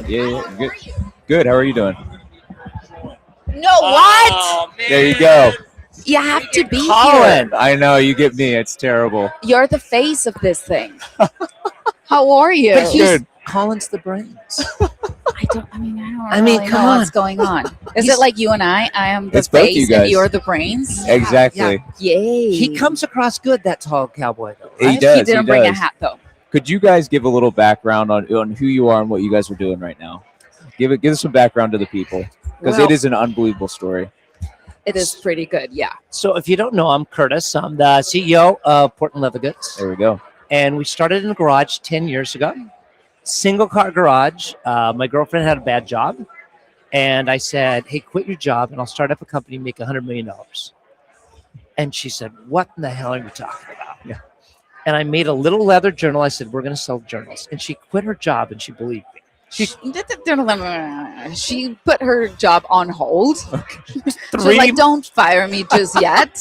Yeah. Good. Good. How are you doing?
No, what?
There you go.
You have to be here.
Colin. I know, you get me. It's terrible.
You're the face of this thing. How are you?
But Good.
Colin's the brains.
I don't really
come
know
on.
what's going on. Is it like you and I? I am the
It's both you
face
guys.
and you're the brains?
Exactly.
Yay.
He comes across good, that tall cowboy, though.
He
Right?
does.
He didn't bring a hat though.
Could you guys give a little background on who you are and what you guys are doing right now? Give us some background to the people, because
Well-
it is an unbelievable story.
It is pretty good, yeah.
So if you don't know, I'm Curtis. I'm the CEO of Portland Leather Goods.
There we go.
And we started in a garage 10 years ago. Single car garage. My girlfriend had a bad job. And I said, hey, quit your job and I'll start up a company and make $100 million. And she said, "What in the hell are you talking about?" Yeah. And I made a little leather journal. I said, "We're going to sell journals." And she quit her job and she believed me.
She put her job on hold. She's
Three-
like, "Don't fire me just yet."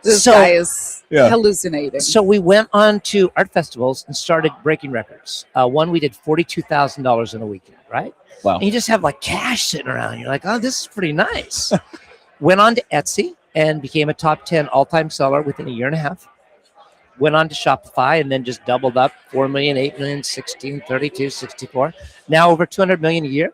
This
So-
guy is hallucinating.
So we went on to art festivals and started breaking records. One, we did $42,000 in a weekend, right?
Wow.
And you just have like cash sitting around. You're like, oh, this is pretty nice. Went on to Etsy and became a top 10 all-time seller within a year and a half. Went on to Shopify and then just doubled up 4 million, 8 million, 16, 32, 64. Now over 200 million a year.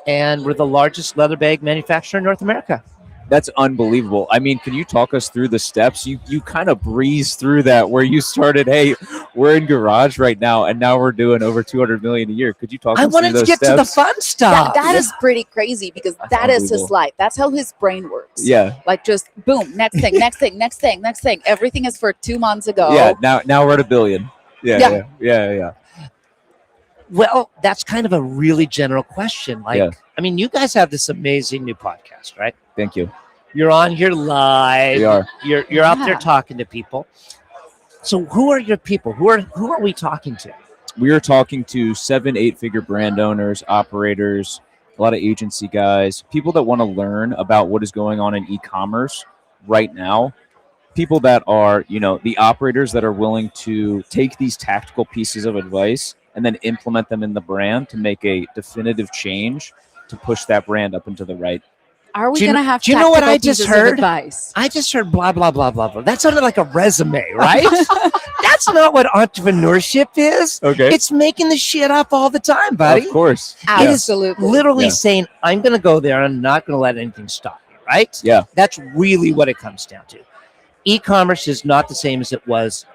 And we're the largest leather bag manufacturer in North America.
That's unbelievable. I mean, can you talk us through the steps? You kind of breezed through that where you started, hey, we're in garage right now, and now we're doing over 200 million a year. Could you talk
I
us
wanted
through
to
those
get to the
steps?
fun stuff.
That is pretty crazy because that is his
unbelievable.
life. That's how his brain works.
Yeah.
Like just boom, next thing, next thing, next thing, next thing. Everything is for 2 months ago.
Yeah. Now we're at $1 billion. Yeah.
Well, that's kind of a really general question. Like,
Yeah.
I mean, you guys have this amazing new podcast, right?
Thank you.
You're on here live.
We are.
You're out there
Yeah.
talking to people. So who are your people? Who are we talking to?
We are talking to 7-8-figure brand owners, operators, a lot of agency guys, people that want to learn about what is going on in e-commerce right now. People that are, the operators that are willing to take these tactical pieces of advice and then implement them in the brand to make a definitive change to push that brand up into the right.
Are we
Do you
going to
kn-
have
do you know what I
tactical
just
pieces of
heard?
advice?
I just heard blah, blah, blah, blah, blah. That sounded like a resume, right? That's not what entrepreneurship is.
Okay.
It's making the shit up all the time, buddy.
Of course.
It is
Absolutely.
literally
Yeah.
saying, I'm going to go there. I'm not going to let anything stop me, right?
Yeah.
That's really what it comes down to. E-commerce is not the same as it was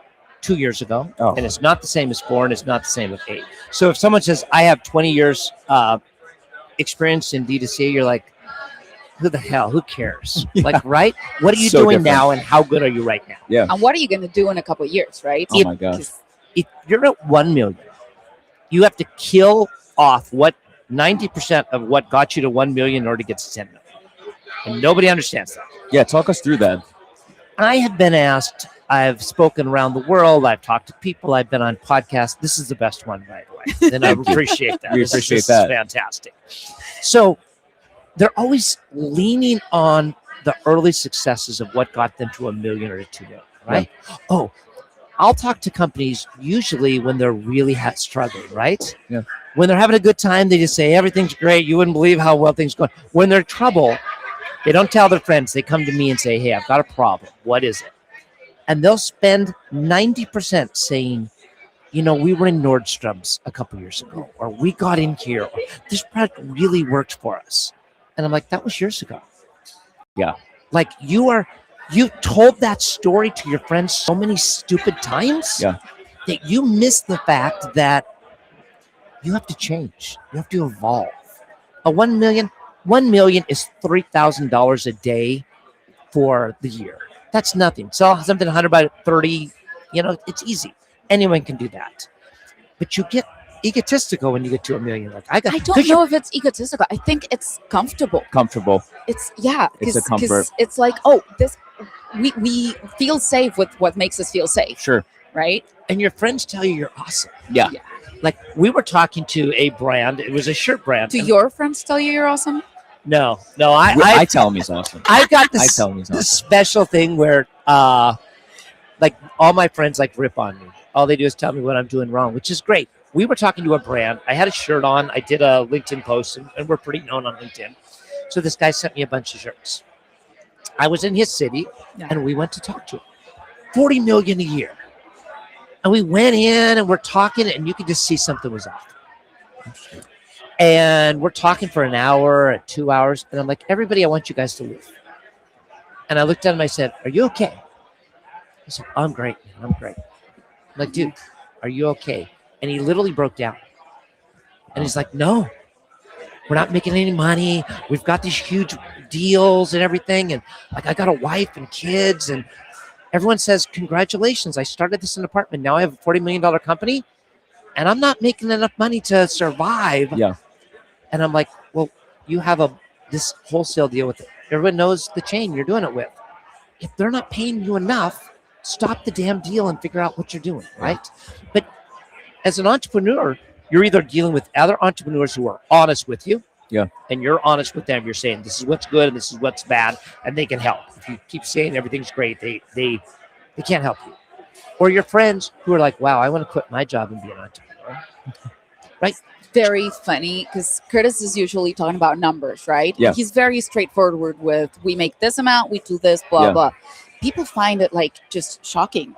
2 years ago,
Oh.
and it's not the same as 4, and it's not the same as 8. So if someone says, I have 20 years experience in D2C, you're like, who the hell? Who cares?
Yeah.
Like, right? What are you
So
doing
different.
now, and how good are you right now?
Yeah.
And what are you going to do in a couple of years, right?
Oh my gosh.
If you're at 1 million, you have to kill off what 90% of what got you to 1 million in order to get to 10 million. And nobody understands that.
Yeah. Talk us through that.
I have been asked, I've spoken around the world, I've talked to people, I've been on podcasts. This is the best one, by the way. And I appreciate that.
We
This is-
appreciate
this
that.
is fantastic. So they're always leaning on the early successes of what got them to 1 million or to 2 million, right? Oh, I'll talk to companies usually when they're really struggling, right?
Yeah.
When they're having a good time, they just say, everything's great. You wouldn't believe how well things go. When they're in trouble, they don't tell their friends. They come to me and say, hey, I've got a problem. What is it? And they'll spend 90% saying, we were in Nordstrom's a couple years ago, or we got in here, or this product really worked for us. And I'm like, that was years ago.
Yeah.
Like you told that story to your friends so many stupid times
Yeah.
that you miss the fact that you have to change. You have to evolve. A 1 million is $3,000 a day for the year. That's nothing. Sell something 100 by 30, it's easy. Anyone can do that. But you get egotistical when you get to 1 million. Like
I don't know if it's egotistical. I think it's comfortable.
Comfortable.
It's
It's a comfort.
It's like, we feel safe with what makes us feel safe,
Sure.
right?
And your friends tell you you're awesome.
Yeah.
Like we were talking to a brand. It was a shirt brand.
Do
and-
your friends tell you you're awesome?
No.
I tell him he's awesome.
I got
I
this,
tell him he's
this
awesome.
special thing where like all my friends like rip on me. All they do is tell me what I'm doing wrong, which is great. We were talking to a brand. I had a shirt on. I did a LinkedIn post, and we're pretty known on LinkedIn. So this guy sent me a bunch of shirts. I was in his city, and we went to talk to him. 40 million a year. And we went in, and we're talking, and you could just see something was off. And we're talking for an hour, or 2 hours, and I'm like, everybody, I want you guys to leave. And I looked at him, I said, are you okay? He said, I'm great, man. I'm great. I'm like, dude, are you okay? And he literally broke down. And he's like, no, we're not making any money. We've got these huge deals and everything. And like, I got a wife and kids. And everyone says, congratulations. I started this in an apartment. Now I have a $40 million company. And I'm not making enough money to survive.
Yeah.
And I'm like, well, you have this wholesale deal with it. Everyone knows the chain you're doing it with. if they're not paying you enough, stop the damn deal and figure out what you're doing, right? But as an entrepreneur, you're either dealing with other entrepreneurs who are honest with you, and you're honest with them. You're saying this is what's good and this is what's bad, and they can help. If you keep saying everything's great, they can't help you. Or your friends who are like, wow, I want to quit my job and be an entrepreneur, right?
Very funny because Curtis is usually talking about numbers, right?
Yeah.
He's very straightforward with we make this amount, we do this, blah, blah. People find it like just shocking.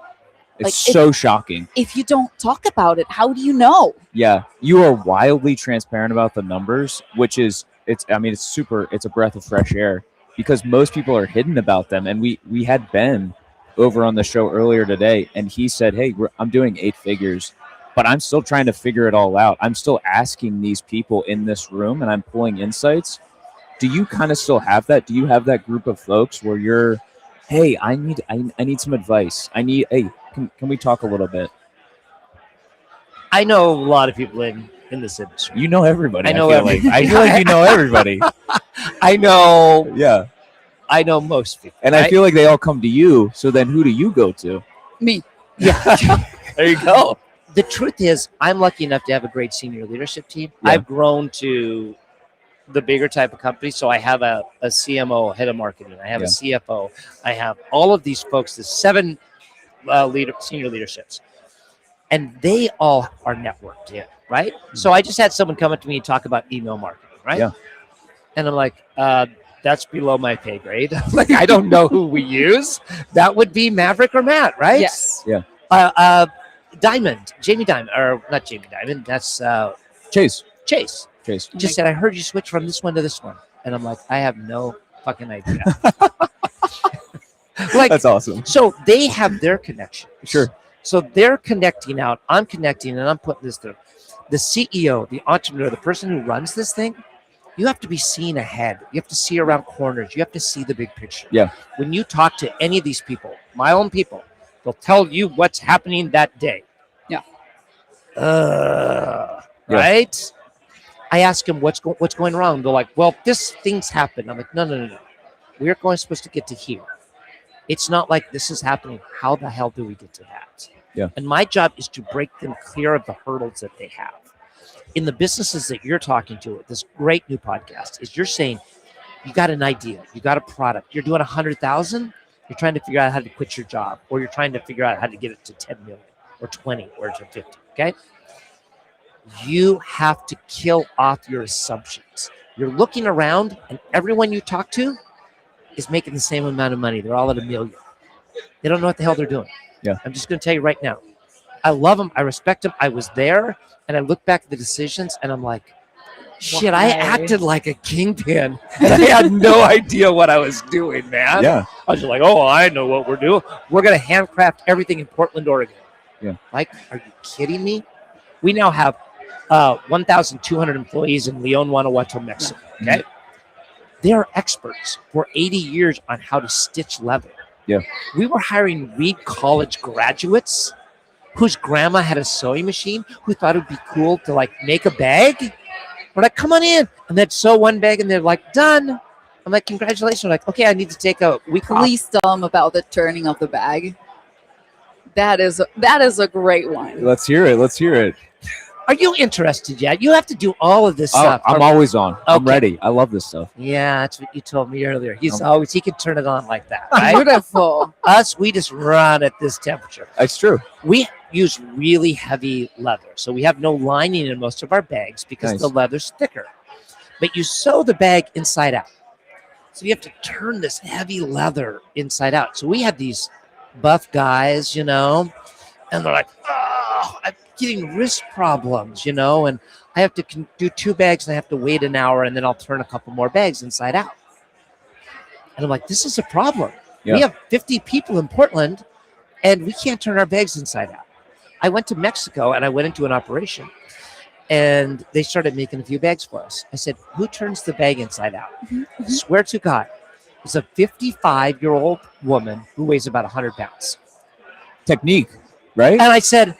It's
Like,
so shocking.
If you don't talk about it, how do you know?
Yeah, you are wildly transparent about the numbers, which is it's a breath of fresh air because most people are hidden about them. And we had Ben over on the show earlier today, and he said, hey, I'm doing 8 figures, but I'm still trying to figure it all out. I'm still asking these people in this room, and I'm pulling insights. Do you kind of still have that? Do you have that group of folks where you're, hey, I need some advice. Can we talk a little bit?
I know a lot of people in this industry.
You know everybody.
I know
everybody. I feel like you know everybody.
I know.
Yeah.
I know most people.
And
right?
I feel like they all come to you. So then who do you go to?
Me.
Yeah.
There you go.
The truth is, I'm lucky enough to have a great senior leadership team.
Yeah.
I've grown to the bigger type of company. So I have a CMO, head of marketing. I have a CFO. I have all of these folks, the 7 senior leaderships. And they all are networked in, right? So I just had someone come up to me and talk about email marketing, right?
Yeah.
And I'm like, that's below my pay grade. Like, I don't know who we use. That would be Maverick or Matt, right?
Yes.
Yeah.
Jamie Diamond, or not Jamie Diamond, that's
Chase.
Chase. Just said, I heard you switch from this one to this one. And I'm like, I have no fucking idea. Like,
that's awesome.
So they have their connections.
Sure.
So they're connecting out. I'm connecting, and I'm putting this through. The CEO, the entrepreneur, the person who runs this thing, you have to be seen ahead. You have to see around corners. You have to see the big picture.
Yeah.
When you talk to any of these people, my own people, they'll tell you what's happening that day.
Yeah.
Right? I ask them what's going wrong. They're like, well, this thing's happened. I'm like, no. We're supposed to get to here. It's not like this is happening. How the hell do we get to that?
Yeah.
And my job is to break them clear of the hurdles that they have. In the businesses that you're talking to, this great new podcast, is you're saying, you got an idea, you got a product, you're doing 100,000, you're trying to figure out how to quit your job, or you're trying to figure out how to get it to 10 million, or 20, or to 50, okay? You have to kill off your assumptions. You're looking around, and everyone you talk to is making the same amount of money. They're all at $1 million. They don't know what the hell they're doing.
Yeah.
I'm just going to tell you right now. I love them. I respect them. I was there, and I look back at the decisions, and I'm like, shit, I acted like a kingpin, and I had no idea what I was doing, man.
Yeah.
I was just like, oh, I know what we're doing. We're going to handcraft everything in Portland, Oregon.
Yeah.
Like, are you kidding me? We now have 1,200 employees in León, Guanajuato, Mexico. Okay. They are experts for 80 years on how to stitch leather.
Yeah.
We were hiring Reed College graduates whose grandma had a sewing machine, who thought it would be cool to like make a bag. We're like, come on in. And they'd sew one bag and they're like, done. I'm like, congratulations. They're like, okay, I need to take a week off.
Please tell them about the turning of the bag. That is a great one.
Let's hear it.
Are you interested yet? You have to do all of this stuff.
I'm always on. I'm
Okay.
ready. I love this stuff.
Yeah, that's what you told me earlier. He can turn it on like that, right?
Beautiful.
Us, we just run at this temperature.
It's true.
We use really heavy leather. So we have no lining in most of our bags because
Nice.
the leather's thicker. But you sew the bag inside out. So you have to turn this heavy leather inside out. So we have these buff guys, and they're like, oh, I'm getting wrist problems, and I have to do 2 bags and I have to wait an hour and then I'll turn a couple more bags inside out. And I'm like, this is a problem.
Yeah.
We have 50 people in Portland and we can't turn our bags inside out. I went to Mexico and I went into an operation and they started making a few bags for us. I said, who turns the bag inside out?
Mm-hmm.
Swear to God, it's a 55-year-old woman who weighs about 100 pounds.
Technique, right?
And I said,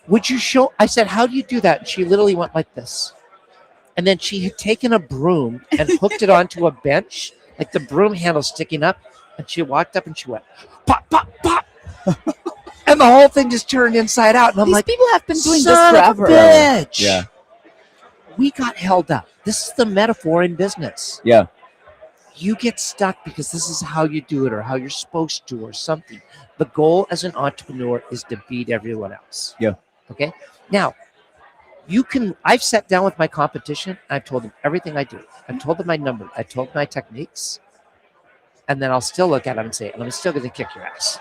would you show? I said, how do you do that? And she literally went like this. And then she had taken a broom and hooked it onto a bench, like the broom handle sticking up, And she walked up and she went, pop, pop, pop. And the whole thing just turned inside out. And I'm
These
like,
people have been doing this
son of a
forever.
bitch.
Yeah.
We got held up. This is the metaphor in business.
Yeah.
You get stuck because this is how you do it or how you're supposed to or something. The goal as an entrepreneur is to beat everyone else.
Yeah.
Okay. Now, I've sat down with my competition. I've told them everything I do. I've told them my number. I told them my techniques. And then I'll still look at them and say, I'm still going to kick your ass.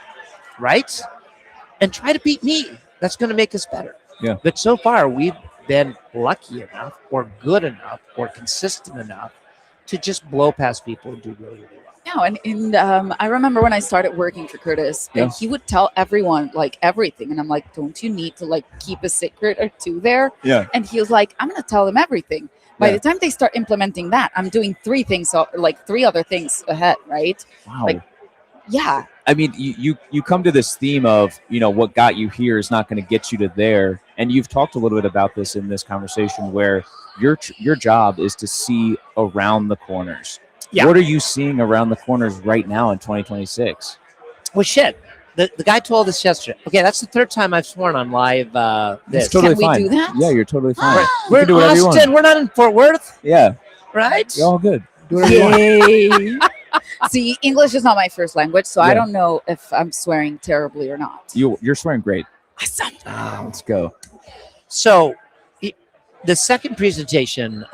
Right? And try to beat me. That's going to make us better.
Yeah.
But so far, we've been lucky enough or good enough or consistent enough to just blow past people and do really, really well.
No, and I remember when I started working for Curtis,
Yeah.
and he would tell everyone like everything, and I'm like, don't you need to like keep a secret or two there?
Yeah.
And he was like, I'm gonna tell them everything. By
Yeah.
the time they start implementing that, I'm doing three other things ahead, right?
Wow.
Like, yeah.
I mean, you come to this theme of, what got you here is not going to get you to there. And you've talked a little bit about this in this conversation where your job is to see around the corners.
Yeah.
What are you seeing around the corners right now in 2026?
Well, shit. The guy told us yesterday. Okay, that's the third time I've sworn on live this.
It's totally
Can we
fine.
do that?
Yeah, you're totally fine. You
We're
can
in
do whatever you want.
Austin. We're not in Fort Worth,
Yeah,
right?
you're all good. Do whatever you want.
Yay. See, English is not my first language, so
Yeah.
I don't know if I'm swearing terribly or not.
You're swearing great.
Awesome.
Let's go.
So the second presentation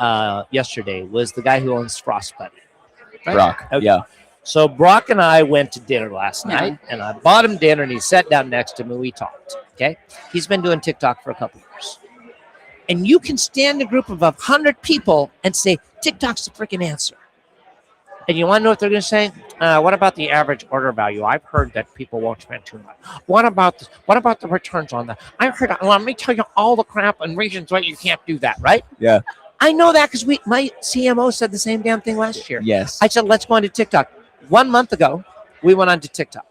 yesterday was the guy who owns Frostbite. Right?
Brock.
Okay.
Yeah.
So Brock and I went to dinner last
Yeah.
night, and I bought him dinner, and he sat down next to me, and we talked. Okay, he's been doing TikTok for a couple years, and you can stand a group of 100 people and say TikTok's the freaking answer. And you want to know what they're going to say? What about the average order value? I've heard that people won't spend too much. What about this? What about the returns on that? I heard. Let me tell you all the crap and reasons why you can't do that. Right?
Yeah.
I know that because my CMO said the same damn thing last year.
Yes.
I said, let's go on to TikTok. 1 month ago, we went on to TikTok.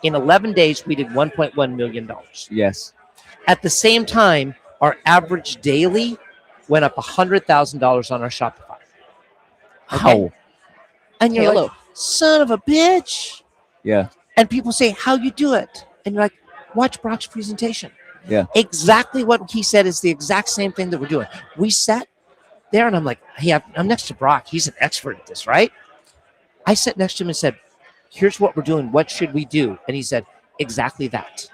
In 11 days, we did $1.1 million.
Yes.
At the same time, our average daily went up $100,000 on our Shopify.
How?
And you're
Halo.
like, son of a bitch.
Yeah.
And people say, how you do it? And you're like, watch Brock's presentation.
Yeah.
Exactly what he said is the exact same thing that we're doing. We sat there and I'm like, hey, I'm next to Brock. He's an expert at this, right? I sat next to him and said, here's what we're doing. What should we do? And he said, exactly that.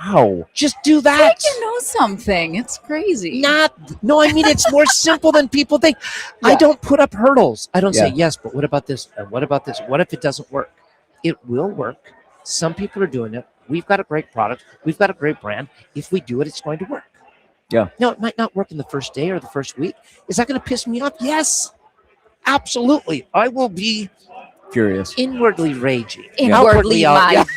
Wow.
Just do
It's
that.
like you know something. It's crazy.
No, I mean, it's more simple than people think. I
Yeah.
don't put up hurdles. I don't say,
Yeah.
yes, but what about this? And what about this? What if it doesn't work? It will work. Some people are doing it. We've got a great product. We've got a great brand. If we do it, it's going to work.
Yeah.
No, it might not work in the first day or the first week. Is that going to piss me off? Yes, absolutely. I will be
Furious.
inwardly raging.
Inwardly
Outwardly,
mad.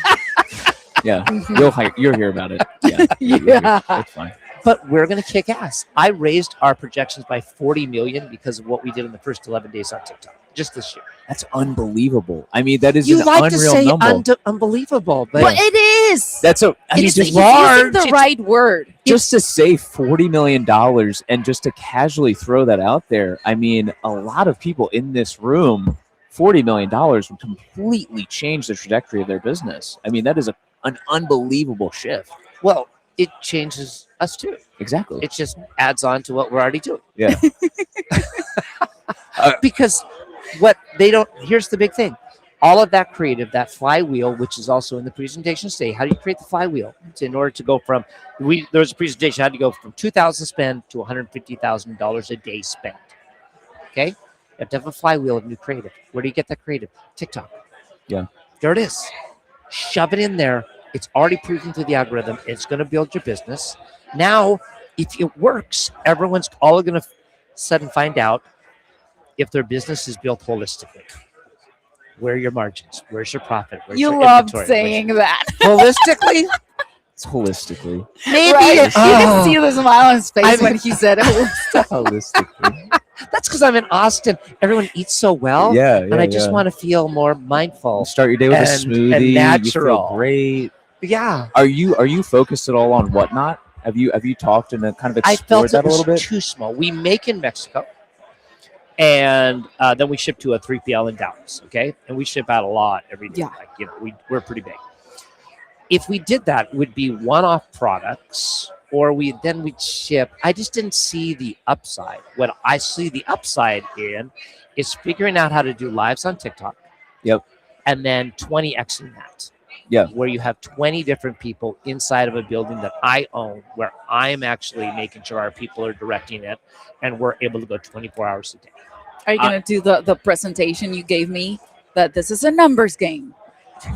Yeah.
Mhm.
You'll hear about it. Yeah.
Yeah.
It's fine.
But we're going to kick ass. I raised our projections by 40 million because of what we did in the first 11 days on TikTok, just this year.
That's unbelievable. I mean, that is
You
an
like to
unreal
say
number.
unbelievable, but
But it is.
That's a. I mean,
It's
just
using the right word.
just to say $40 million and just to casually throw that out there. I mean, a lot of people in this room, $40 million would completely change the trajectory of their business. I mean, that is an unbelievable shift.
well, it changes us too.
Exactly.
It just adds on to what we're already doing.
Yeah.
Because what they don't, here's the big thing. All of that creative, that flywheel, which is also in the presentation today. How do you create the flywheel? It's in order to go from, there was a presentation, how to go from $2,000 spent to $150,000 a day spent. Okay? You have to have a flywheel of new creative. Where do you get that creative? TikTok.
Yeah.
There it is. Shove it in there. It's already proven through the algorithm. It's going to build your business. Now, if it works, everyone's all going to suddenly find out if their business is built holistically. Where are your margins? Where's your profit? Where's
You
your
love
inventory?
saying that.
Holistically?
It's holistically.
Maybe.
Right?
it-
You can
oh.
see the smile on his face
I mean-
when he said it.
Holistically.
That's because I'm in Austin. Everyone eats so well.
Yeah.
And I just want to feel more mindful.
to start your day with a
and
smoothie. You
natural.
feel great.
Yeah.
Are you focused at all on Whatnot? Have you talked and kind of
I
explored
felt
that
it
a little
was
bit?
too small. We make in Mexico. And then we ship to a 3PL in Dallas, okay? And we ship out a lot every day.
Yeah.
Like, you know, we're pretty big. If we did that, it would be one-off products, or we'd ship. I just didn't see the upside. What I see the upside in is figuring out how to do lives on TikTok.
Yep.
And then 20xing that.
Yeah.
Where you have 20 different people inside of a building that I own, where I'm actually making sure our people are directing it, and we're able to go 24 hours a day.
Are you going to do the presentation you gave me that this is a numbers game?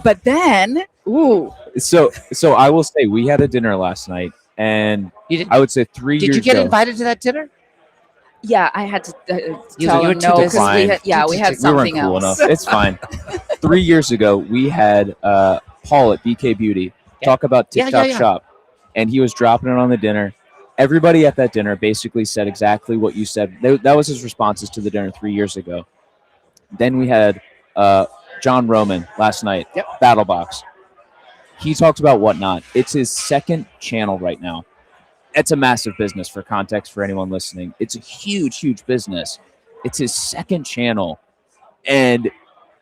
But then, ooh.
So I will say we had a dinner last night, and I would say 3 years ago.
Did you get invited to that dinner?
Yeah, I had to
You
tell
were
him
too
no because
declined.
we had
We
something
weren't cool
else.
enough. It's fine. 3 years ago, we had Paul at BK Beauty talk about TikTok Shop, and he was dropping it on the dinner. Everybody at that dinner basically said exactly what you said. That was his responses to the dinner 3 years ago. Then we had John Roman last night, BattleBox. He talked about Whatnot. It's his second channel right now. It's a massive business for context for anyone listening. It's a huge, huge business. It's his second channel. And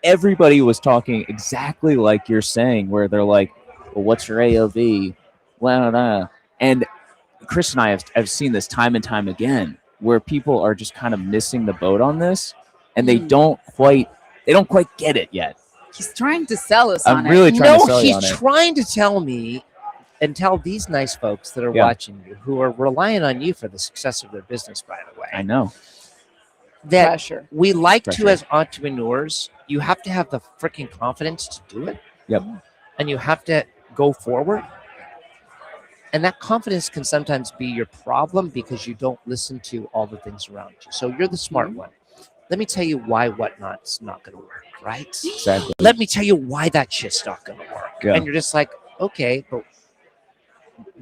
everybody was talking exactly like you're saying, where they're like, well, what's your AOV? Blah, blah, blah. And Chris and I have seen this time and time again, where people are just kind of missing the boat on this, and they don't quite get it yet.
He's trying to sell us
I'm
on
really
it.
trying to sell you
he's
on it.
trying to tell me and tell these nice folks that are watching you, who are relying on you for the success of their business, by the way.
I know.
That
Pressure.
we like
Pressure.
to, as entrepreneurs, you have to have the freaking confidence to do it.
Yep.
And you have to go forward. And that confidence can sometimes be your problem because you don't listen to all the things around you. So you're the smart one. Let me tell you why Whatnot's not going to work, right?
Exactly.
Let me tell you why that shit's not going to work.
Yeah.
And you're just like, okay, but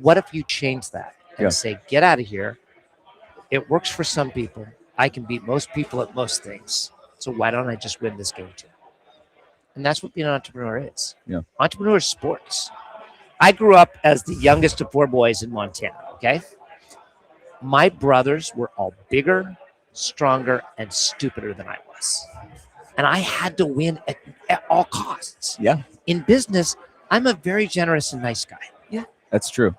what if you change that and say, get out of here? It works for some people. I can beat most people at most things. So why don't I just win this game too? And that's what being an entrepreneur is.
Yeah.
Entrepreneur is sports. I grew up as the youngest of 4 boys in Montana, okay? My brothers were all bigger, stronger, and stupider than I was. And I had to win at all costs.
Yeah.
In business, I'm a very generous and nice guy. Yeah.
That's true.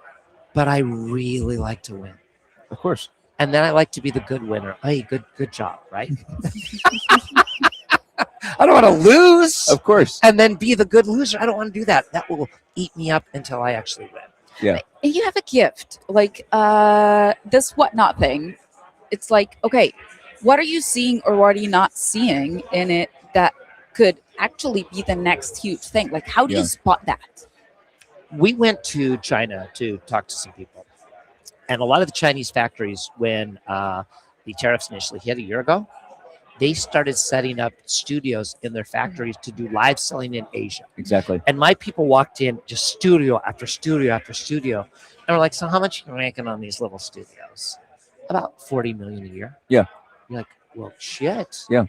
But I really like to win.
Of course.
And then I like to be the good winner. Hey, good job, right? I don't want to lose.
Of course.
And then be the good loser. I don't want to do that. That will eat me up until I actually win.
Yeah.
And you have a gift, like this Whatnot thing. It's like, okay, what are you seeing or what are you not seeing in it that could actually be the next huge thing? Like, how do you spot that?
We went to China to talk to some people. And a lot of the Chinese factories, when the tariffs initially hit a year ago, they started setting up studios in their factories to do live selling in Asia.
Exactly.
And my people walked in just studio after studio after studio. And we're like, so how much are you making on these little studios? About 40 million a year.
Yeah.
You're like, well, shit.
Yeah.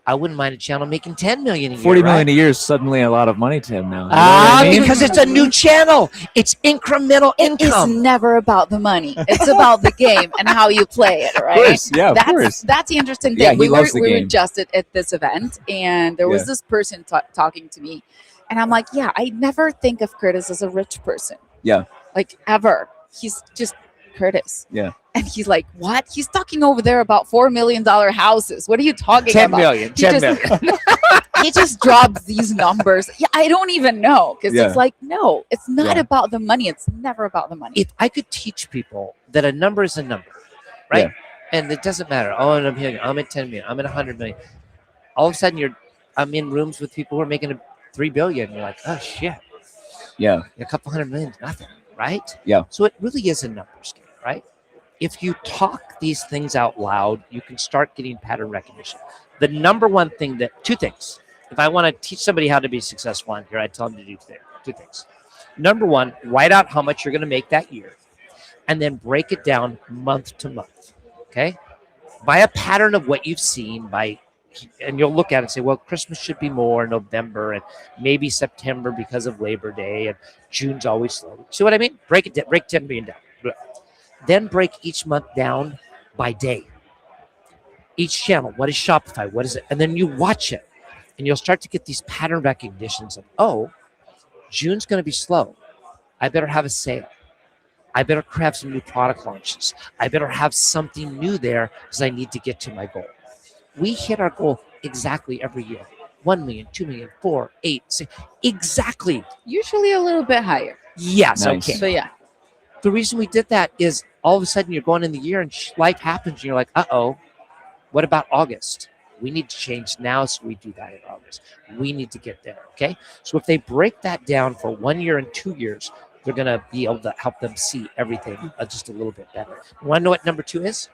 I wouldn't mind a channel making 10 million a year.
40 million
right?
a year is suddenly a lot of money to him now. You know what I mean?
Because it's a new channel. It's incremental income.
It's never about the money. It's about the game and how you play it, right?
Of course. Yeah, of
that's,
course.
That's the interesting
Yeah,
thing.
he loves the
We were
game.
just at this event, and there was this person talking to me, and I'm like, yeah, I never think of Curtis as a rich person.
Yeah.
Like, ever. He's just Curtis.
Yeah.
And he's like, what? He's talking over there about $4 million houses. What are you talking
10
about?
million. 10 million.
He just drops these numbers. Yeah, I don't even know because
Yeah.
it's like, no, it's not
Yeah.
about the money. It's never about the money.
If I could teach people that a number is a number, right?
Yeah.
And it doesn't matter. Oh, and I'm here. I'm at 10 million. I'm at 100 million. All of a sudden, I'm in rooms with people who are making $3 billion. You're like, oh shit,
Yeah.
a couple $100 million is nothing, right?
Yeah.
So it really is a numbers game, right? If you talk these things out loud, you can start getting pattern recognition. The number one thing two things. If I want to teach somebody how to be successful on here, I tell them to do two things. Number one, write out how much you're going to make that year, and then break it down month to month. Okay, by a pattern of what you've seen, and you'll look at it and say, well, Christmas should be more, November, and maybe September because of Labor Day, and June's always slow. See what I mean? Break 10 million down. Then break each month down by day. each channel. What is Shopify? What is it? And then you watch it, and you'll start to get these pattern recognitions of, oh, June's going to be slow. I better have a sale. I better have some new product launches. I better have something new there because I need to get to my goal. We hit our goal exactly every year. 1 million, 2 million, 4, 8, 6. Exactly.
Usually a little bit higher.
Yes,
Nice.
okay.
But yeah.
The reason we did that is all of a sudden you're going in the year and life happens and you're like, uh-oh, what about August? We need to change now, so we do that in August. We need to get there, okay? So if they break that down for 1 year and 2 years, they're going to be able to help them see everything just a little bit better. You want to know what number 2 is?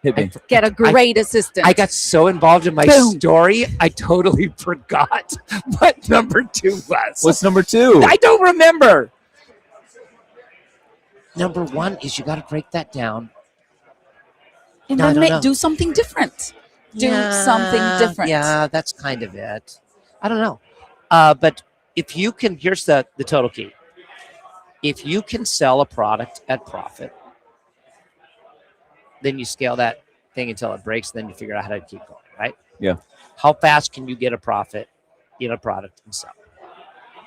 Hit me.
Get a great assistant.
I got so involved in my
Boom.
story, I totally forgot what number 2 was.
What's number 2?
I don't remember. Number 1 is you got to break that down.
and
No, I
then
don't know.
do something different. Do something different.
Yeah, that's kind of it. I don't know. But if you can, here's the total key. If you can sell a product at profit, then you scale that thing until it breaks, then you figure out how to keep going, right?
Yeah.
How fast can you get a profit in a product and sell?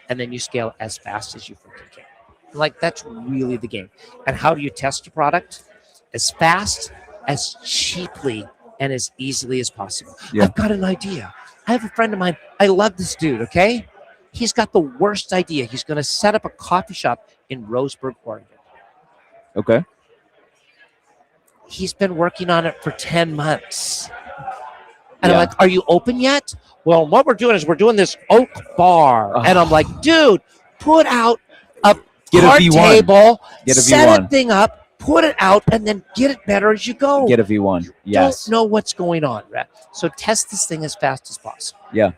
And then you scale as fast as you freaking can. Like, that's really the game. And how do you test a product? As fast, as cheaply, and as easily as possible.
Yeah.
I've got an idea. I have a friend of mine. I love this dude, okay? He's got the worst idea. He's going to set up a coffee shop in Roseburg, Oregon.
Okay.
He's been working on it for 10 months. And
Yeah.
I'm like, are you open yet? Well, what we're doing is we're doing this oak bar. And I'm like, dude, put out a
Get a
card
V1.
table,
Get a
set
V1.
a thing up, put it out, and then get it better as you go.
Get a V1. Yes.
Don't know what's going on, right? So test this thing as fast as possible.
Yeah.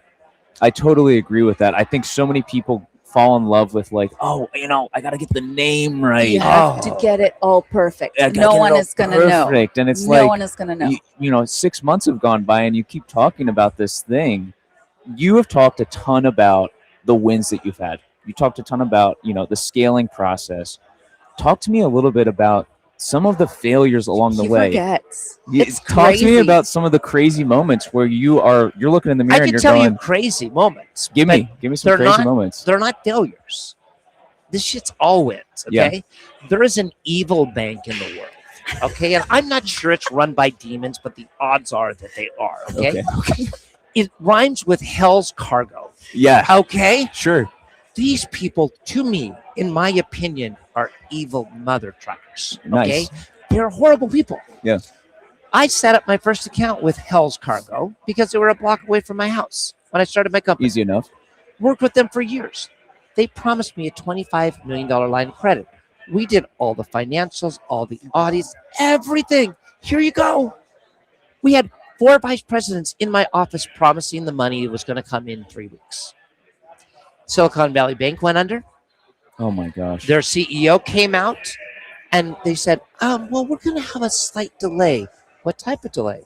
I totally agree with that. I think so many people fall in love with like, oh, I got to get the name right.
You have to get it all perfect.
I gotta
No
get it
one
all
is going to know.
perfect. And it's
No
like,
one is going to know.
6 months have gone by and you keep talking about this thing. You have talked a ton about the wins that you've had. You talked a ton about, the scaling process. Talk to me a little bit about some of the failures along the
He
way.
forgets.
You-
It's
Talk to me
crazy.
about some of the crazy moments where you're looking in the mirror
I
and
can
you're
tell
going,
you crazy moments.
give
but
me some
they're
crazy
not-
moments.
They're not failures. This shit's all wins, okay? There is an evil bank in the world, okay? And I'm not sure it's run by demons, but the odds are that they are, okay? It rhymes with Hell's Cargo,
Yeah.
okay?
Sure.
These people, to me, in my opinion, are evil mother truckers, okay?
Nice.
They're horrible people.
Yeah.
I set up my first account with Hell's Cargo because they were a block away from my house when I started my company.
Easy enough.
Worked with them for years. They promised me a $25 million line of credit. We did all the financials, all the audits, everything. Here you go. We had 4 vice presidents in my office promising the money was going to come in 3 weeks. Silicon Valley Bank went under.
Oh my gosh.
Their CEO came out and they said, well, we're going to have a slight delay. What type of delay?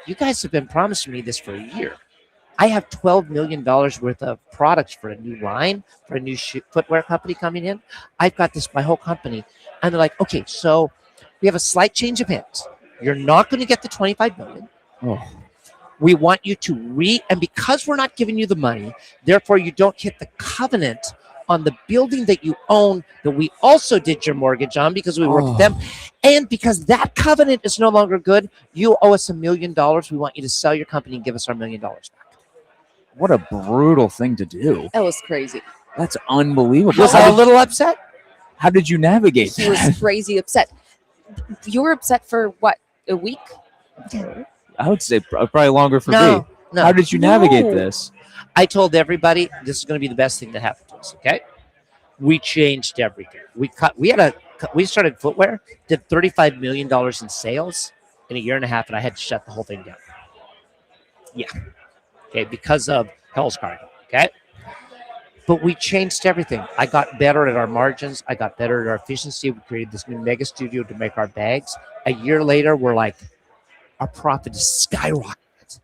You guys have been promising me this for a year. I have $12 million worth of products for a new line, for a new footwear company coming in. I've got this, my whole company. And they're like, okay, so we have a slight change of hands. You're not going to get the $25 million.
Oh.
We want you to and because we're not giving you the money, therefore you don't hit the covenant on the building that you own that we also did your mortgage on because we worked with them. And because that covenant is no longer good, you owe us $1 million. We want you to sell your company and give us our $1 million back.
What a brutal thing to do.
That was crazy.
That's unbelievable.
Was I a little upset?
How did you navigate
He
that?
was crazy upset. You were upset for what? A week?
I would say probably longer for me.
No.
How did you navigate this?
I told everybody this is going to be the best thing that happened to us. Okay, we changed everything. We started footwear, did $35 million in sales in a year and a half, and I had to shut the whole thing down. Yeah, okay, because of Hell's Cargo. Okay, but we changed everything. I got better at our margins. I got better at our efficiency. We created this new mega studio to make our bags. A year later, we're like, our profit is skyrocketed.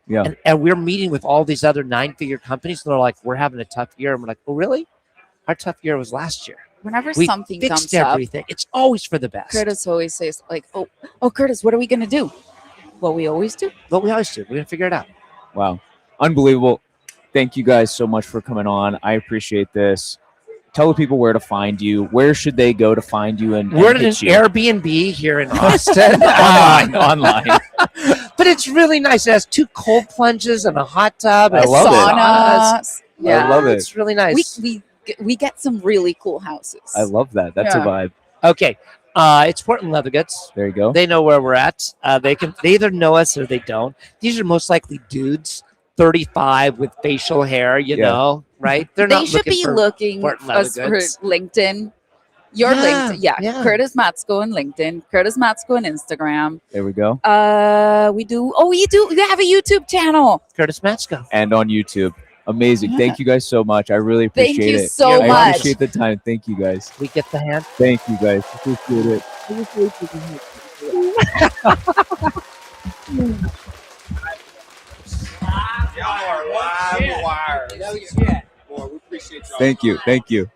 Yeah.
And we're meeting with all these other 9-figure companies, and they're like, we're having a tough year. And we're like, oh, really? Our tough year was last year.
Whenever
We
something
fixed
comes
everything. It's always for the best.
Curtis always says like, oh, Curtis, what are we going to do? What we always do.
What we always do. We're gonna figure it out.
Wow. Unbelievable. Thank you guys so much for coming on. I appreciate this. Tell the people where to find you. Where should they go to find you? And
We're at an
hit you?
Airbnb here in Austin.
Online.
But it's really nice. It has 2 cold plunges and a hot tub.
I
and
love it.
Saunas. Yeah.
I love it.
It's really nice.
We get some really cool houses.
I love that. That's a
Yeah.
vibe.
Okay. It's Portland Leather Goods.
There you go.
They know where we're at. They either know us or they don't. These are most likely dudes, 35 with facial hair, you know, right? They're
They
not
should be
for
looking
Portland
us
Leather
for
Goods.
LinkedIn. Your
Yeah,
LinkedIn, yeah.
yeah.
Curtis Matsko on LinkedIn. Curtis Matsko on Instagram.
There we go.
We do. Oh, we have a YouTube channel.
Curtis Matsko.
And on YouTube. Amazing.
Yeah.
Thank you guys so much. I really
Thank
appreciate
you
it.
so
I
much.
appreciate the time. Thank you guys.
We get the hand.
Thank you guys. Appreciate it. Thank you. Thank you.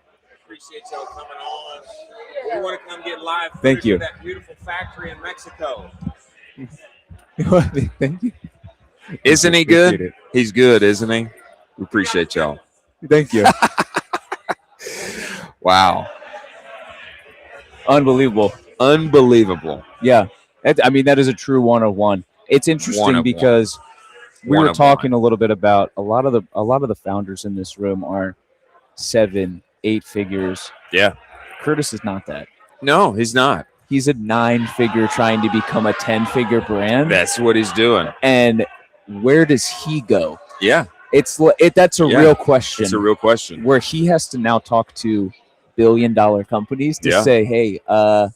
Appreciate y'all coming on. We want to come get live.
Thank
footage
you.
of that beautiful factory in Mexico.
Thank you.
Isn't he
Appreciate
good?
it.
He's good, isn't he? We appreciate y'all.
Thank you.
Wow.
Unbelievable.
Unbelievable.
Yeah. I mean, that is a true 101. It's interesting
One of
because we
One
were
of
talking a little bit about a lot of the founders in this room are 7, 8 figures.
Yeah.
Curtis is not that.
No, he's not.
He's a 9-figure trying to become a 10-figure brand.
That's what he's doing.
And where does he go?
Yeah.
That's a
Yeah.
real question.
It's a real question.
Where he has to now talk to billion-dollar companies to
Yeah.
say, hey, I'm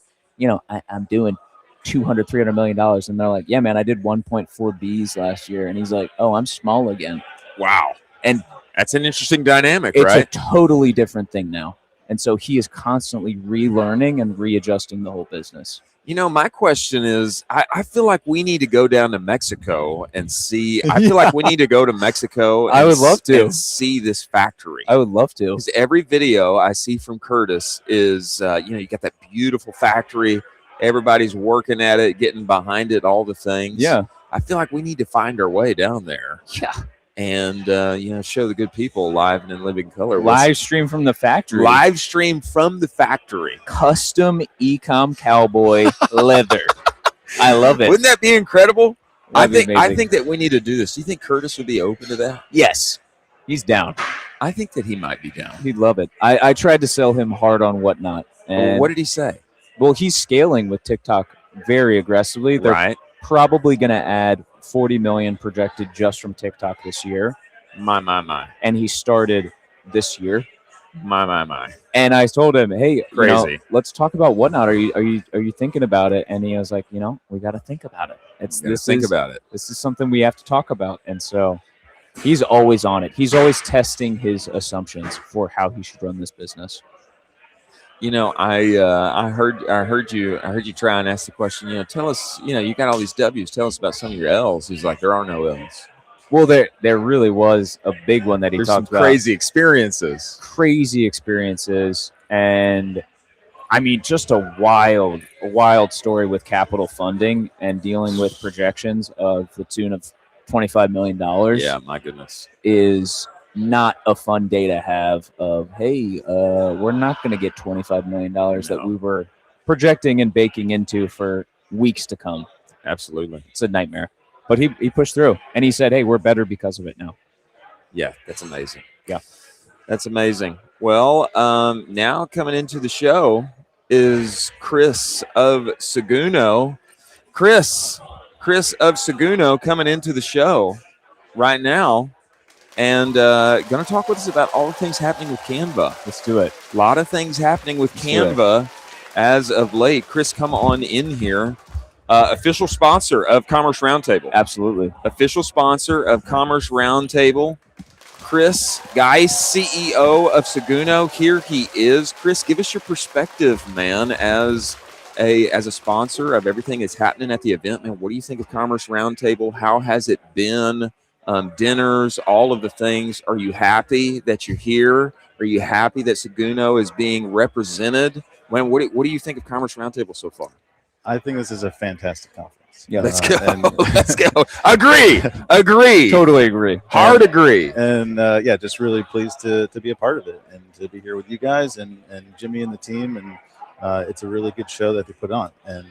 doing $200-300 million, and they're like, yeah, man, I did 1.4 Bs last year, and he's like, oh, I'm small again.
Wow.
And
that's an interesting dynamic,
it's
right?
a totally different thing now, and so he is constantly relearning and readjusting the whole business.
You know, my question is, I feel like we need to go down to Mexico and see. I feel like we need to go to Mexico.
I would love to.
and see this factory.
I would love to.
Because every video I see from Curtis is, you got that beautiful factory. Everybody's working at it, getting behind it, all the things.
Yeah.
I feel like we need to find our way down there.
Yeah.
And, show the good people live and in living color.
Live stream from the factory.
Live stream from the factory.
Custom Ecom Cowboy leather. I love it.
Wouldn't that be incredible?
That'd be
I
amazing.
think that we need to do this. Do you think Curtis would be open to that?
Yes. He's down.
I think that he might be down.
He'd love it. I tried to sell him hard on Whatnot. And
Well, what did he say?
Well, he's scaling with TikTok very aggressively. They're
Right.
probably going to add 40 million projected just from TikTok this year.
My.
And he started this year.
My.
And I told him, hey,
Crazy.
let's talk about Whatnot. Are you thinking about it? And he was like, we got to think about it.
Think about it.
This is something we have to talk about. And so he's always on it. He's always testing his assumptions for how he should run this business.
I heard you try and ask the question. Tell us. You got all these W's. Tell us about some of your L's. He's like, there are no L's.
Well, there really was a big one that he
There's
talked
some
about.
crazy experiences.
And I mean, just a wild story with capital funding and dealing with projections of the tune of $25 million.
Yeah, my goodness.
Is not a fun day to have of, hey, we're not going to get $25 million that we were projecting and baking into for weeks to come.
Absolutely.
It's a nightmare. But he pushed through, and he said, hey, we're better because of it now.
Yeah, that's amazing.
Yeah.
That's amazing. Well, now coming into the show is Chris of Seguno. Chris of Seguno coming into the show right now and going to talk with us about all the things happening with Canva.
Let's do it.
A lot of things happening with Canva as of late. Chris, come on in here. Official sponsor of Commerce Roundtable.
Absolutely.
Official sponsor of Commerce Roundtable. Chris, Geis, CEO of Seguno. Here he is. Chris, give us your perspective, man, as a sponsor of everything that's happening at the event. Man, what do you think of Commerce Roundtable? How has it been? Dinners, all of the things. Are you happy that you're here? Are you happy that Seguno is being represented? Man, what do you think of Commerce Roundtable so far?
I think this is a fantastic conference.
us.
Yeah.
Let's go.
And-
Let's go. Agree.
Totally agree.
Hard agree.
And yeah, just really pleased to be a part of it and to be here with you guys and Jimmy and the team. And it's a really good show that they put on. And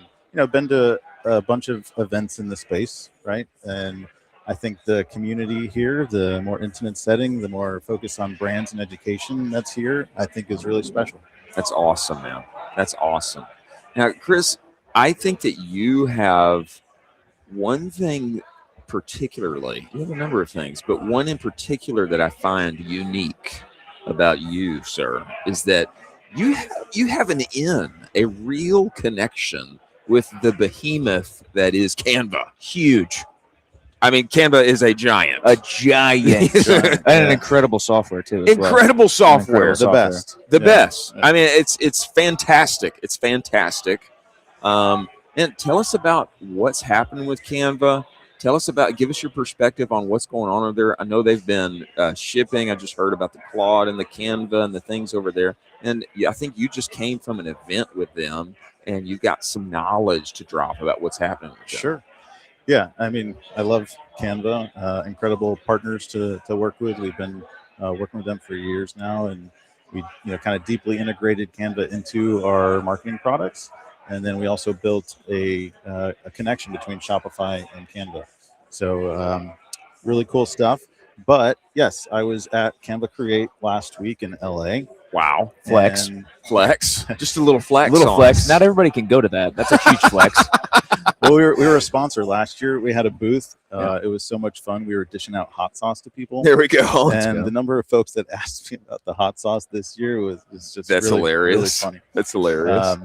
been to a bunch of events in the space, right? And I think the community here, the more intimate setting, the more focus on brands and education that's here, I think is really special.
That's awesome, man. That's awesome. Now, Chris, I think that you have one thing particularly, you have a number of things, but one in particular that I find unique about you, sir, is that you have a real connection with the behemoth that is Canva.
Huge.
I mean, Canva is a giant.
A giant. And an incredible software, too. as well.
Incredible software.
The best.
The
Yeah.
best.
Yeah.
I mean, it's fantastic. It's fantastic. And tell us about what's happening with Canva. Give us your perspective on what's going on over there. I know they've been shipping. I just heard about the Claude and the Canva and the things over there. And I think you just came from an event with them, and you got some knowledge to drop about what's happening with them.
Sure. Yeah, I mean, I love Canva. Incredible partners to work with. We've been working with them for years now, and we kind of deeply integrated Canva into our marketing products. And then we also built a connection between Shopify and Canva. So really cool stuff. But yes, I was at Canva Create last week in LA.
Wow.
Flex.
And
Flex. Just a little flex.
Little
on
flex.
us.
Not everybody can go to that. That's a huge flex.
well, we were a sponsor last year. We had a booth. It was so much fun. We were dishing out hot sauce to people.
There we go.
And the number of folks that asked me about the hot sauce this year was just
That's
really,
hilarious.
really funny.
That's hilarious.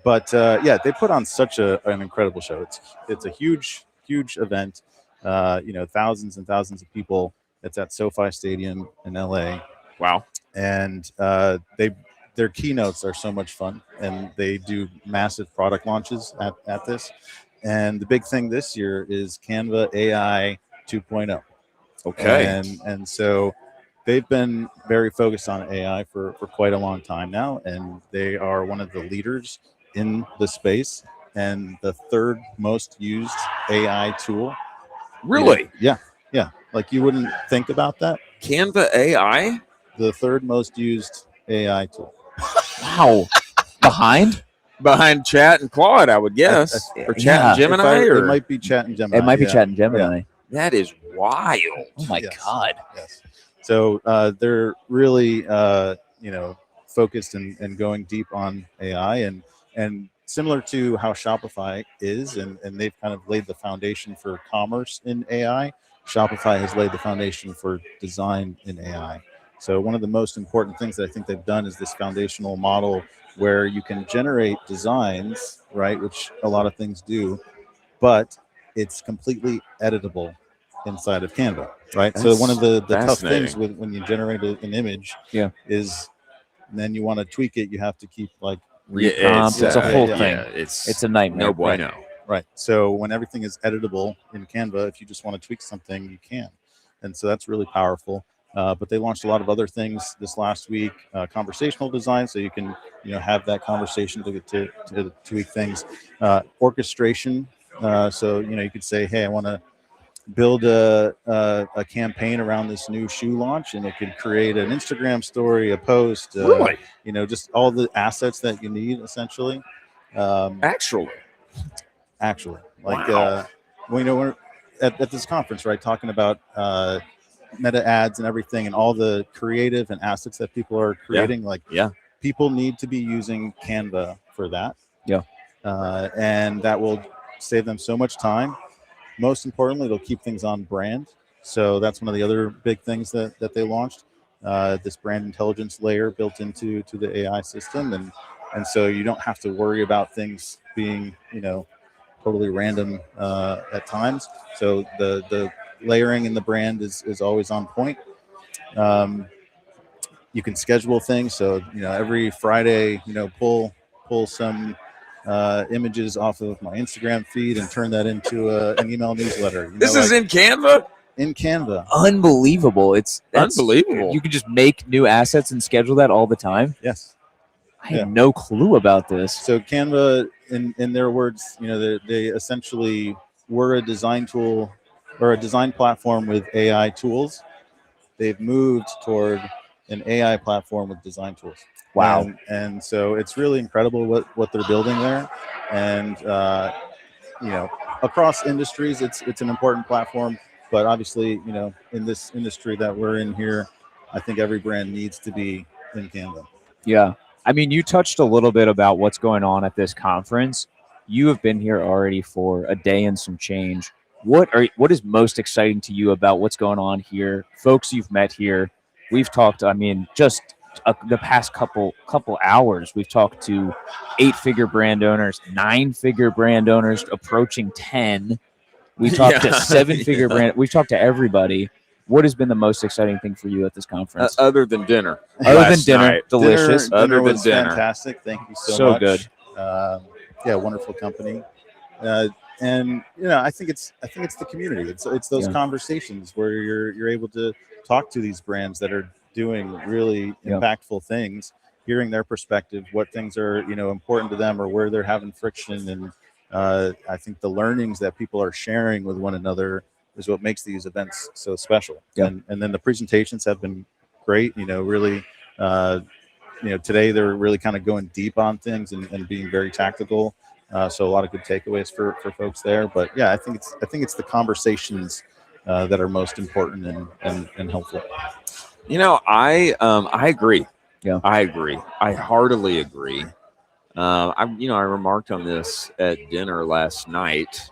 But yeah, they put on such an incredible show. It's a huge event. Thousands and thousands of people. It's at SoFi Stadium in LA.
Wow.
And their keynotes are so much fun, and they do massive product launches at this. And the big thing this year is Canva AI 2.0.
Okay.
And so they've been very focused on AI for quite a long time now, and they are one of the leaders in the space and the third most used AI tool.
Really?
Yeah. Like you wouldn't think about that.
Canva AI?
The third most used AI tool.
Wow. Behind
Chat and Claude, I would guess. Or Chat and Gemini?
It might be Chat and Gemini.
It might be Chat and Gemini.
Yeah.
That is wild.
Oh my God.
Yes. So they're really focused and going deep on AI and similar to how Shopify is, and they've kind of laid the foundation for commerce in AI. Shopify has laid the foundation for design in AI. So one of the most important things that I think they've done is this foundational model where you can generate designs, right, which a lot of things do, but it's completely editable inside of Canva, right? So one of the tough things with when you generate an image is then you want to tweak it, you have to keep like
it's a whole thing. It's a nightmare.
No bueno.
Right. So when everything is editable in Canva, if you just want to tweak something, you can. And so that's really powerful. But they launched a lot of other things this last week, conversational design, so you can have that conversation to tweak things. Orchestration, so you could say, hey, I want to build a campaign around this new shoe launch, and it could create an Instagram story, a post,
really?
Just all the assets that you need essentially. Actually, like
wow.
We're at this conference, right, talking about meta ads and everything and all the creative and assets that people are creating. People need to be using Canva for that. And that will save them so much time. Most importantly, it'll keep things on brand. So that's one of the other big things that they launched, this brand intelligence layer built into the AI system. And so you don't have to worry about things being, totally random at times. So the layering in the brand is always on point. You can schedule things. So, every Friday, pull some images off of my Instagram feed and turn that into an email newsletter.
This is in Canva?
In Canva.
Unbelievable. That's
unbelievable.
You can just make new assets and schedule that all the time.
Yes.
I had no clue about this.
So Canva, in their words, they essentially
we're a design tool or a design platform with AI tools. They've moved toward an AI platform with design tools.
Wow.
And so it's really incredible what they're building there. And, across industries, it's an important platform. But obviously, in this industry that we're in here, I think every brand needs to be in Canada.
Yeah. I mean, you touched a little bit about what's going on at this conference. You have been here already for a day and some change. What is most exciting to you about what's going on here? Folks you've met here. We've talked, I mean, just the past couple hours, we've talked to 8-figure brand owners, 9-figure brand owners approaching 10. We talked to 7-figure brand. We've talked to everybody. What has been the most exciting thing for you at this conference?
Other than dinner.
Other than dinner, delicious.
Dinner was fantastic. Thank you so much.
Good.
Wonderful company. And I think it's the community. It's those conversations where you're able to talk to these brands that are doing really impactful things, hearing their perspective, what things are important to them or where they're having friction, and I think the learnings that people are sharing with one another is what makes these events so special. And then the presentations have been great. Really, today they're really kind of going deep on things and being very tactical. So a lot of good takeaways for folks there. But yeah, I think it's the conversations that are most important and helpful.
I agree. Yeah, I agree. I heartily agree. I remarked on this at dinner last night.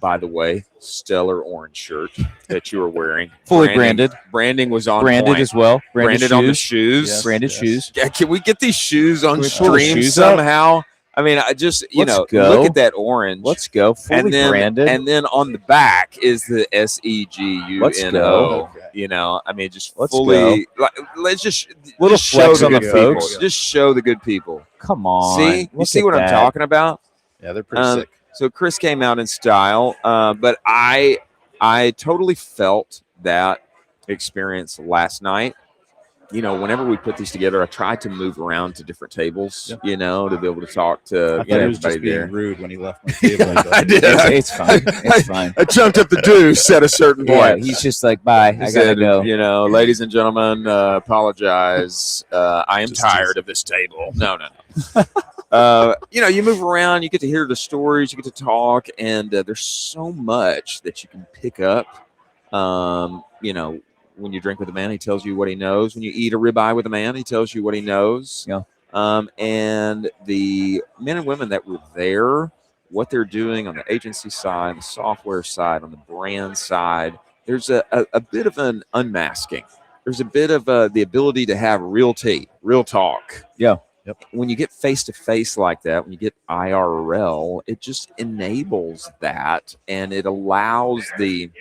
By the way, stellar orange shirt that you were wearing.
Fully branded.
Branding was on
branded
point.
As well.
Branded on the shoes.
Yes,
branded shoes.
Yeah, can we get these shoes on
Can we pull the
stream
shoes
somehow? I mean, I just look at that orange.
Let's go. Fully branded.
And then on the back is the SEGUNO.
Let's go.
I mean, just
let's
fully.
go.
Let's just
little
just show
flex
the
on the
good
folks.
people. Just show the good people.
Come on.
See, you see what I'm talking about?
Yeah, they're pretty sick.
So Chris came out in style, but I totally felt that experience last night. Whenever we put these together, I tried to move around to different tables, to be able to talk to
I thought he was
everybody
just being
there.
rude when he left my table.
I did.
It's fine. It's fine.
I jumped up the deuce at a certain point.
He's just like, bye. I gotta go.
Ladies and gentlemen, apologize. I am tired of this table. No. You move around, you get to hear the stories, you get to talk, and there's so much that you can pick up. When you drink with a man, he tells you what he knows. When you eat a ribeye with a man, he tells you what he knows.
Yeah.
And the men and women that were there, what they're doing on the agency side, the software side, on the brand side, there's a bit of an unmasking. There's a bit of the ability to have real tea, real talk.
Yeah.
Yep. When you get face-to-face like that, when you get IRL, it just enables that, and it allows the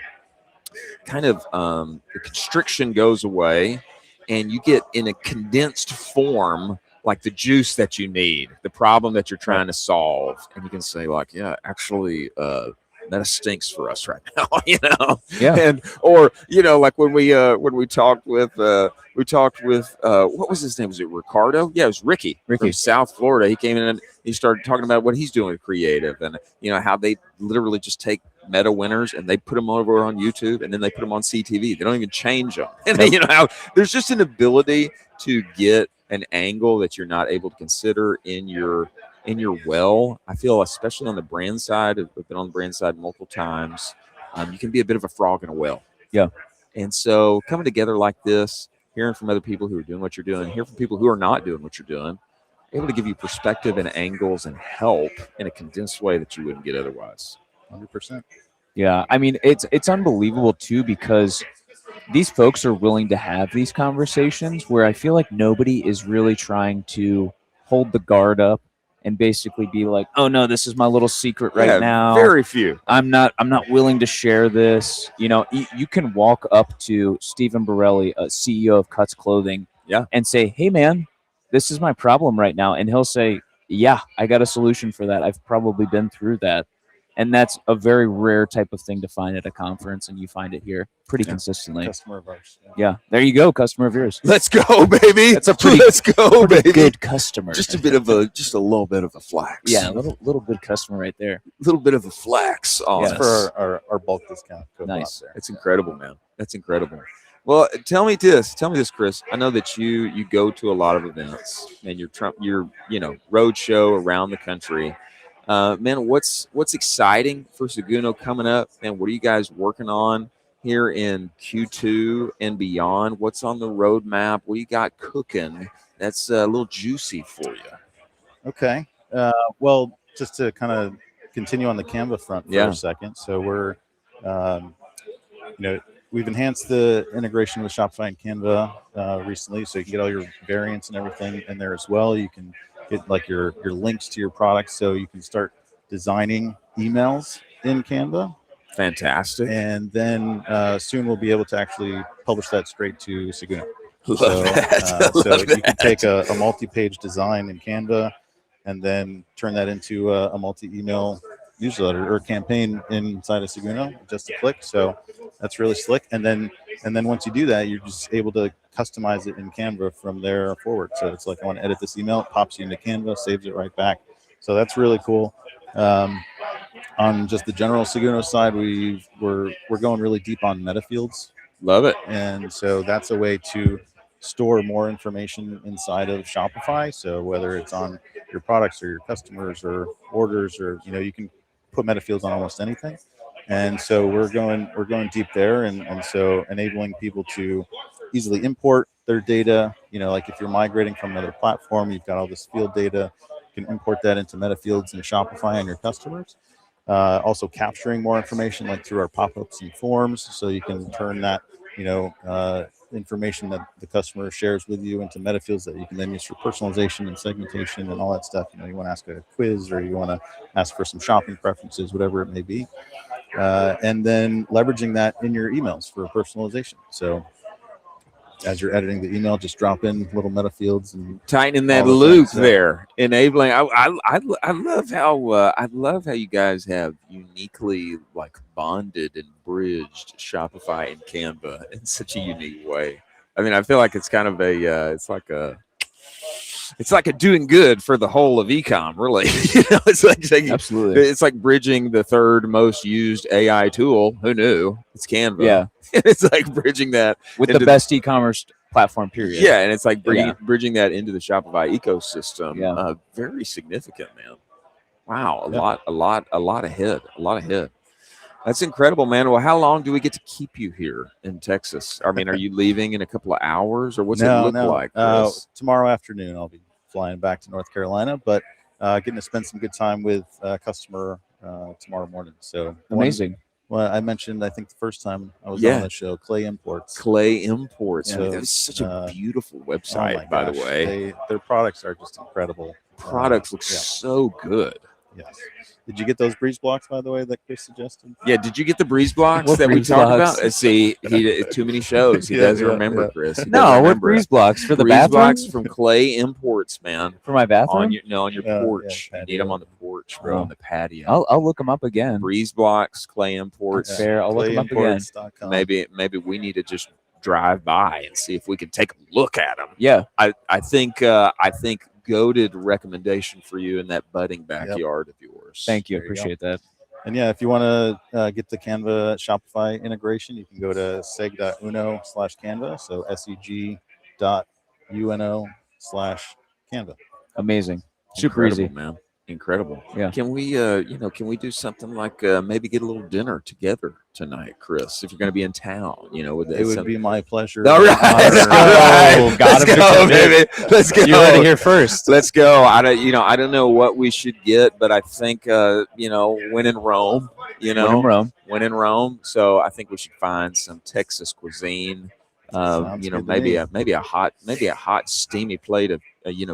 kind of the constriction goes away, and you get in a condensed form like the juice that you need, the problem that you're trying to solve, and you can say like, yeah, actually, that stinks for us right now,
Yeah.
And or like when we talked with what was his name? Was it Ricardo? Yeah, it was Ricky from South Florida. He came in and he started talking about what he's doing with creative, and how they literally just take meta winners and they put them over on YouTube, and then they put them on CTV. They don't even change them. And how there's just an ability to get an angle that you're not able to consider in your well. I feel, especially on the brand side, I've been on the brand side multiple times. You can be a bit of a frog in a well.
Yeah.
And so coming together like this, hearing from other people who are doing what you're doing, hearing from people who are not doing what you're doing, able to give you perspective and angles and help in a condensed way that you wouldn't get otherwise.
100%.
Yeah. I mean, it's unbelievable too, because these folks are willing to have these conversations where I feel like nobody is really trying to hold the guard up and basically be like, oh no, this is my little secret right now.
Very few.
I'm not willing to share this. You can walk up to Stephen Borelli, a CEO of Cuts Clothing, and say, hey man, this is my problem right now. And he'll say, yeah, I got a solution for that. I've probably been through that. And that's a very rare type of thing to find at a conference, and you find it here pretty consistently.
Customer of ours.
Yeah, there you go, customer of yours.
Let's go, baby.
That's a pretty,
Let's go, baby.
Good customer.
Just a little bit of a flex.
Yeah, a little good customer right there.
A little bit of a flex on
Yes.
us.
For our bulk discount code.
Nice.
There.
That's incredible, man. That's incredible. Well, tell me this, Chris. I know that you go to a lot of events and you're road show around the country. Man, what's exciting for Seguno coming up, and what are you guys working on here in Q2 and beyond? What's on the roadmap? What you got cooking that's a little juicy for you?
Okay. Well, just to kind of continue on the Canva front for a second. So we're, we've enhanced the integration with Shopify and Canva recently, so you can get all your variants and everything in there as well. You can get like your links to your products, so you can start designing emails in Canva.
Fantastic.
And then soon we'll be able to actually publish that straight to Seguno.
So
you can take a multi-page design in Canva and then turn that into a multi-email newsletter or campaign inside of Seguno, just a click. So that's really slick. And then once you do that, you're just able to customize it in Canva from there forward. So it's like, I want to edit this email, it pops you into Canva, saves it right back. So that's really cool. On just the general Seguno side, we're going really deep on meta fields.
Love it.
And so that's a way to store more information inside of Shopify. So whether it's on your products or your customers or orders, or you can put meta fields on almost anything. And so we're going deep there, and so enabling people to easily import their data. Like if you're migrating from another platform, you've got all this field data, you can import that into meta fields in Shopify on your customers. Also capturing more information like through our pop-ups and forms, so you can turn that information that the customer shares with you into meta fields that you can then use for personalization and segmentation and all that stuff. You want to ask a quiz, or you want to ask for some shopping preferences, whatever it may be. And then leveraging that in your emails for personalization. So as you're editing the email, just drop in little meta fields and
tightening that loop there, enabling. I love how you guys have uniquely bonded and bridged Shopify and Canva in such a unique way. I mean, I feel like it's kind of it's like a doing good for the whole of ecom, really. It's like
absolutely.
It's like bridging the third most used AI tool. Who knew? It's Canva.
Yeah.
It's like bridging that
with the best e-commerce platform, period.
Yeah, and it's like bridging that into the Shopify ecosystem.
Yeah.
Very significant, man. Wow, a lot ahead. That's incredible, man. Well, how long do we get to keep you here in Texas? I mean, are you leaving in a couple of hours, or what's it look like?
Tomorrow afternoon, I'll be flying back to North Carolina, but getting to spend some good time with a customer tomorrow morning. So
amazing.
Well, I mentioned, I think the first time I was on the show, Clay Imports.
Clay Imports.
So,
that's such a beautiful website, by the way.
Their products are just incredible.
Products look so good.
Yes. Did you get those breeze blocks, by the way, that Chris suggested?
Yeah. Did you get the breeze blocks that we talked about? See, he did too many shows. He doesn't remember, Chris.
What breeze blocks for the bathroom?
Breeze blocks from Clay Imports, man.
For my bathroom?
On your porch. You need them on the porch, bro, on the patio.
I'll look them up again.
Breeze blocks, Clay Imports.
That's fair. I'll look them up again.
Maybe we need to just drive by and see if we can take a look at them.
Yeah.
I think goated recommendation for you in that budding backyard of yours.
Thank you. Appreciate that.
And yeah, if you want to get the Canva Shopify integration, you can go to seg.uno/Canva. So seg.uno/Canva.
Amazing. Super easy,
man. Incredible.
Yeah.
Can we can we do something like maybe get a little dinner together tonight, Chris, if you're going to be in town, it
would be my pleasure.
All right. Let's go, baby. Let's go.
You heard it here first.
Let's go. I don't know what we should get, but I think when in Rome, when in Rome. So I think we should find some Texas cuisine. Maybe a hot steamy plate of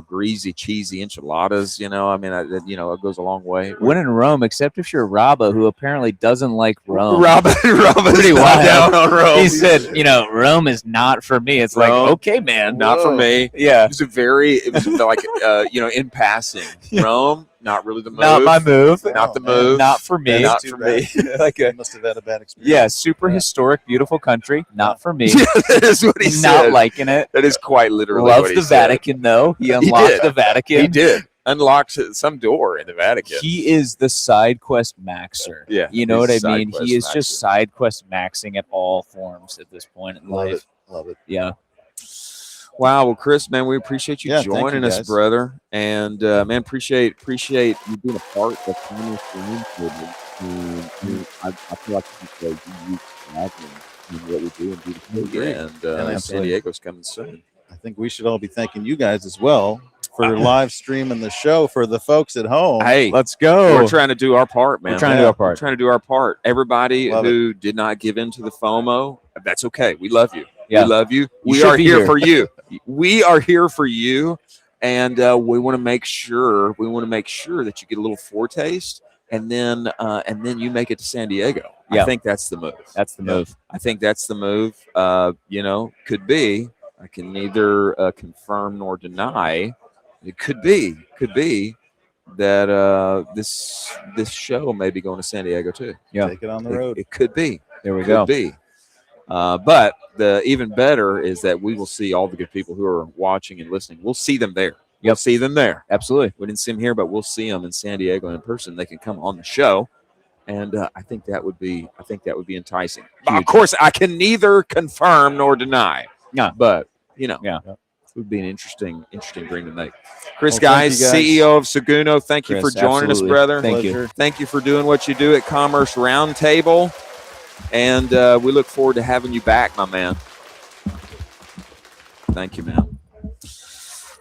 greasy, cheesy enchiladas. It goes a long way.
When in Rome, except if you're Rabba, who apparently doesn't like Rome.
Rabba's
pretty wild.
Down on Rome.
He said, Rome is not for me. It's
Rome,
like, okay, man,
not for me.
Yeah,
it was like in passing. Rome, not really the move.
Not my move.
Not the move.
Not for me.
Not
too
for
bad.
me. Like
You
a,
must have had a bad experience.
Yeah, super historic, beautiful country. Not for me.
that is what he
Not
said.
liking it.
That is quite literally
Love
what he
the
said.
Vatican, though. He
He
unlocked
did.
the Vatican.
He did. Unlocked some door in the Vatican.
He is the side quest maxer.
Yeah,
You know
he's
what I
a side
mean?
quest
He is just
maxer.
side quest maxing at all forms at this point in
Love
life.
it. Love it.
Yeah.
Wow. Well, Chris, man, we appreciate you
Yeah, thank you,
joining us,
guys.
brother. And man, appreciate you being a part of Commerce Roundtable. I feel like you can use that in what we do and do
Agree.
and
And
San Diego's coming soon.
I think we should all be thanking you guys as well for live streaming the show for the folks at home.
Hey,
Let's go.
we're trying to do our part, man.
We're trying to do our part.
We're trying to do our part. Everybody
Love
who did not give in to the FOMO, that's okay. We love you.
Yeah.
We love you.
You
We
should
are
be
here
here.
for you. We are here for you, and we want to make sure that you get a little foretaste, and then you make it to San Diego.
Yeah.
I think that's the move.
That's the move.
I think that's the move. Could be. I can neither confirm nor deny. It could be that this show may be going to San Diego too.
Yeah.
Take it on the road.
It could be.
There we
Could
go.
be. But the even better is that we will see all the good people who are watching and listening. We'll see them there. We'll see them there.
Absolutely.
We didn't see them here, but we'll see them in San Diego in person. They can come on the show, and I think that would be enticing. But of course, I can neither confirm nor deny.
Yeah.
But
Yeah.
it would be an interesting dream to make. Chris,
Well, thank
guys,
you, guys.
CEO of Seguno, thank you
Chris,
for joining
absolutely.
us, brother.
Thank you.
Pleasure.
Thank you for doing what you do at Commerce Roundtable. And we look forward to having you back, my man. Thank you, man.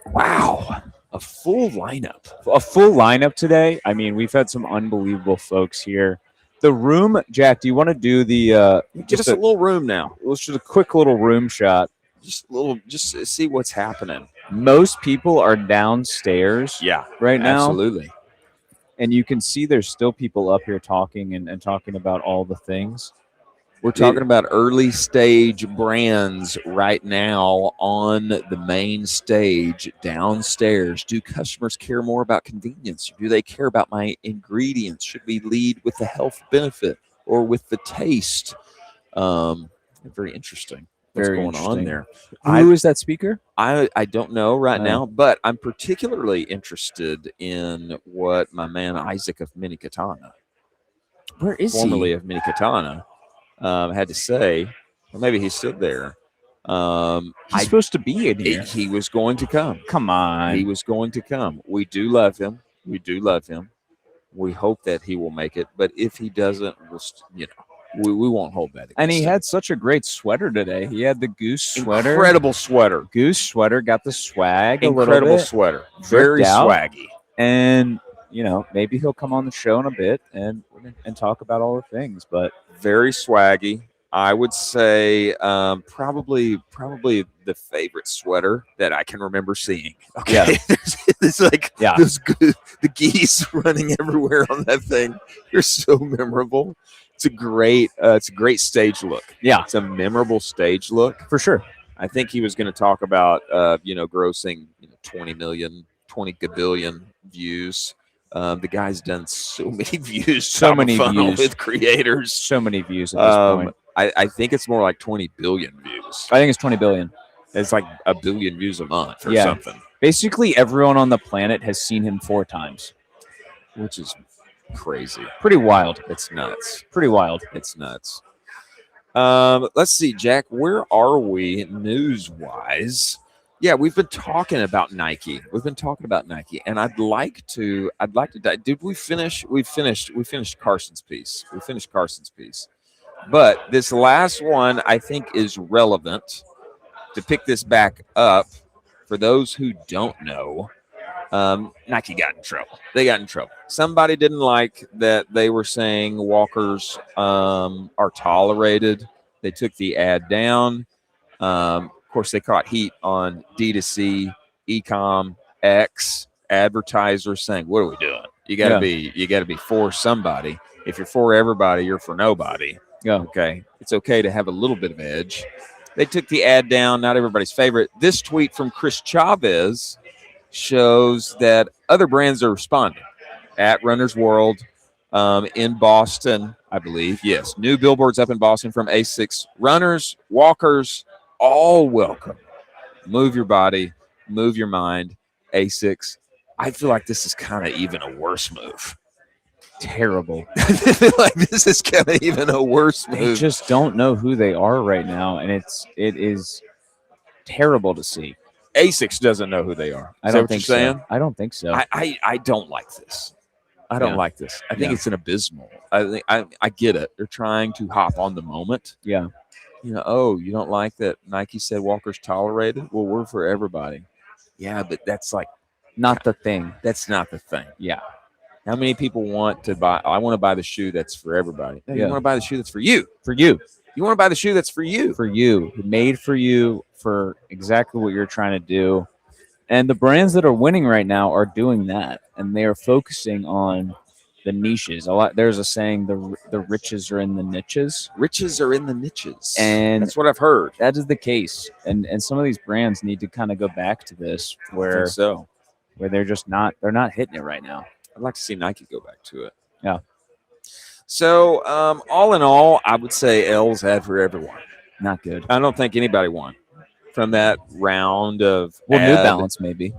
Wow. A full lineup.
A full lineup today. I mean, we've had some unbelievable folks here. The room, Jack, do you want to do the
Give us a little room now.
let's just a quick little room shot.
Just see what's happening.
Most people are downstairs
Yeah,
right now.
absolutely.
And you can see there's still people up here talking and talking about all the things.
We're talking about early stage brands right now on the main stage downstairs. Do customers care more about convenience? Do they care about my ingredients? Should we lead with the health benefit or with the taste? Very interesting. What's
Very
going
interesting.
on there?
Who is that speaker?
I don't know right
Oh.
now, but I'm particularly interested in what my man Isaac of Minikatana,
Where is
formerly of Minikatana, had to say. Or maybe he's still there.
He's supposed to be in here.
He was going to come.
Come on.
He was going to come. We do love him. We do love him. We hope that he will make it. But if he doesn't, we won't hold that against
And he
him.
had such a great sweater today. He had the goose sweater.
Incredible sweater.
Goose sweater, got the swag a
Incredible
little bit.
sweater. Very
out.
swaggy.
And, maybe he'll come on the show in a bit and talk about all the things. But
Very swaggy. I would say probably the favorite sweater that I can remember seeing. Okay,
Yeah.
It's like
Yeah.
the geese running everywhere on that thing. They're so memorable. It's a great stage look.
Yeah.
It's a memorable stage look.
for sure.
I think he was going to talk about grossing 20 gabillion views. The guy's done so many views,
So
top of
many
funnel
views.
with creators.
So many views at this point.
I think it's more like 20 billion views.
I think it's 20 billion.
It's like a billion views a month or
Yeah.
something,
Basically, everyone on the planet has seen him 4 times.
which is crazy.
Pretty wild.
It's nuts.
Pretty wild.
It's nuts. Let's see, Jack. Where are we news-wise? Yeah, we've been talking about Nike. And I'd like to. Did we finish? We finished Carson's piece. But this last one, I think, is relevant to pick this back up. For those who don't know, Nike got in trouble. They got in trouble. Somebody didn't like that they were saying walkers are tolerated. They took the ad down. Of course, they caught heat on D2C, Ecom, X advertisers saying, "What are we doing? You got to be for somebody. If you're for everybody, you're for nobody."
Yeah.
Okay, it's okay to have a little bit of edge. They took the ad down. Not everybody's favorite. This tweet from Chris Chavez shows that other brands are responding. at Runner's World in Boston, I believe. Yes, new billboards up in Boston from ASICS. Runners, walkers, all welcome. Move your body, move your mind. ASICS. I feel like this is kind of even a worse move.
Terrible.
I feel like this is kind of even a worse move.
They just don't know who they are right now, and it is terrible to see.
ASICS doesn't know who they are.
I
Is that
don't
what
think
you're saying?
so. I don't think so.
I don't like this. I don't
Yeah.
like this. I think
Yeah.
it's an abysmal. I think I get it. They're trying to hop on the moment.
Yeah.
You know, oh, you don't like that Nike said walkers tolerated? Well, we're for everybody. Yeah, but that's like
Not the thing.
that's not the thing.
Yeah.
How many people want to buy? I want to buy the shoe that's for everybody. No, you
Yeah.
want to buy the shoe that's for you.
For you.
You want to buy the shoe that's for you.
For you. Made for you for exactly what you're trying to do. And the brands that are winning right now are doing that. And they are focusing on the niches. There's a saying, the riches are in the niches.
Riches are in the niches.
And
that's what I've heard.
That is the case. And some of these brands need to kind of go back to this where they're just not hitting it right now.
I'd like to see Nike go back to it.
Yeah.
So all in all, I would say L's had for everyone.
Not good.
I don't think anybody won from that round of
New Balance maybe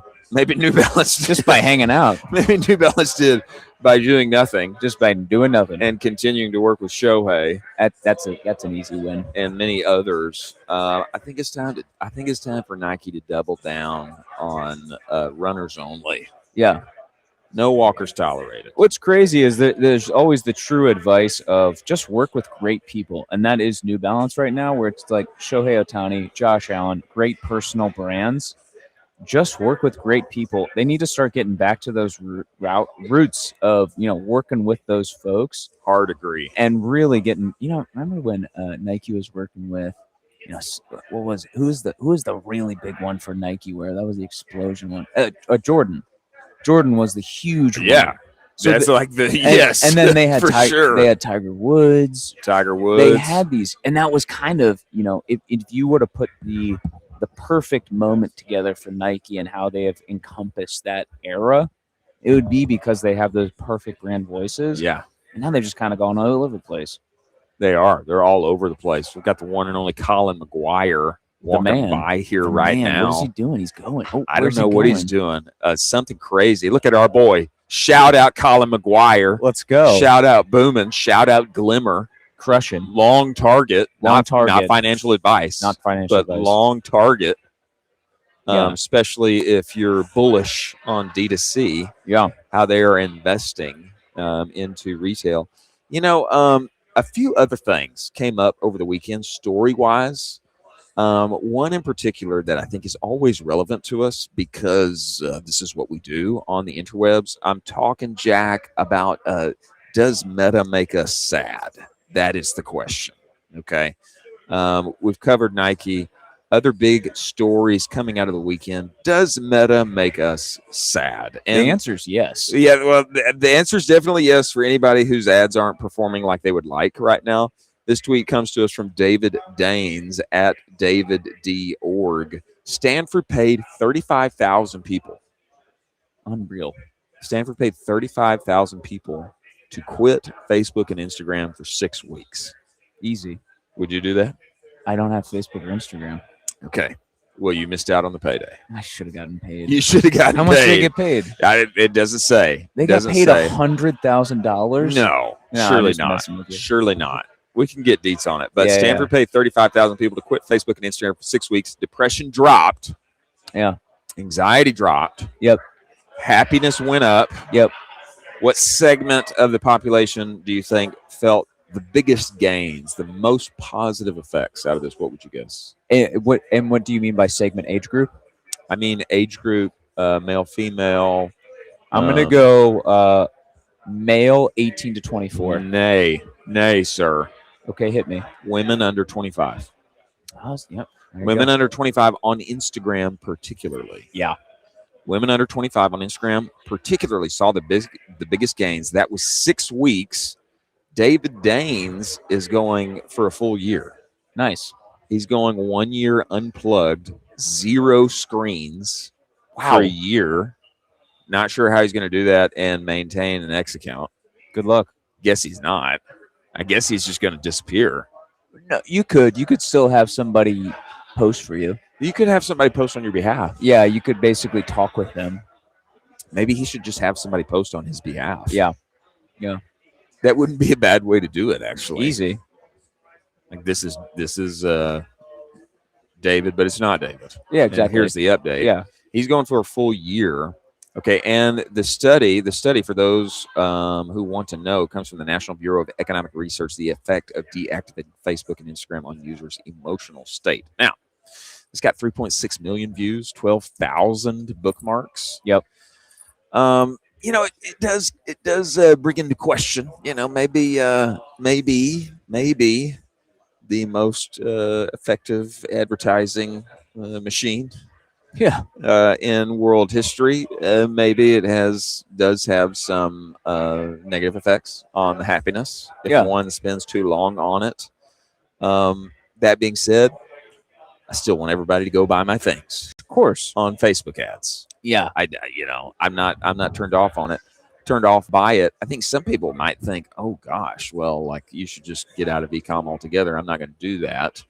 New Balance
just by hanging out.
Maybe New Balance did by doing nothing,
just by doing nothing
and continuing to work with Shohei.
That's an easy win,
and many others. I think it's time for Nike to double down on runners only.
Yeah.
No walkers tolerated.
What's crazy is that there's always the true advice of just work with great people. And that is New Balance right now, where it's like Shohei Ohtani, Josh Allen, great personal brands. Just work with great people. They need to start getting back to those roots of, working with those folks.
Hard agree.
And really getting, remember when Nike was working with, who was the really big one for Nike where that was the explosion one? Jordan. Jordan was the huge one.
Yeah. So that's yes.
And then they had
they
had Tiger Woods. They had these, and that was kind of, if you were to put the perfect moment together for Nike and how they have encompassed that era, it would be because they have those perfect brand voices.
Yeah.
And now they're just kind of going all over the place.
They are. They're all over the place. We've got the one and only Colin McGuire walking by here right now.
What is he doing? He's going.
I don't know what he's doing. Something crazy. Look at our boy. Shout out Colin McGuire.
Let's go.
Shout out Boomin. Shout out Glimmer.
Crushing.
Long target. Not financial advice.
Not financial advice.
But long target.
Yeah.
Especially if you're bullish on D2C.
Yeah.
How they are investing into retail. A few other things came up over the weekend story-wise. One in particular that I think is always relevant to us because this is what we do on the interwebs. I'm talking, Jack, about does Meta make us sad? That is the question. Okay. We've covered Nike. Other big stories coming out of the weekend. Does Meta make us sad? And
the answer is yes.
Yeah, well, the answer is definitely yes for anybody whose ads aren't performing like they would like right now. This tweet comes to us from David Daines at DavidD.org. Stanford paid 35,000 people.
Unreal.
Stanford paid 35,000 people to quit Facebook and Instagram for 6 weeks.
Easy.
Would you do that?
I don't have Facebook or Instagram.
Okay. Well, you missed out on the payday.
I should have gotten paid.
You should have gotten paid.
How much did they get paid?
It doesn't say.
They got paid $100,000?
No, surely not. Surely not. We can get deets on it. But Stanford paid 35,000 people to quit Facebook and Instagram for 6 weeks. Depression dropped.
Yeah.
Anxiety dropped.
Yep.
Happiness went up.
Yep.
What segment of the population do you think felt the biggest gains, the most positive effects out of this? What would you guess?
And what do you mean by segment age group?
I mean age group, male, female.
I'm going to go male 18 to 24.
Nay, sir.
Okay, hit me.
Women under 25.
Yep.
Women under 25 on Instagram particularly.
Yeah.
Women under 25 on Instagram particularly saw the biggest gains. That was 6 weeks. David Daines is going for a full year.
Nice.
He's going 1 year unplugged, 0 screens for a year. Not sure how he's going to do that and maintain an X account.
Good luck.
Guess he's not. I guess he's just going to disappear.
No, you could still have somebody post for you.
You could have somebody post on your behalf.
Yeah, you could basically talk with them.
Maybe he should just have somebody post on his behalf.
Yeah.
That wouldn't be a bad way to do it, actually.
Easy.
Like this is David, but it's not David.
Yeah,
And
exactly.
here's the update.
Yeah.
He's going for a full year. Okay, and the study for those who want to know comes from the National Bureau of Economic Research, the effect of deactivating Facebook and Instagram on users' emotional state. Now, it's got 3.6 million views, 12,000 bookmarks.
Yep.
It does bring into question, maybe the most effective advertising machine in world history. Maybe it does have some negative effects on the happiness if one spends too long on it. That being said, I still want everybody to go buy my things,
of course,
on Facebook ads.
Yeah,
I'm not turned off on it. Turned off by it. I think some people might think, oh gosh, well, like you should just get out of e-com altogether. I'm not going to do that.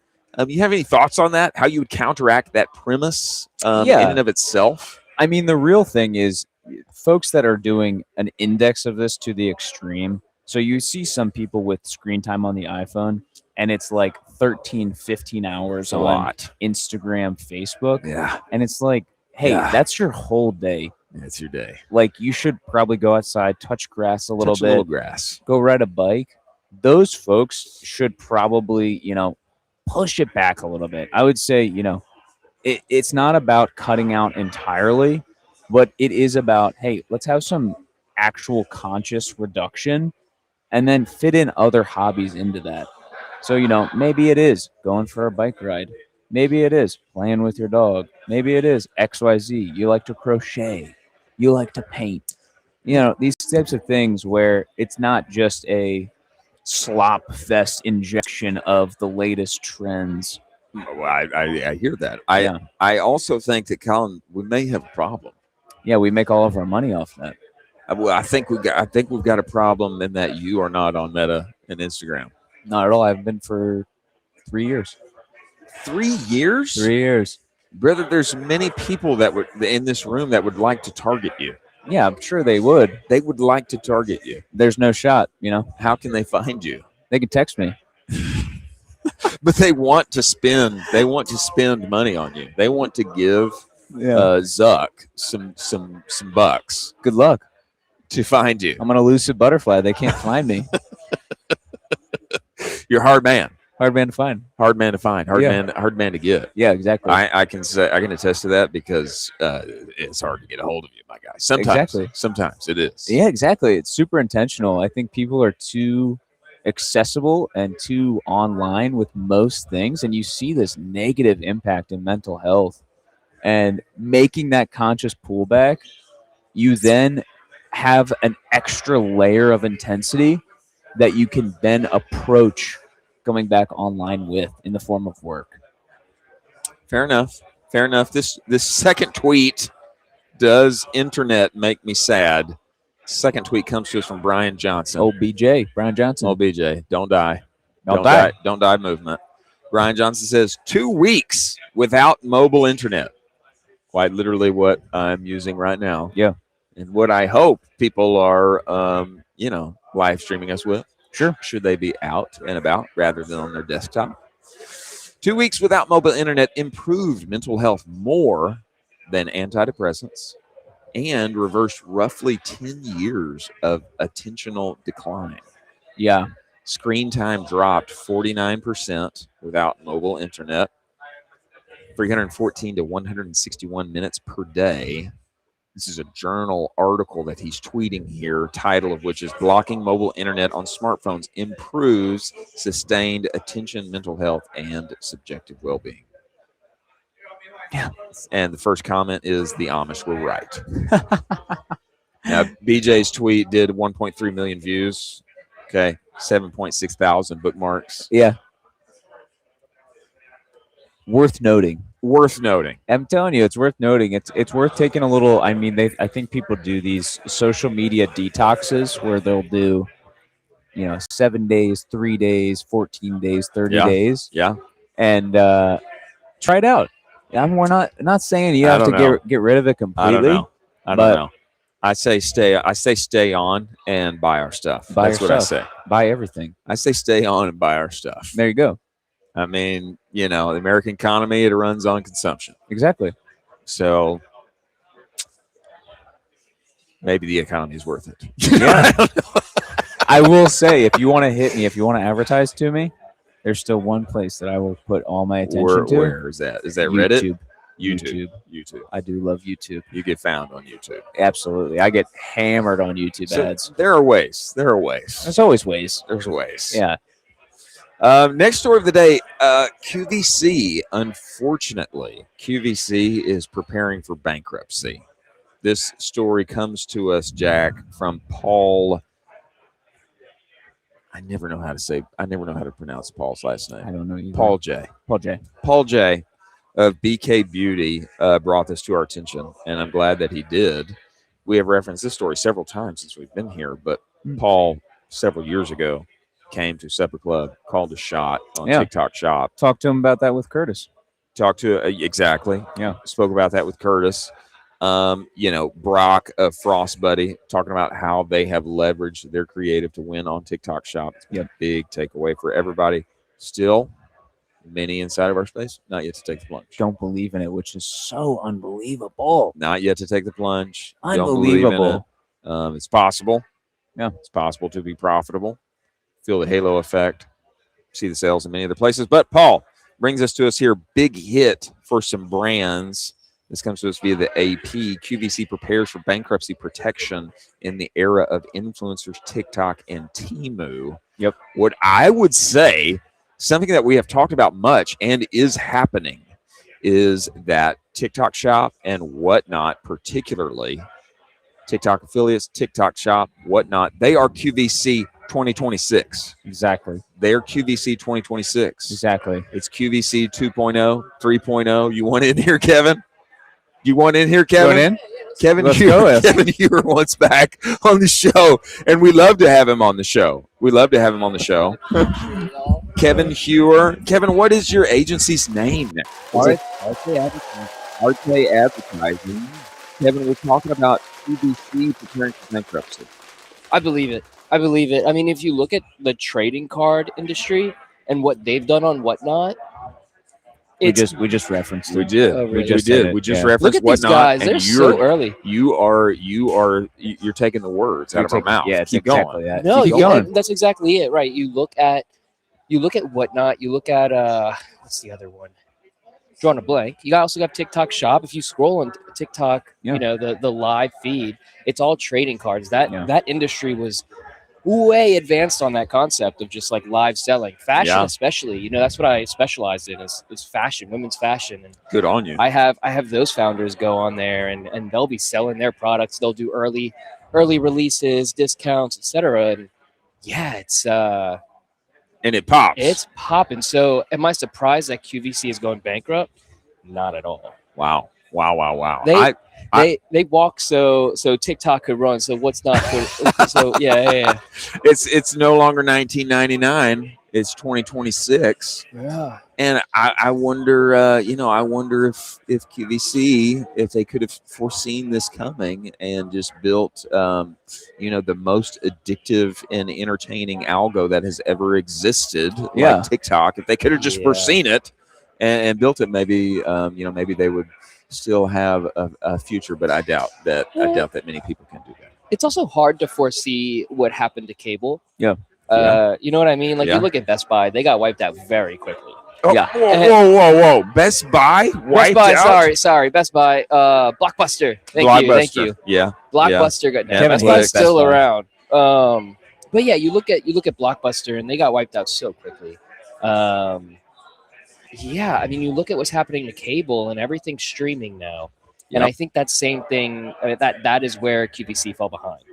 You have any thoughts on that? How you would counteract that premise in and of itself?
I mean, the real thing is folks that are doing an index of this to the extreme. So you see some people with screen time on the iPhone, and it's like 13, 15 hours
a
on
lot.
Instagram, Facebook.
Yeah.
And it's like, hey, that's your whole day.
It's your day.
Like, you should probably go outside, touch grass a little
Touch
bit.
a little grass.
Go ride a bike. Those folks should probably, push it back a little bit. I would say, it's not about cutting out entirely, but it is about, hey, let's have some actual conscious reduction and then fit in other hobbies into that. So, maybe it is going for a bike ride. Maybe it is playing with your dog. Maybe it is XYZ. You like to crochet. You like to paint. These types of things where it's not just a slop fest injection of the latest trends.
Well, I hear that. I also think that, Colin, we may have a problem.
Yeah, we make all of our money off that.
Well, I think we've got a problem in that you are not on Meta and Instagram.
Not at all. I've been for 3 years.
3 years?
3 years.
Brother, there's many people that would in this room that would like to target you.
Yeah, I'm sure they would.
They would like to target you.
There's no shot,
How can they find you?
They can text me.
But they want to spend money on you. They want to give Zuck some bucks.
Good luck
to find you.
I'm an elusive butterfly. They can't find me.
You're a hard man.
Hard man to find.
Hard man to find. Hard man to get.
Yeah, exactly.
I can attest to that because it's hard to get a hold of you, my guy. Sometimes it is.
Yeah, exactly. It's super intentional. I think people are too accessible and too online with most things, and you see this negative impact in mental health. And making that conscious pullback, you then have an extra layer of intensity that you can then approach going back online with in the form of work.
Fair enough. This second tweet, does internet make me sad? Second tweet comes to us from Brian Johnson.
Oh, BJ, Brian Johnson.
Oh, BJ, don't die. Don't die movement. Brian Johnson says 2 weeks without mobile internet. Quite literally what I'm using right now.
Yeah.
And what I hope people are, live streaming us with.
Sure.
Should they be out and about rather than on their desktop? 2 weeks without mobile internet improved mental health more than antidepressants and reversed roughly 10 years of attentional decline.
Yeah.
Screen time dropped 49% without mobile internet, 314 to 161 minutes per day. This is a journal article that he's tweeting here, title of which is Blocking Mobile Internet on Smartphones Improves Sustained Attention, Mental Health, and Subjective Well-Being.
Yeah.
And the first comment is the Amish were right. Now, BJ's tweet did 1.3 million views. Okay. 7.6 thousand bookmarks.
Yeah. Worth noting.
worth noting.
I'm telling you, it's worth noting. It's worth taking a little. I mean, I think people do these social media detoxes where they'll do, 7 days, 3 days, 14 days, 30 days.
Yeah.
And try it out. I mean, we're not saying you
I
have to
don't know.
get rid of it completely.
I don't know. I say stay on and buy our stuff.
Buy
That's
your
what
stuff.
I say.
Buy everything.
I say stay on and buy our stuff.
There you go.
I mean, the American economy, it runs on consumption.
Exactly.
So maybe the economy is worth it.
Yeah. I will say, if you want to hit me, if you want to advertise to me, there's still one place that I will put all my attention to.
Where is that? Is that Reddit?
YouTube. I do love YouTube.
You get found on YouTube.
Absolutely. I get hammered on YouTube ads.
There are ways.
There's always ways.
There's ways.
Yeah.
Next story of the day, QVC. Unfortunately, QVC is preparing for bankruptcy. This story comes to us, Jack, from Paul. I never know how to pronounce Paul's last name.
I don't know either.
Paul J. Paul J. of BK Beauty brought this to our attention, and I'm glad that he did. We have referenced this story several times since we've been here, but Paul, several years ago, came to Supper Club, called a shot on TikTok Shop.
Talked to him about that with Curtis.
Exactly.
Yeah.
Spoke about that with Curtis. Brock of Frost Buddy talking about how they have leveraged their creative to win on TikTok Shop. It's been a big takeaway for everybody. Still, many inside of our space, not yet to take the plunge.
Don't believe in it, which is so unbelievable.
Not yet to take the plunge.
Unbelievable.
Don't believe in it. It's possible.
Yeah.
It's possible to be profitable. Feel the halo effect. See the sales in many other places. But Paul brings us here. Big hit for some brands. This comes to us via the AP. QVC prepares for bankruptcy protection in the era of influencers, TikTok, and Temu.
Yep.
What I would say, something that we have talked about much and is happening, is that TikTok Shop and Whatnot, particularly TikTok affiliates, TikTok Shop, Whatnot, they are QVC 2026.
Exactly.
They're QVC 2026.
Exactly.
It's QVC 2.0, 3.0. You want in here, Kevin? You want in here, Kevin?
Going in?
Kevin
Let's
Hewer,
go.
Kevin Hewer wants back on the show, and we love to have him on the show. Kevin Hewer. Kevin, what is your agency's name? RK Advertising. Kevin, we're talking about QVC preparing for bankruptcy.
I believe it. I mean, if you look at the trading card industry and what they've done on Whatnot,
we just referenced it.
We did.
Oh, really?
We just referenced
Look at these
Whatnot.
guys.
And
They're so early.
You're taking the words out of our mouth.
Yeah, it's
Keep
exactly
going.
that.
No,
Keep going.
that's exactly it, right? You look at Whatnot. You look at what's the other one? Drawing a blank. You also got TikTok Shop. If you scroll on TikTok, the live feed, it's all trading cards. That industry was way advanced on that concept of just like live selling, fashion especially. That's what I specialized in is fashion, women's fashion. And
good on you.
I have those founders go on there and they'll be selling their products. They'll do early releases, discounts, etc. And yeah, it's
and it pops.
It's popping. So am I surprised that QVC is going bankrupt? Not at all.
Wow.
They walk so TikTok could run. So what's not good? So yeah.
It's no longer 1999. It's 2026.
Yeah.
And I wonder, I wonder if QVC, if they could have foreseen this coming and just built, the most addictive and entertaining algo that has ever existed, like TikTok. If they could have just foreseen it and built it, maybe, maybe they would still have a future. But I doubt that many people can do that.
It's also hard to foresee what happened to cable.
Yeah.
You know what I mean? Like you look at Best Buy, they got wiped out very quickly.
Oh,
yeah.
Whoa. Best Buy?
Best Buy, sorry. Best Buy. Blockbuster. Thank you.
Yeah.
Blockbuster got Best Buy's still around. But yeah, you look at Blockbuster and they got wiped out so quickly. Yeah, I mean, you look at what's happening to cable and everything's streaming now. And I think that same thing, that is where QVC fell behind,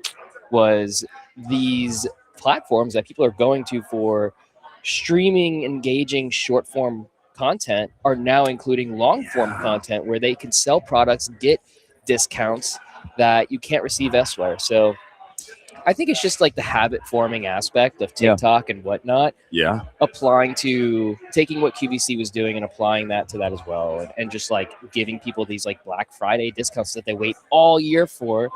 was these platforms that people are going to for streaming, engaging, short form content are now including long form content where they can sell products, get discounts that you can't receive elsewhere. So I think it's just like the habit forming aspect of TikTok and whatnot.
Yeah.
Applying to taking what QVC was doing and applying that to that as well. And just like giving people these like Black Friday discounts that they wait all year for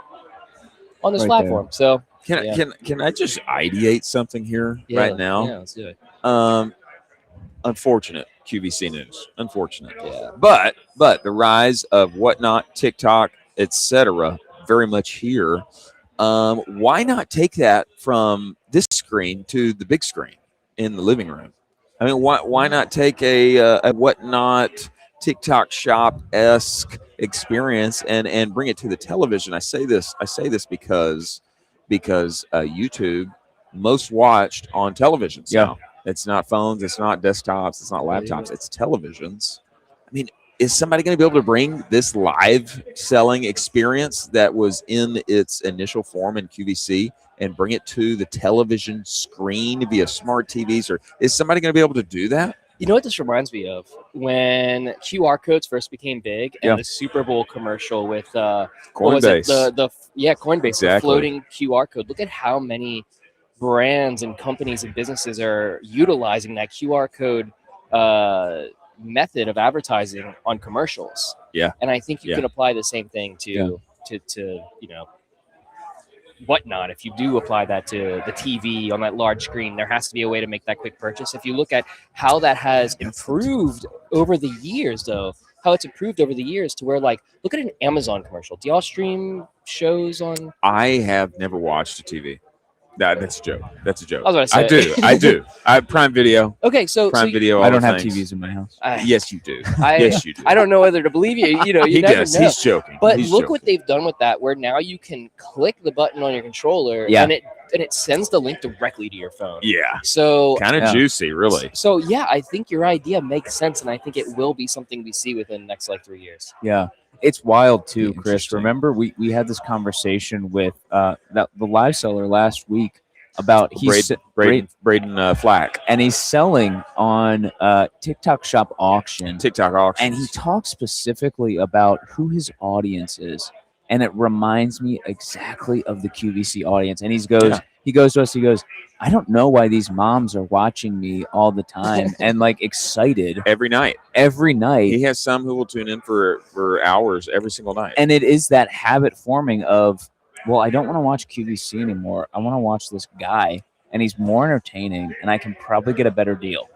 on this platform. So
can I just ideate something here right now?
Yeah, let's do it.
Unfortunate QVC news. Unfortunate. Yeah. But the rise of Whatnot, TikTok, etc., very much here. Why not take that from this screen to the big screen in the living room? I mean, why not take a Whatnot TikTok shop-esque experience and bring it to the television? I say this because YouTube most watched on televisions now. It's not phones, it's not desktops, it's not laptops, it's televisions. I mean, is somebody going to be able to bring this live selling experience that was in its initial form in QVC and bring it to the television screen via smart TVs? Or is somebody going to be able to do that?
You know what this reminds me of? When QR codes first became big and the Super Bowl commercial with
Coinbase.
Coinbase,
exactly.
The floating QR code. Look at how many brands and companies and businesses are utilizing that QR code method of advertising on commercials.
Yeah.
And I think you can apply the same thing to Whatnot. If you do apply that to the TV on that large screen, there has to be a way to make that quick purchase. If you look at how that has improved over the years, though, how it's improved over the years to where, like, look at an Amazon commercial. Do y'all stream shows on?
I have never watched a TV. That's a joke. That's a joke.
I was about to say.
I do. I have Prime Video.
Okay, so
Prime Video.
I don't have TVs in my house.
Yes, you do. Yes, you do.
I don't know whether to believe you. You know, you
He
never
does.
know.
He's joking.
But
He's
look
joking.
what they've done with that, where now you can click the button on your controller, and it sends the link directly to your phone.
Yeah.
So
kind of juicy, really.
So yeah, I think your idea makes sense, and I think it will be something we see within the next 3 years.
Yeah. It's wild too, Chris. Remember we had this conversation with the live seller last week about
Braden Flack,
and he's selling on TikTok Shop auction. And he talks specifically about who his audience is, and it reminds me exactly of the QVC audience. And he goes to us, I don't know why these moms are watching me all the time and like excited
every night.
He
has some who will tune in for hours every single night.
And it is that habit forming of, well, I don't want to watch QVC anymore. I want to watch this guy, and he's more entertaining, and I can probably get a better deal.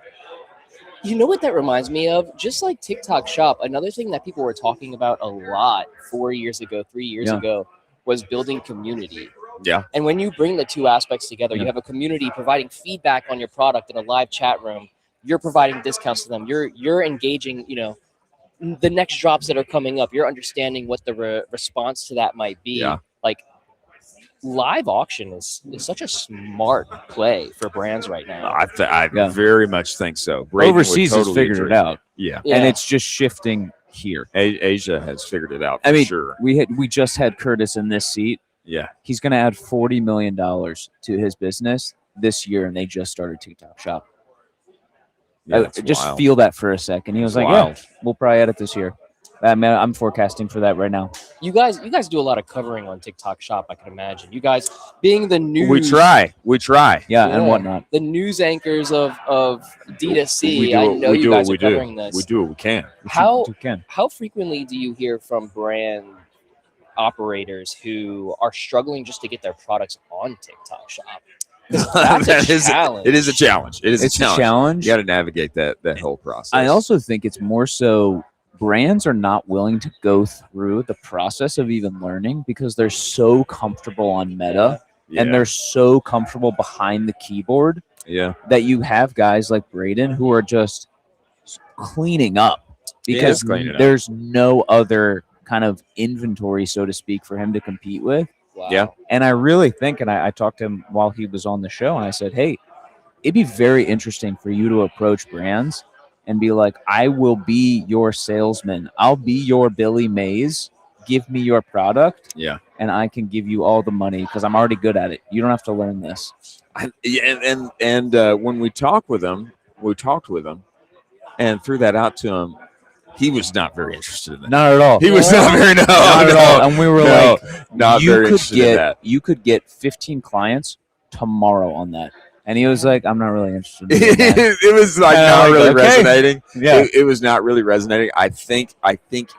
You know what that reminds me of? Just like TikTok Shop, another thing that people were talking about a lot 4 years ago, 3 years ago, was building community.
Yeah.
And when you bring the two aspects together, you have a community providing feedback on your product in a live chat room. You're providing discounts to them. You're engaging, the next drops that are coming up. You're understanding what the response to that might be.
Yeah.
Like, live auction is such a smart play for brands right now.
I very much think so.
Overseas has figured it out.
Yeah.
And it's just shifting here.
Asia has figured it out.
I mean,
sure.
We just had Curtis in this seat.
Yeah.
He's going to add $40 million to his business this year, and they just started TikTok Shop.
Yeah,
just
wild.
feel that for a second. He was like,
wild.
"Yeah, we'll probably add it this year." I'm forecasting for that right now.
You guys do a lot of covering on TikTok Shop, I can imagine. You guys being the news.
We try.
Yeah, and whatnot.
The news anchors of D2C.
We do
I
what-
know
we
you
do
guys
what
are
we do.
covering this.
We do what we can.
How frequently do you hear from brand operators who are struggling just to get their products on TikTok Shop? That's a challenge.
It is a challenge. It is
It's
a challenge.
a challenge.
You got to navigate that whole process.
I also think it's more so brands are not willing to go through the process of even learning because they're so comfortable on Meta and they're so comfortable behind the keyboard that you have guys like Braden who are just cleaning up because there's no other kind of inventory, so to speak, for him to compete with.
Wow.
Yeah.
And I really think, and I talked to him while he was on the show, and I said, hey, it'd be very interesting for you to approach brands and be like, I will be your salesman. I'll be your Billy Mays. Give me your product.
Yeah.
And I can give you all the money because I'm already good at it. You don't have to learn this.
And when we talked with him, and threw that out to him. He was not very interested in that.
Not at all.
He was not very
not at all. And we were like,
not
you
very
could
interested in
get
that.
you could get 15 clients tomorrow on that. And he was like, I'm not really interested in that.
It was like
And
not
I'm like,
really
okay.
resonating.
Yeah.
It was not really resonating. I think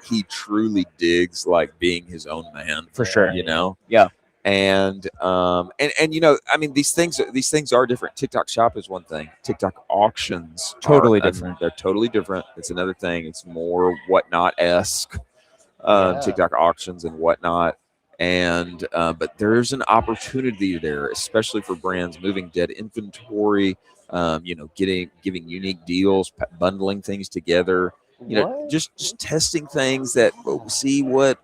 he truly digs like being his own man.
For sure.
You know?
Yeah.
And you know, I mean, these things are different. TikTok Shop is one thing. TikTok auctions
Totally
are
different.
They're totally different. It's another thing. It's more Whatnot-esque. TikTok auctions and whatnot. And but there's an opportunity there, especially for brands moving dead inventory, you know, giving unique deals, bundling things together. You know, just testing things that see what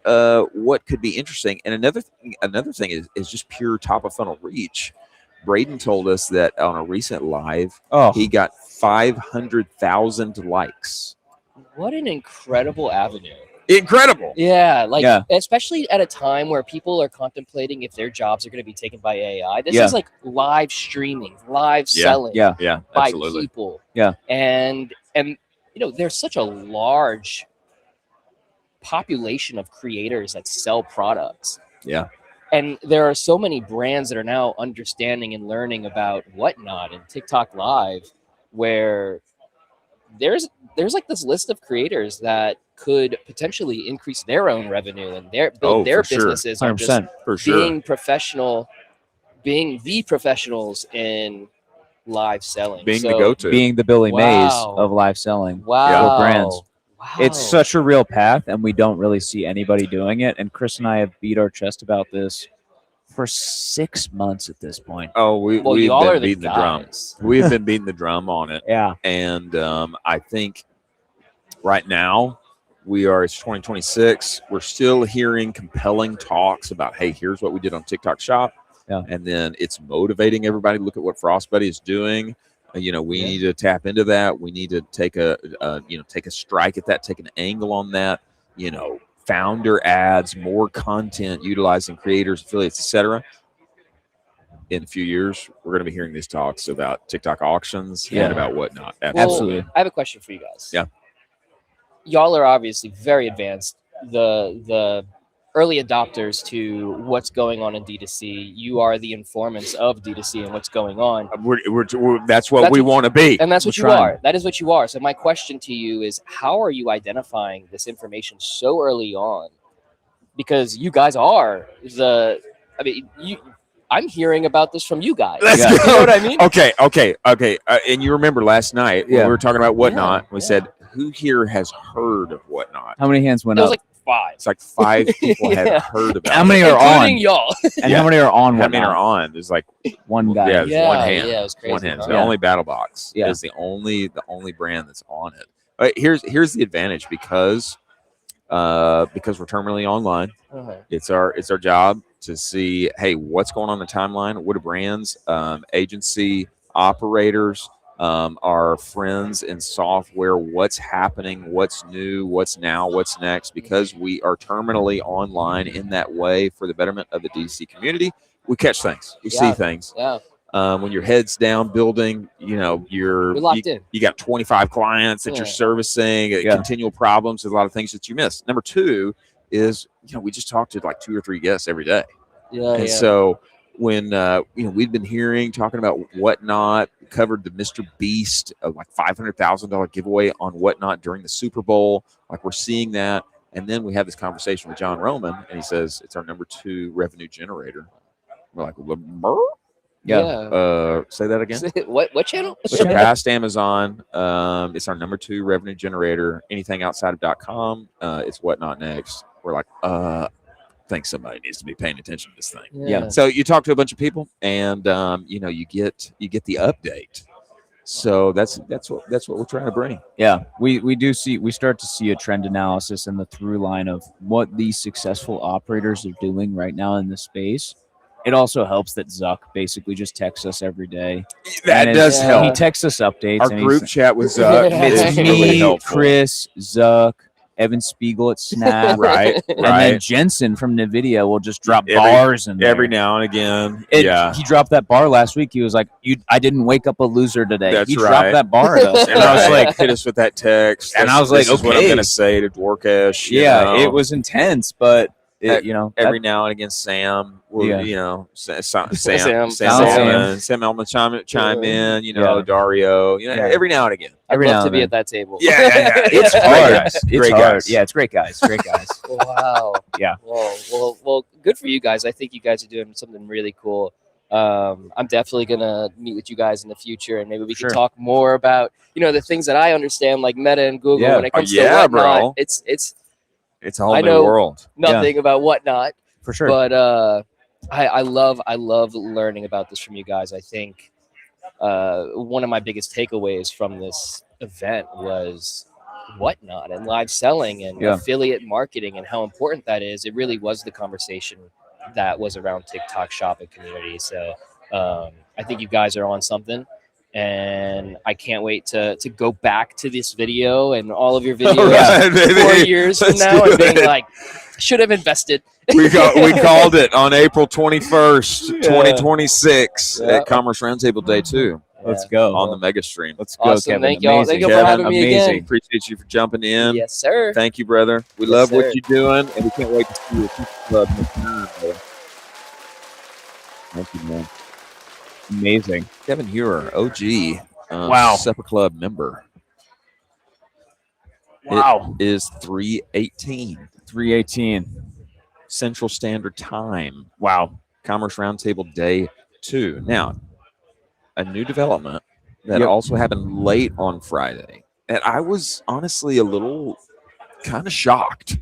could be interesting. And another thing is just pure top of funnel reach. Braden told us that on a recent live, he got 500,000 likes.
What an incredible avenue.
Incredible.
Yeah, especially at a time where people are contemplating if their jobs are going to be taken by AI. This is like live streaming, live selling by
absolutely.
people.
Yeah.
And you know, there's such a large population of creators that sell products.
Yeah.
And there are so many brands that are now understanding and learning about Whatnot and TikTok Live, where there's like this list of creators that could potentially increase their own revenue and build their businesses on just being professional, being the professionals in live selling,
being the go-to,
being the Billy Mays of live selling for brands. It's such a real path, and we don't really see anybody doing it. And Chris and I have beat our chest about this for 6 months at this point.
Oh, we've been beating the drum. We've been beating the drum on it.
Yeah.
And I think right now it's 2026. We're still hearing compelling talks about, hey, here's what we did on TikTok Shop.
Yeah.
And then it's motivating everybody to look at what Frostbuddy is doing. You know, we need to tap into that. We need to take a strike at that, take an angle on that. You know, founder ads, more content utilizing creators, affiliates, etc. In a few years, we're going to be hearing these talks about TikTok auctions and about Whatnot.
Absolutely.
I have a question for you guys.
Yeah.
Y'all are obviously very advanced. The early adopters to what's going on in D2C. You are the informants of D2C and what's going on.
That's what we want to be.
And that's what you are. That is what you are. So my question to you is, how are you identifying this information so early on? Because you guys are I'm hearing about this from you guys.
Let's
go. You know what I mean?
Okay. And you remember last night when we were talking about Whatnot, we said, who here has heard of Whatnot?
How many hands went up?
It was like 5.
It's like 5 people had heard about it.
How many are
including
on?
y'all.
And how many are on?
How many are on? There's like
one guy.
Yeah, there's one hand.
Yeah, it was crazy.
One hand. The only Battle Box is the only brand that's on it. All right, here's the advantage because we're terminally online. It's our job to see, hey, what's going on in the timeline? What are brands, agency operators, our friends in software, what's happening, what's new, what's now, what's next, because we are terminally online in that way for the betterment of the DC community. We catch things, we see things.
Yeah.
When your head's down building, you know,
We're locked in.
You got 25 clients that you're servicing, continual problems, there's a lot of things that you miss. Number 2 is, you know, we just talk to like 2 or 3 guests every day. And so when you know, we've been talking about Whatnot, covered the Mr. Beast like $500,000 giveaway on Whatnot during the Super Bowl. Like, we're seeing that, and then we have this conversation with John Roman, and he says it's our number 2 revenue generator. We're like, say that again.
What channel?
Surpassed Amazon. It's our number 2 revenue generator. Anything outside of .com, it's Whatnot next. We're like, I think somebody needs to be paying attention to this thing.
Yeah.
So you talk to a bunch of people, and you know, you get the update. So that's what we're trying to bring.
Yeah, we start to see a trend analysis and the through line of what these successful operators are doing right now in the space. It also helps that Zuck basically just texts us every day.
That does help.
He texts us updates.
Our group chat with Zuck.
It's
is
me,
really helpful.
Chris, Zuck, Evan Spiegel at Snap,
Right,
And
right.
then Jensen from NVIDIA will just drop bars and
every now and again.
He dropped that bar last week. He was like, I didn't wake up a loser today."
That's
he
right.
dropped that bar at us, and I was like,
hit us with that text,
and I was like,
this is what I'm
okay.
going to say to Dwarkesh.
It was intense, but
every now and again, Sam will, Sam Elman chime in, Dario, every now and again.
I'd love to be at that table.
Yeah.
It's hard. It's
Great
hard.
guys.
Yeah, it's great guys. Great guys.
Wow.
Yeah.
Well, good for you guys. I think you guys are doing something really cool. I'm definitely gonna meet with you guys in the future, and maybe we can talk more about the things that I understand, like Meta and Google. When it comes to whatnot,
bro.
It's
a whole new world.
Nothing about whatnot
for sure,
but I love learning about this from you guys. I think one of my biggest takeaways from this event was whatnot and live selling and affiliate marketing and how important that is. It really was the conversation that was around TikTok Shop and community. So I think you guys are on something, and I can't wait to go back to this video and all of your videos 4 years from now and being like, should have invested.
We called it on April 21st, 2026 at Commerce Roundtable Day 2.
Let's go
on the mega stream.
Let's go,
awesome.
Kevin.
Thank y'all. Thank you for having me again.
Appreciate you for jumping in.
Yes, sir.
Thank you, brother. We love what you're doing, and we can't wait to see you at Pizza Club next time, brother.
Thank you, man. Amazing.
Kevin Hewer, OG.
Wow.
SEPA Club member.
Wow.
It is 3:18.
3:18.
Central Standard Time.
Wow.
Commerce Roundtable Day 2. Now, a new development that also happened late on Friday. And I was honestly a little kind of shocked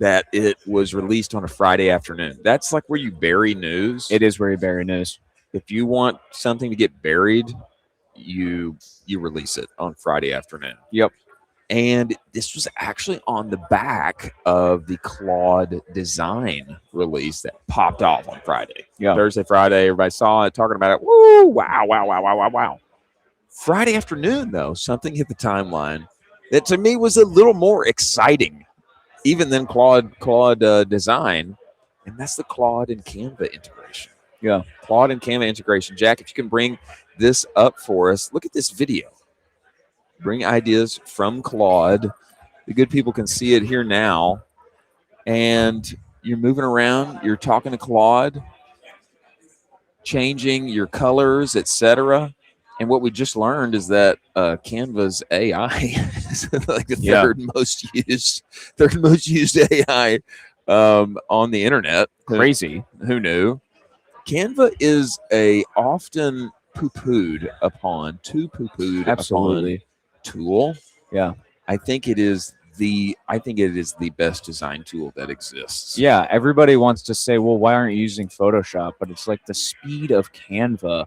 that it was released on a Friday afternoon. That's like where you bury news.
It is where you bury news.
If you want something to get buried, you release it on Friday afternoon.
Yep.
And this was actually on the back of the Claude design release that popped off on Friday.
Yeah.
Thursday, Friday, everybody saw it, talking about it. Woo! Wow. Friday afternoon, though, something hit the timeline that to me was a little more exciting, even than Claude design, and that's the Claude and Canva integration.
Yeah.
Claude and Canva integration. Jack, if you can bring this up for us, look at this video. Bring ideas from Claude. The good people can see it here now. And you're moving around. You're talking to Claude, changing your colors, etc. And what we just learned is that Canva's AI is like the third most used AI on the internet.
Crazy.
Who knew? Canva is a often poo-pooed upon
Absolutely.
tool.
Yeah.
I think it is the best design tool that exists.
Yeah, everybody wants to say, well, why aren't you using Photoshop? But it's like the speed of Canva.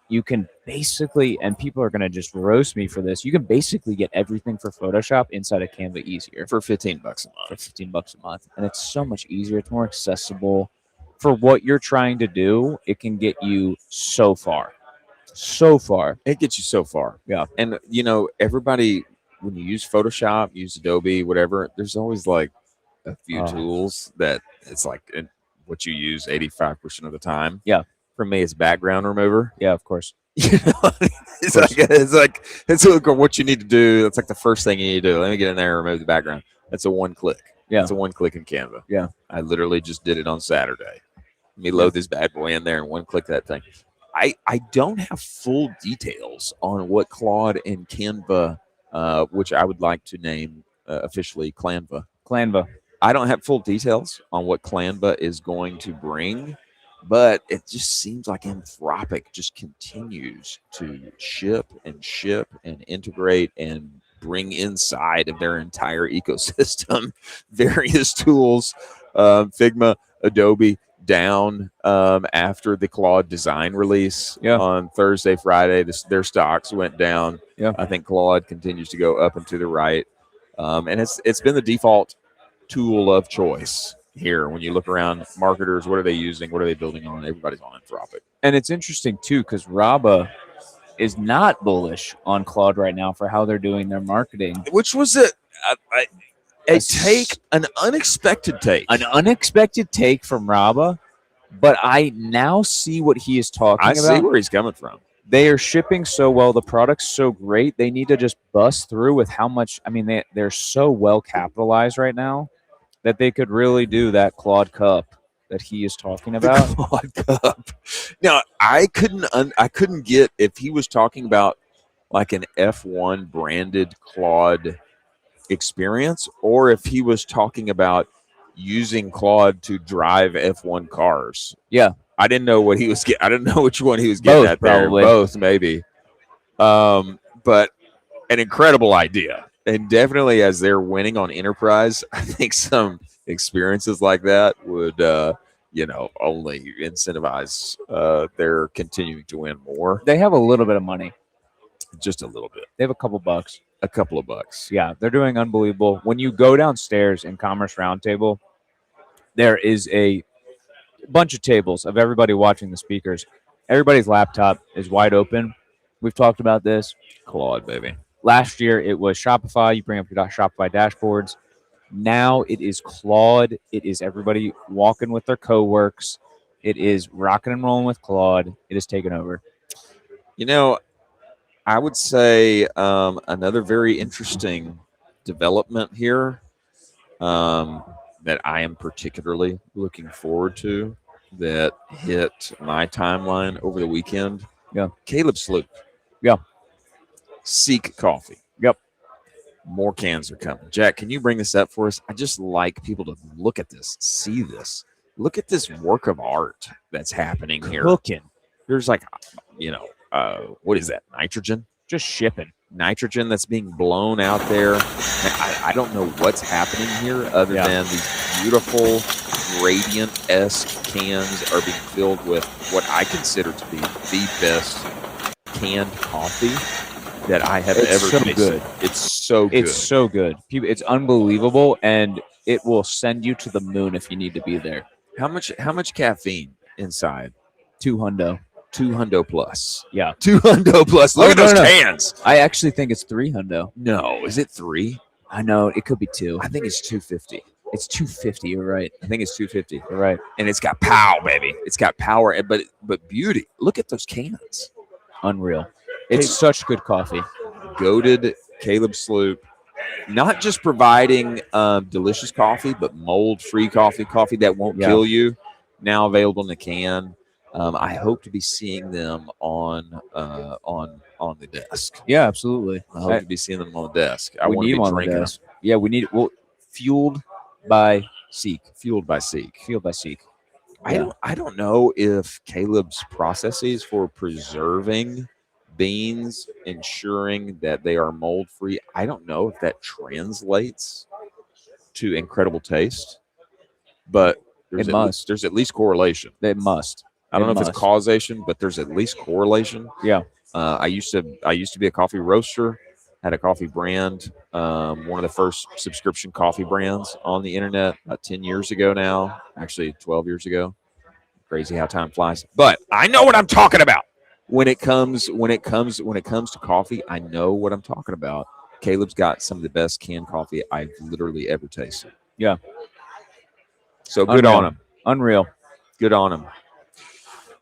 You can basically, and people are going to just roast me for this, you can basically get everything for Photoshop inside of Canva easier.
For $15 a month.
For $15 a month. And it's so much easier. It's more accessible. For what you're trying to do, it can get you so far. So far.
It gets you so far.
Yeah.
And, everybody, when you use Photoshop, use Adobe, whatever, there's always like a few tools that it's like what you use 85% of the time.
Yeah.
For me, it's background remover.
Yeah, of course.
It's like what you need to do. That's like the first thing you need to do. Let me get in there and remove the background. That's a one click.
Yeah.
It's a one click in Canva.
Yeah.
I literally just did it on Saturday. Let me load this bad boy in there and one click that thing. I don't have full details on what Claude and Canva, which I would like to name officially Clanva. I don't have full details on what Clanva is going to bring, but it just seems like Anthropic just continues to ship and integrate and bring inside of their entire ecosystem various tools, Figma, Adobe, down after the Claude design release on Thursday, Friday. Their stocks went down.
Yeah.
I think Claude continues to go up and to the right. And it's been the default tool of choice here. When you look around, marketers, what are they using? What are they building on? Everybody's on Anthropic.
And it's interesting, too, because Raba is not bullish on Claude right now for how they're doing their marketing.
Which was an unexpected take.
An unexpected take from Raba, but I now see what he is talking
I
about.
see where he's coming from.
They are shipping so well. The product's so great. They need to just bust through with how much. I mean, they're so well capitalized right now that they could really do that Claude Cup that he is talking about.
The Claude Cup. Now, I couldn't get if he was talking about like an F1 branded Claude experience, or if he was talking about using Claude to drive F1 cars.
Yeah.
I didn't know what he was getting. I didn't know which one he was getting at there.
Probably.
Both, maybe. But an incredible idea. And definitely as they're winning on Enterprise, I think some experiences like that would, only incentivize their continuing to win more.
They have a little bit of money.
Just a little bit.
They have a couple bucks.
A couple of bucks.
Yeah, they're doing unbelievable. When you go downstairs in Commerce Roundtable, there is a bunch of tables of everybody watching the speakers. Everybody's laptop is wide open. We've talked about this.
Claude, baby.
Last year, it was Shopify. You bring up your Shopify dashboards. Now it is Claude. It is everybody walking with their co-works. It is rocking and rolling with Claude. It is taken over.
I would say another very interesting development here that I am particularly looking forward to that hit my timeline over the weekend.
Yeah.
Caleb Sloop.
Yeah.
Seek Coffee.
Yep.
More cans are coming. Jack, can you bring this up for us? I just like people to look at this, see this. Look at this work of art that's happening here.
Cooking.
There's like, what is that? Nitrogen?
Just shipping.
Nitrogen that's being blown out there. I don't know what's happening here other than these beautiful gradient-esque cans are being filled with what I consider to be the best canned coffee that I have ever tasted.
Good.
It's so good.
It's so good. It's unbelievable, and it will send you to the moon if you need to be there.
How much caffeine inside?
200.
200 plus.
Yeah.
200 plus. Look at those cans.
I actually think it's 300.
No, is it 3?
I know it could be 2.
I think it's 250.
It's 250. You're right.
I think it's 250.
You're right.
And it's got power, baby. It's got power, but beauty. Look at those cans.
Unreal. It's such good coffee.
Goated Caleb Sloop. Not just providing delicious coffee, but mold-free coffee that won't kill you. Now available in a can. I hope to be seeing them on the desk.
Yeah, absolutely.
I hope to be seeing them on the desk. I
we
want
need
to
them
be
on the
drinking
desk. Yeah, we need. Well, fueled by Seek.
Fueled by Seek.
Fueled by Seek.
Yeah. I don't know if Caleb's processes for preserving beans, ensuring that they are mold free, I don't know if that translates to incredible taste, but there's at least correlation.
It must.
I don't know if it's causation, but there's at least correlation.
Yeah.
I used to be a coffee roaster, had a coffee brand, one of the first subscription coffee brands on the internet about 10 years ago now, actually 12 years ago. Crazy how time flies. But I know what I'm talking about. When it comes to coffee, I know what I'm talking about. Caleb's got some of the best canned coffee I've literally ever tasted.
Yeah.
So good on him.
Unreal.
Good on him.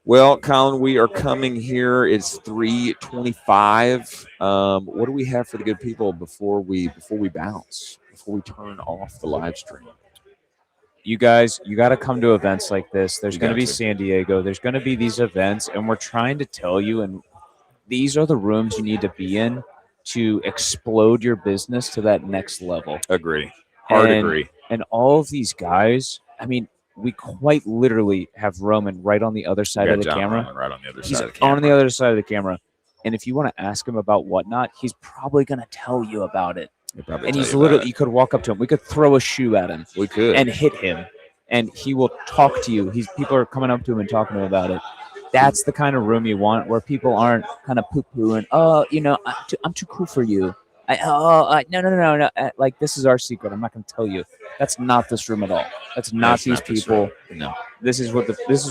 Well, Colin, we are coming here. It's 3:25. What do we have for the good people before we bounce? Before we turn off the live stream?
You guys, you got to come to events like this. There's going to be San Diego. There's going to be these events, and we're trying to tell you, and these are the rooms you need to be in to explode your business to that next level.
Agree. Hard agree.
And all of these guys, I mean, we quite literally have Roman right on the other side of the camera.
Roman right on the other
He's
side of the camera.
on the other side of the camera. And if you want to ask him about whatnot, he's probably going to tell you about it. And he's literally, you could walk up to him. We could throw a shoe at him.
We could.
And hit him. And he will talk to you. People are coming up to him and talking to him about it. That's the kind of room you want, where people aren't kind of poo-pooing. Oh, I'm too cool for you. No. Like, this is our secret. I'm not going to tell you. That's not this room at all. That's not these people.
No.
This is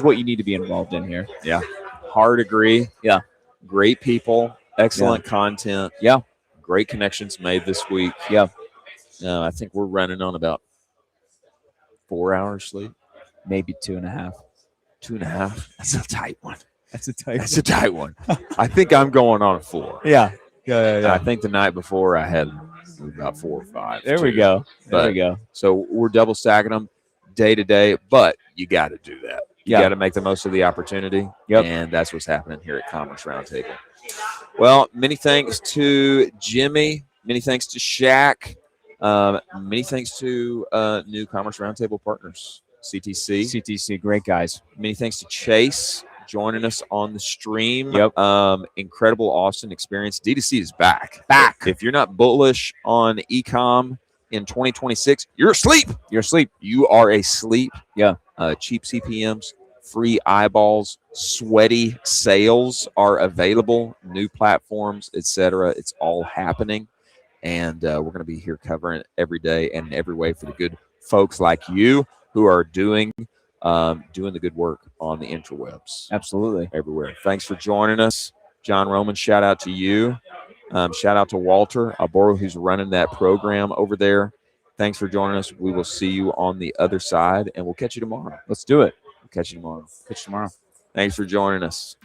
what you need to be involved in here.
Yeah. Hard agree.
Yeah.
Great people. Excellent content.
Yeah.
Great connections made this week.
Yeah.
No, I think we're running on about 4 hours sleep.
Maybe 2.5.
2.5. That's a tight one.
That's a tight.
That's a tight one. I think I'm going on a 4.
Yeah. Yeah.
I think the night before I had about 4 or 5.
There we
too.
go. There
But-
we go.
So we're double stacking them day to day, but you got to do that. You
Yeah.
got to make the most of the opportunity.
Yep.
And that's what's happening here at Commerce Roundtable. Well, many thanks to Jimmy. Many thanks to Shaq. Many thanks to new Commerce Roundtable partners, CTC.
CTC, great guys.
Many thanks to Chase joining us on the stream.
Yep.
Incredible Austin experience. D2C is back. If you're not bullish on e-com in 2026, you're asleep.
You're asleep.
You are asleep.
Yeah.
Cheap CPMs, free eyeballs, sweaty sales are available, new platforms, etc. It's all happening. And we're going to be here covering it every day and in every way for the good folks like you who are doing the good work on the interwebs.
Absolutely.
Everywhere. Thanks for joining us. John Roman, shout out to you. Shout out to Walter Alboro, who's running that program over there. Thanks for joining us. We will see you on the other side, and we'll catch you tomorrow.
Let's do it.
We'll catch you tomorrow.
Catch you tomorrow.
Thanks for joining us.